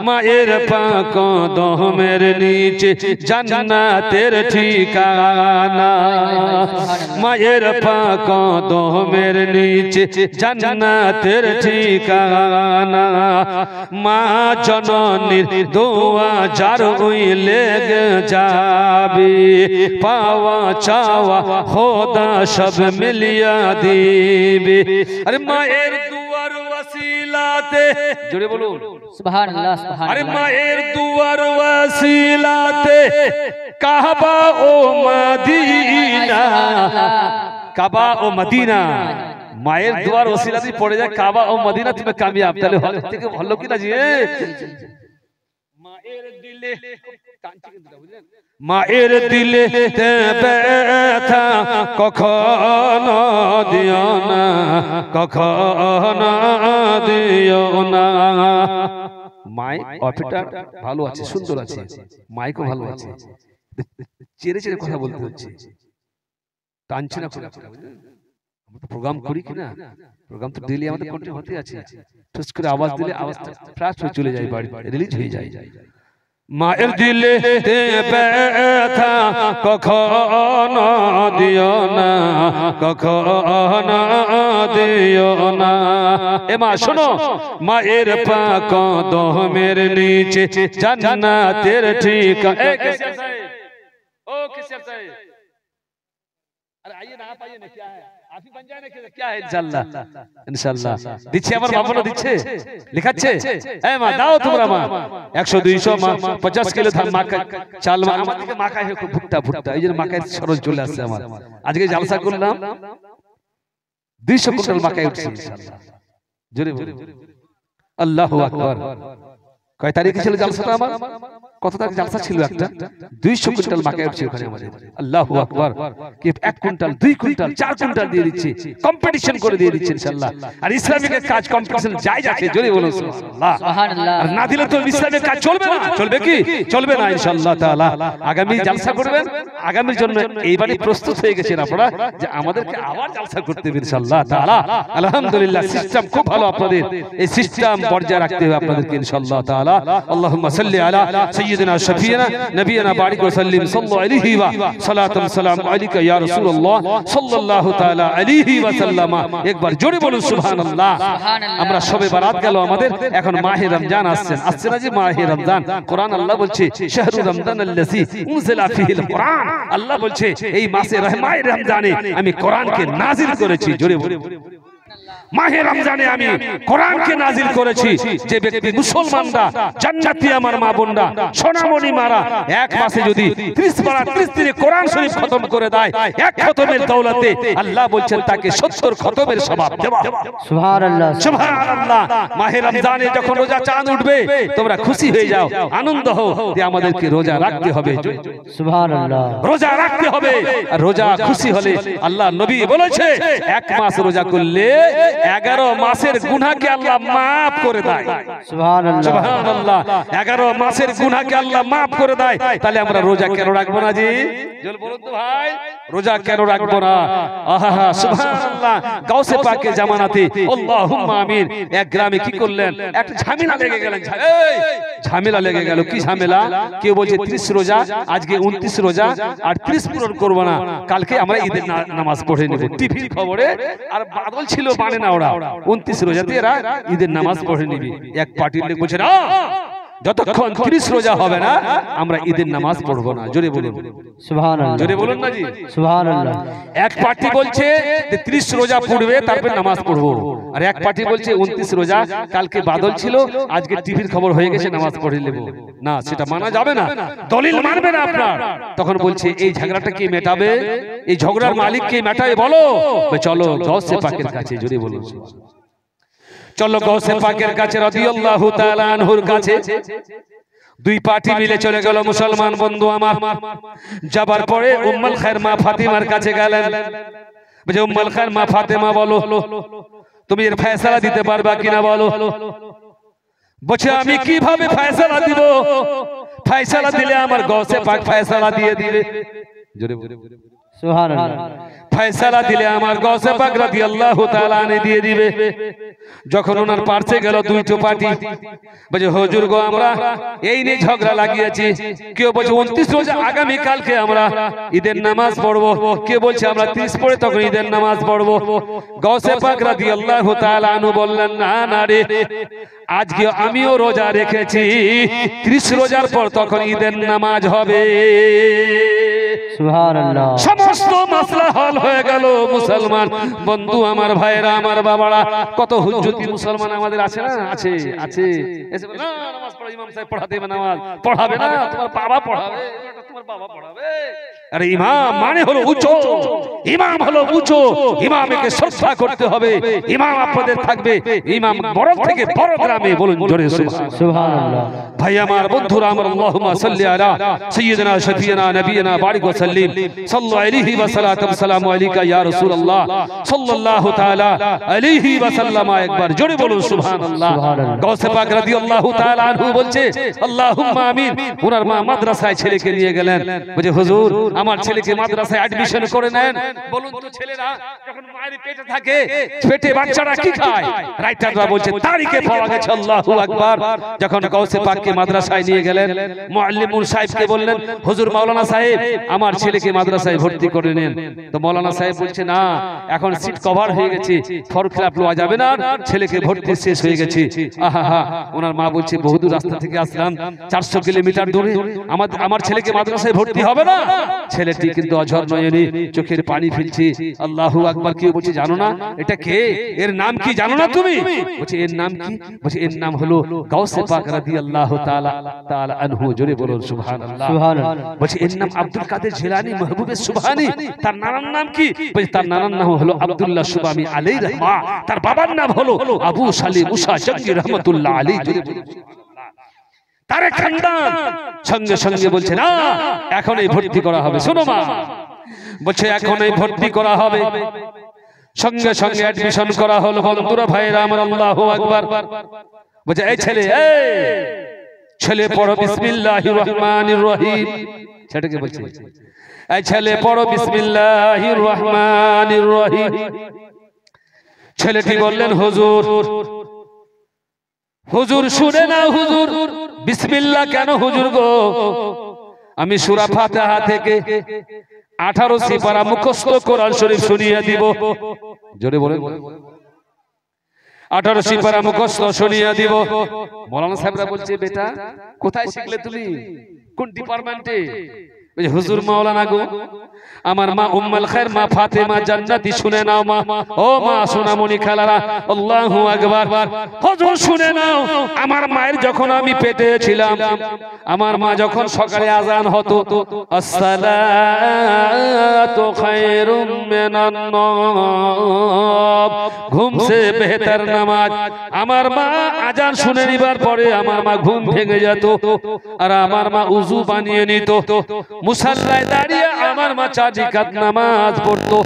মায়ের পাক কদমের নিচে জান্নাতের ঠিকানা, মায়ের পাক কদমের নিচে জান্নাতের ঠিকানা। মা জননীর দোয়া যার ওই লেগে যাবে, পাওয়া চাওয়া খোদা সব মিলিয়া দিবে। আরে মায়ের দুয়ার ওয়াসিলাতে, জোরে বলুন সুবহানাল্লাহ সুবহানাল্লাহ। আরে মায়ের দুয়ার ওয়াসিলাতে কাবা ও মদিনা, কাবা ও মদিনা। মায়ের দুয়ার ওসিলাতে পড়ে যায় কাবা ও মদিনা, তুমি কামিয়াব। তাহলে হল থেকে ভালো কিনা জি? মায়ের দিলে, মায়ের দিলে ব্যথা কখনো দিও না, কখনো দিও না। মাই অফিটার ভালো আছে, সুন্দর আছে, মাইকও ভালো আছে, চেরে চেরে কথা বলতে হচ্ছে, টানছে না। প্রোগ্রাম করি কিনা, প্রোগ্রাম তো ডেইলি আমাদের কন্টিনিউ হতে আছে। ঠুস করে আওয়াজ দিলে আওয়াজটা ফ্লাশ হয়ে চলে যায়, বাড়ি রিলিজ হয়ে যায়। মায়ের দিলে ব্যথা কখনো দিও না, কখনো দিও না। এ মা শোনো, মায়ের পাক কদমের নিচে জান্নাতের ঠিকানা। এ কিসে সাহেব, ও কিসে সাহেব, अरे आइए ना, आप आइए ना, क्या है आप ही बन जाए ना, क्या है इंशाल्लाह इंशाल्लाह। দিচ্ছে আমার বাবানো দিচ্ছে, লেখাচ্ছে। এ মা দাও তোমরা মা 100 200 মা 50 কিলো ধান মাখা চাল মা আমাদেরকে মাখায় খুব ভুট্টা ভুট্টা, এই জন্য মাখায় সরজ চলে আসছে আমার। আজকে জালসা করলাম 200 কুইন্টাল মাখায় উঠছে ইনশাআল্লাহ। জোরে বলুন আল্লাহু আকবার। কয় তারিখে ছিল জালসাটা আমার? কত তারিখ জালসা ছিল? একটা 200 কুইন্টাল মাখায় উঠছে ওখানে আমাদের। আল্লাহু আকবার। কি 1 কুইন্টাল 2 কুইন্টাল 4 কুইন্টাল দিয়ে দিচ্ছে, কম্পিটিশন করে দিয়ে দিচ্ছে ইনশাআল্লাহ। আর ইসলামিক কাজ কম্পিটিশন জায়েজ আছে, জোরে বলুন সুবহানাল্লাহ সুবহানাল্লাহ। আর না দিলে তো ইসলামিক কাজ চলবে না, চলবে কি? চলবে না ইনশাআল্লাহ তাআলা। আগামী জালসা করবেন, আগামীর জন্য এইবারই প্রস্তুত হয়ে গেছেন আপনারা যে আমাদেরকে আবার জালসা করতে হবে ইনশাআল্লাহ তাআলা। আলহামদুলিল্লাহ, সিস্টেম খুব ভালো আপনাদের, এই সিস্টেম বজায় রাখতে হবে আপনাদেরকে ইনশাআল্লাহ তাআলা। আল্লাহুম্মা সাল্লি আলা সাইয়্যিদিনা শাফিনা নবিয়ানা বারিক ওয়া সাল্লিম সাল্লাল্লাহু আলাইহি ওয়া সালাতুন সালাম আলাইকা ইয়া রাসূলুল্লাহ সাল্লাল্লাহু তাআলা আলাইহি ওয়া সাল্লামা। একবার জোরে বলুন সুবহানাল্লাহ। আমরা শবে বারাত গেল আমাদের, এখন মাহে রমজান আসছেন, আসছে না যে মাহে রমজান। কোরআন আল্লাহ বলছে শাহরু রমজান আল্লাযী উনজিলা ফীহিল কোরআন, আল্লাহ বলছে এই মাসে মাহে রমজানে আমি কোরআনকে নাজিল করেছি। জোরে বলুন মাহে রমজানে আমি কোরআনকে নাজিল করেছি। যে ব্যক্তি মুসলমানরা জান্নাতি আমার মা বোনরা সোনামণি মারা এক মাসে যদি 30 পারা 30 দিনে কোরআন শরীফ খতম করে দেয়, এক খতমের দৌলতে আল্লাহ বলছেন তাকে 70 খতমের সওয়াব দেওয়া। সুবহানাল্লাহ সুবহানাল্লাহ। মাহে রমজানে যখন রোজা চাঁদ উঠবে তোমরা খুশি হয়ে যাও, আনন্দ হও যে আমাদেরকে রোজা রাখতে হবে। সুবহানাল্লাহ, রোজা রাখতে হবে। আর রোজা খুশি হলে আল্লাহ নবী বলেছে 1 মাস রোজা করলে 11 মাসের গুনাহকে আল্লাহ maaf করে দেয়। সুবহানাল্লাহ সুবহানাল্লাহ। 11 মাসের গুনাহকে আল্লাহ maaf করে দেয়। তাহলে আমরা রোজা কেন রাখবো না জি? জল বলুন তো ভাই, রোজা কেন রাখবো না? আহা সুবহানাল্লাহ। গাউসে পাকের জামানাতে আল্লাহুম্মা আমিন। এক গ্রামে কি করলেন, একটা ঝামেলা লেগে গেলেন। এই ঝামেলা লেগে গেল। কি ঝামেলা? কেউ বলছে 30 রোজা, আজকে 29 রোজা, আর 30 পূরণ করব না, কালকে আমরা ঈদের নামাজ পড়ে নেব। টিভির খবরে আর বাদল ছিল মানে না, ওরা 29 রোজাতে এরা ঈদের নামাজ পড়ে নিবি। এক পার্টির লোক বলছে না, যতক্ষণ 30 রোজা হবে না আমরা ঈদের নামাজ পড়বো না। জোরে বলুন সুবহানাল্লাহ, জোরে বলুন না জি। সুবহানাল্লাহ। এক পার্টি বলছে যে 30 রোজা পড়বে তারপর নামাজ পড়বো, আর এক পার্টি বলছে 29 রোজা, কালকে বাদল ছিল, আজকে টিভির খবর হয়ে গেছে, নামাজ পড়ে নেব। না, সেটা মানা যাবে না, দলিল মানবে না আপনার। তখন বলছে এই ঝগড়াটা কে মেটাবে? এই ঝগড়ার মালিক কে মেটাবে বলো? চলো গাউসে পাকের কাছে। জোরে বলুন চলো গাউসে পাকের কাছে রাদিয়াল্লাহু তাআলা আনহুর কাছে। দুই পার্টি মিলে চলে গেল মুসলমান বন্ধু আমার। যাবার পরে উম্মুল খায়র মা ফাতিমার কাছে গেলেন। বলে উম্মুল খায়র মা ফাতিমা, বলো তুমি এর ফয়সালা দিতে পারবা কিনা বলো। বলছে আমি কিভাবে ফয়সালা দিব? ফয়সালা দিলে আমার গাউসে পাক ফয়সালা দিয়ে দিবে। জোরে সুবহানাল্লাহ। ফয়সালা দিলে আমার গাউসে পাক রাদিয়াল্লাহু তাআলা আনে দিয়ে দিবে। যখন ওনার পার্শ্বে গেল দুইটো পার্টি, বলে হুজুর গো, আমরা এই নিয়ে ঝগড়া লাগিয়েছি। কেউ বলছে 29 রোজা আগামী কালকে আমরা ঈদের নামাজ পড়বো, কেউ বলছে আমরা 30 পড়ে তখন ঈদের নামাজ পড়বো। গাউসে পাক রাদিয়াল্লাহু তাআলা আনহু বললেন, না না রে, আজকে আমিও রোজা রেখেছি, 30 রোজার পর তখন ঈদের নামাজ হবে। সুবহানাল্লাহ। সমস্ত মাসলা হল হয়ে গেল। মুসলমান বন্ধু আমার, ভাইরা আমার, বাবারা, কত হুজ্জতি মুসলমান আমাদের আছে না? আছে আছে। এসে বলে না, নামাজ পড়া ইমাম সাহেব পড়াতে হবে, নামাজ পড়াবে না, তোমার বাবা পড়াবে, তোমার বাবা পড়াবে। আরে ইমাম মানে হলো উঁচু, ইমাম হলো উঁচু, ইমামকে শ্রদ্ধা করতে হবে। ইমাম আপনাদের থাকবে, ইমাম বড় থেকে বড় গ্রামে। বলুন জোরে সুবহানাল্লাহ। ভাই আমার, বন্ধুরা আমার, আল্লাহুম্মা সাল্লি আলা সাইয়্যিদিনা শাফিয়ানা নবিয়ানা বারিক ওয়া সাল্লিম সাল্লাল্লাহু আলাইহি ওয়া সাল্লাতু ওয়া সালামু আলাইকা ইয়া রাসূলুল্লাহ সাল্লাল্লাহু তাআলা আলাইহি ওয়া সাল্লাম। একবার জোরে বলুন সুবহানাল্লাহ। গাউসে পাক রাদিয়াল্লাহু তাআলা আনহু বলছে আল্লাহুম্মা আমিন। ওনার মা মাদ্রাসায় ছেলেকে নিয়ে গেলেন। বলে হুজুর, আমার ছেলেকে মাদ্রাসায় অ্যাডমিশন করে নেন। বলুন তো, ছেলেরা যখন মায়ের পেটে থাকে, পেটে বাচ্চারা কি খায়? রাইটাররা বলছে তারিখে পাওয়া গেছে। আল্লাহু আকবার। যখন গাউসে পাককে মাদ্রাসায় নিয়ে গেলেন, মুআল্লিমুল সাহেবকে বললেন, হুজুর মাওলানা সাহেব, আমার ছেলেকে মাদ্রাসায় ভর্তি করে নেন। তো মাওলানা সাহেব বলছে না, এখন সিট কভার হয়ে গেছে, ফর্ম ফিল আপ লওয়া যাবে না, ছেলেকে ভর্তি শেষ হয়ে গেছে। আহা, ওনার মা বলছে বহুদূর রাস্তা থেকে আসলাম, 400 কিলোমিটার দূরে, আমার ছেলেকে মাদ্রাসায় ভর্তি হবে না? ছেলেটি কিন্তু অঝর নয়নে চোখের পানি ফেলছে। আল্লাহু আকবার। কেউ বলছে জানো না এটা কে? এর নাম কি জানো না তুমি? বলছে এর নাম কি? বলছে এর নাম হলো গাউসে পাক রাদিয়াল্লাহু তাআলা আনহু। জোরে বলুন সুবহানাল্লাহ। বলছে এর নাম আব্দুল কাদের জিলানী মাহবুবে সুবহানী। তার নানার নাম কি? বলছে তার নানার নাম হলো আব্দুল্লাহ সুবামি আলাইহি রাহমা। তার বাবার নাম হলো আবু সালিম মুসা জঙ্গি রহমাতুল্লাহ আলাইহি। জোরে বলুন তার খানদান। সঙ্গে সঙ্গে বলছে না, এখনই ভর্তি করা হবে। শোনো মা, বলছে এখনই ভর্তি করা হবে। সঙ্গে সঙ্গে অ্যাডমিশন করা হলো। বন্ধুরা, ভাইরা আমার, আল্লাহু আকবার। বলছে এই ছেলে পড়ো বিসমিল্লাহির রহমানির রহিম। সেটাকে বলছে এই ছেলে পড়ো বিসমিল্লাহির রহমানির রহিম। ছেলেটি বললেন, হুজুর শুনে না, হুজুর বিসমিল্লাহ কেন হুজুর গো? আমি সূরা ফাতিহা থেকে 18 সিপারা মুখস্থ কোরআন শরীফ শুনিয়ে দিব। জোরে বলেন 18 সিপারা মুখস্থ শুনিয়ে দিব। মাওলানা সাহেবরা বলছে বেটা কোথায় শিখলে তুমি, কোন ডিপার্টমেন্টে? হুজুর মাওলানা গো, আমার মা উম্মুল খায়র মা ফাতেমা জান্নাতি, শুনে নাও মা। ও মা সোনামণি খালারা, আল্লাহু আকবার। হুজুর শুনে নাও, আমার মায়ের যখন আমি পেটে ছিলাম, আমার মা যখন সকালে আজান হতো, আসসালাতু খায়রুম মিনান নাওম, ঘুম সে বেহতর নামাজ। আমার মা আজান শুনে নিবার পরে আমার মা ঘুম ভেঙে যেত, আর আমার মা উযু বানিয়ে নিত। মুসাল্লায় দাঁড়িয়ে আমার মা 4 রাকাত নামাজ পড়তো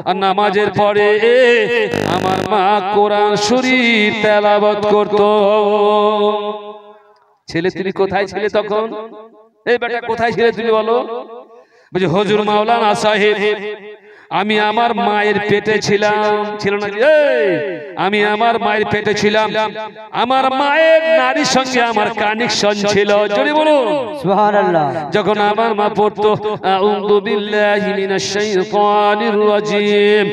আর নামাজের পরে আমার মা কোরআন শরীফ তেলাওয়াত করতো। ছেলে তুমি কোথায় ছিলে তখন? এই বেটা কোথায় ছিলে তুমি বলো? বলছে হুজুর মাওলানা সাহেব আমি আমার মায়ের পেটে ছিলাম। ছিল না? আমি আমার মায়ের পেটে ছিলাম, আমার মায়ের নারীর সঙ্গে আমার কানেকশন ছিল। জোরে বলুন সুবহানাল্লাহ। যখন আমার মা পড়তো আউযু বিল্লাহি মিনাশ শাইতানির রাজিম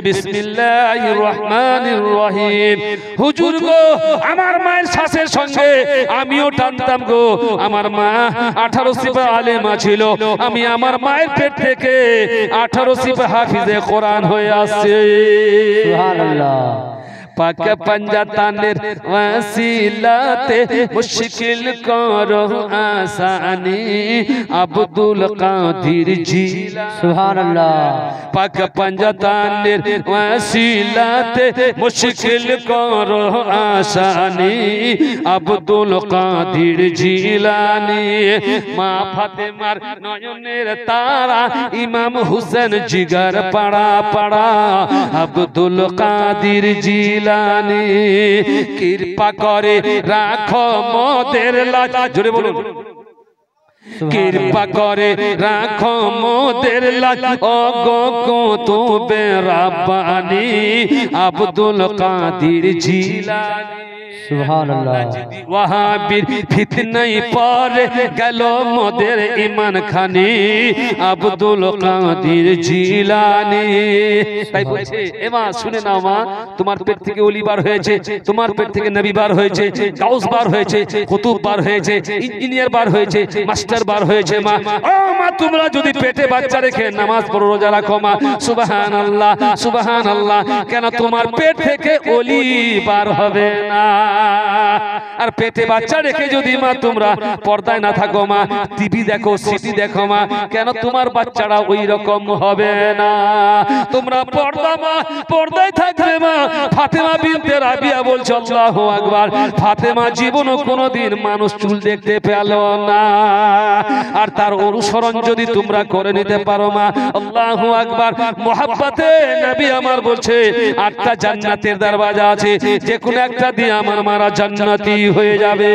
বিসমিল্লাহির রহমানির রহিম, হুজুর গো আমার মায়ের শ্বাসের সঙ্গে আমিও টানতাম গো। আমার মা 18 সিফা আলেমা ছিল, আমি আমার মায়ের পেট থেকে 18 সিফা হাফিজে কোরআন হয়ে আসছে। সুবহানাল্লাহ। পাক পাঞ্জাতানের ওয়াসিলাতে মুশকিল করো আসানি আব্দুল কাদির জিলানী। সুবহানাল্লাহ। পাক পাঞ্জাতানের ওয়াসিলাতে মুশকিল করো আসানি আব্দুল কাদির জিলানী। মা ফাতেমার নয়নের তারা ইমাম হুসেন জিগার পাড়া পাড়া আব্দুল কাদির জিলানী। কৃপা করে রাখো মোদের লাজ। জোরে বলুন কৃপা করে রাখো মোদের লাজ ও গো কুতুবে রাব্বানি আব্দুল কাদির জিলানী। সুবহানাল্লাহ। ওয়াহাবির ফিতনায় পড়ে গেল মোদের ঈমান খানি আব্দুল কাদির জিলানী। তাই বলছে এ মা শুনে নাও মা, তোমার পেট থেকে ওলি বার হয়েছে, তোমার পেট থেকে নবী বার হয়েছে, গাউস বার হয়েছে, কুতুব বার হয়েছে, ইঞ্জিনিয়ার বার হয়েছে, মাস্টার বার হয়েছে। মা ও মা তোমরা যদি পেটে বাচ্চা রেখে নামাজ পড়ো রোজা রাখো মা, সুবহানাল্লাহ সুবহানাল্লাহ, কেন তোমার পেট থেকে ওলি বার হবে না? আর পেটে বাচ্চা রেখে যদি মা তোমরা পর্দায় না থাকো মা, টিভি দেখো সিটি দেখো মা, কেন তোমার বাচ্চারা ওই রকম হবে না? তোমরা পর্দা মা, পর্দায় থাকবে মা। ফাতেমা বিনতে রাবিয়া বলছে আল্লাহু আকবার, ফাতেমা জীবনও কোনোদিন মানুষ চুল দেখতে পেল না। আর তার অনুসরণ যদি তোমরা করে নিতে পারো মা, আল্লাহু আকবার, মুহাব্বতে নবী আমার বলছে 8টা জান্নাতের দরওয়াজা আছে, যে কোনো একটা দিয়ে আমার মারা জান্নাতি হয়ে যাবে।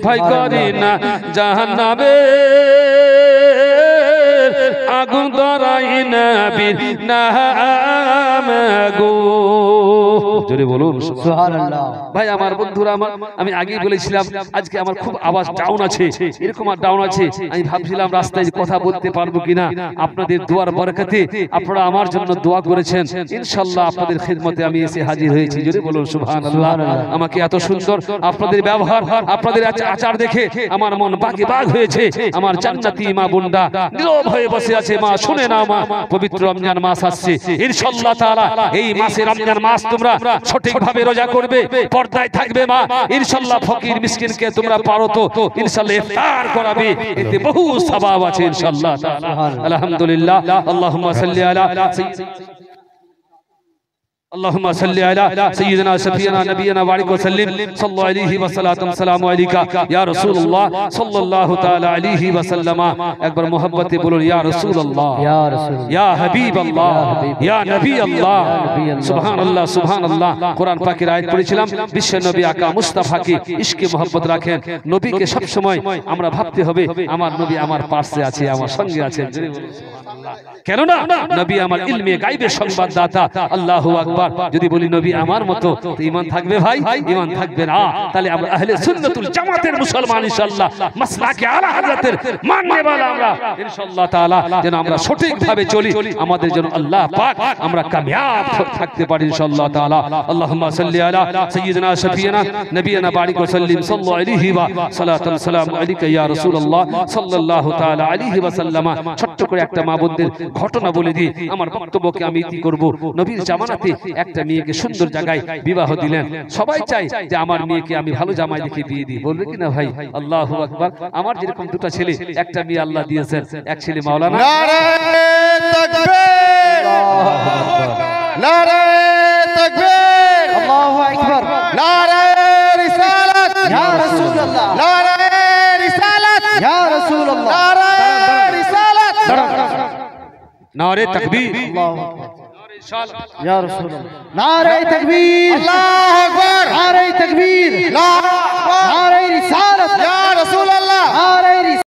ভয় করি না জাহান্নামে আগুন ধরাই নবীর নাম গো। জোরে বলুন সুবহানাল্লাহ। ভাই আমার বন্ধুরা আমার, আমি আগেই বলেছিলাম আজকে আমার খুব আওয়াজ ডাউন আছে, এরকম আর ডাউন আছে। আমি ভাবছিলাম রাস্তায় কথা বলতে পারবো কিনা। আপনাদের দোয়ার বরকতে আপনারা আমার জন্য দোয়া করেছেন, ইনশাআল্লাহ আপনাদের খিদমতে আমি এসে হাজির হয়েছি। জোরে বলুন সুবহানাল্লাহ। আমাকে এত সুন্দর আপনাদের ব্যবহার, আপনাদের আচার দেখে আমার মন বাগে বাগ হয়েছে। আমার জান্নাতি মা বোনরা নীরব হয়ে বসে আছে। মা শুনে নাও মা, পবিত্র রমজান মাস আসছে ইনশাআল্লাহ তাআলা। এই মাসে রমজান মাস তোমরা সঠিকভাবে রোজা করবে, পর্দায় থাকবে মা, ইনশাআল্লাহ ফকির মিসকিনকে তোমরা পারো তো ইনশাআল্লাহ ইফতার করাবে, এতে বহু সওয়াব আছে ইনশাআল্লাহ তাআলা। আলহামদুলিল্লাহ। আল্লাহুম্মা সাল্লি আলা اللهم صل على سيدنا شفيعنا نبينا وعليك وسلم صلى الله عليه وسلم السلام عليك يا رسول الله صلى الله تعالى عليه وسلم একবার মোহাব্বতে বলুন ইয়া রাসূলুল্লাহ ইয়া রাসূল, ইয়া হাবিবাল্লাহ, ইয়া নবী আল্লাহ। সুবহানাল্লাহ সুবহানাল্লাহ। কোরআন পাকের আয়াত পড়েছিলাম, বিশ্ব নবী আকা মুস্তাফাকে ইশকে মোহাব্বত রাখেন। নবীকে সব সময় আমরা ভাবতে হবে আমার নবী আমার পাশে আছে, আমার সঙ্গে আছেন। কেননা নবী আমার ইলমে গায়বের সংবাদদাতা। আল্লাহু আকবার। যদি বলি নবী আমার মতো, ঈমান থাকবে ভাই? ঈমান থাকবে না। তাহলে আমরা আহলে সুন্নাতুল জামাতের মুসলমান ইনশাআল্লাহ, মাসলাকে আলা হযরতের মাননেওয়ালা আমরা ইনশাআল্লাহ তাআলা যেন আমরা সঠিকভাবে চলি, আমাদের জন্য আল্লাহ পাক আমরা কামিয়াব থাকতে পারি ইনশাআল্লাহ তাআলা। আল্লাহুম্মা সাল্লি আলা সাইয়্যিদিনা শাফিয়ানা নবিয়ানা বারিক ওয়া সাল্লিম সাল্লাল্লাহু আলাইহি ওয়া সাল্লাতান সালাম আলাইকা ইয়া রাসূলুল্লাহ সাল্লাল্লাহু তাআলা আলাইহি ওয়া সাল্লামা। ছোট্ট করে একটা মা বোনদের ঘটনা বলে দিই, আমার বক্তব্যকে আমি ইতি করব। নবীর জামানাতে একটা মেয়েকে সুন্দর জায়গায় বিবাহ দিলেন। সবাই চায় যে আমার মেয়েকে আমি ভালো জামাই দেখে বিয়ে দিই, বলবে কি না ভাই? আল্লাহু আকবার। আমার যেরকম দুটো ছেলে, একটা মেয়ে আল্লাহ দিয়েছেন, এক ছেলে মাওলানা। নারে তাকবীর, নারে তাকবীর, আল্লাহু আকবার, নারে রিসালাত, ইয়া রাসূলুল্লাহ, নারে রিসালাত, ইয়া রাসূলুল্লাহ, নারে नारे तकबीर, अल्लाहु अकबर नारे रिसालत, या रसूल अल्लाह। नारे तकबीर, अल्लाह अकबर, नारे तकबीर, अल्लाह अकबर,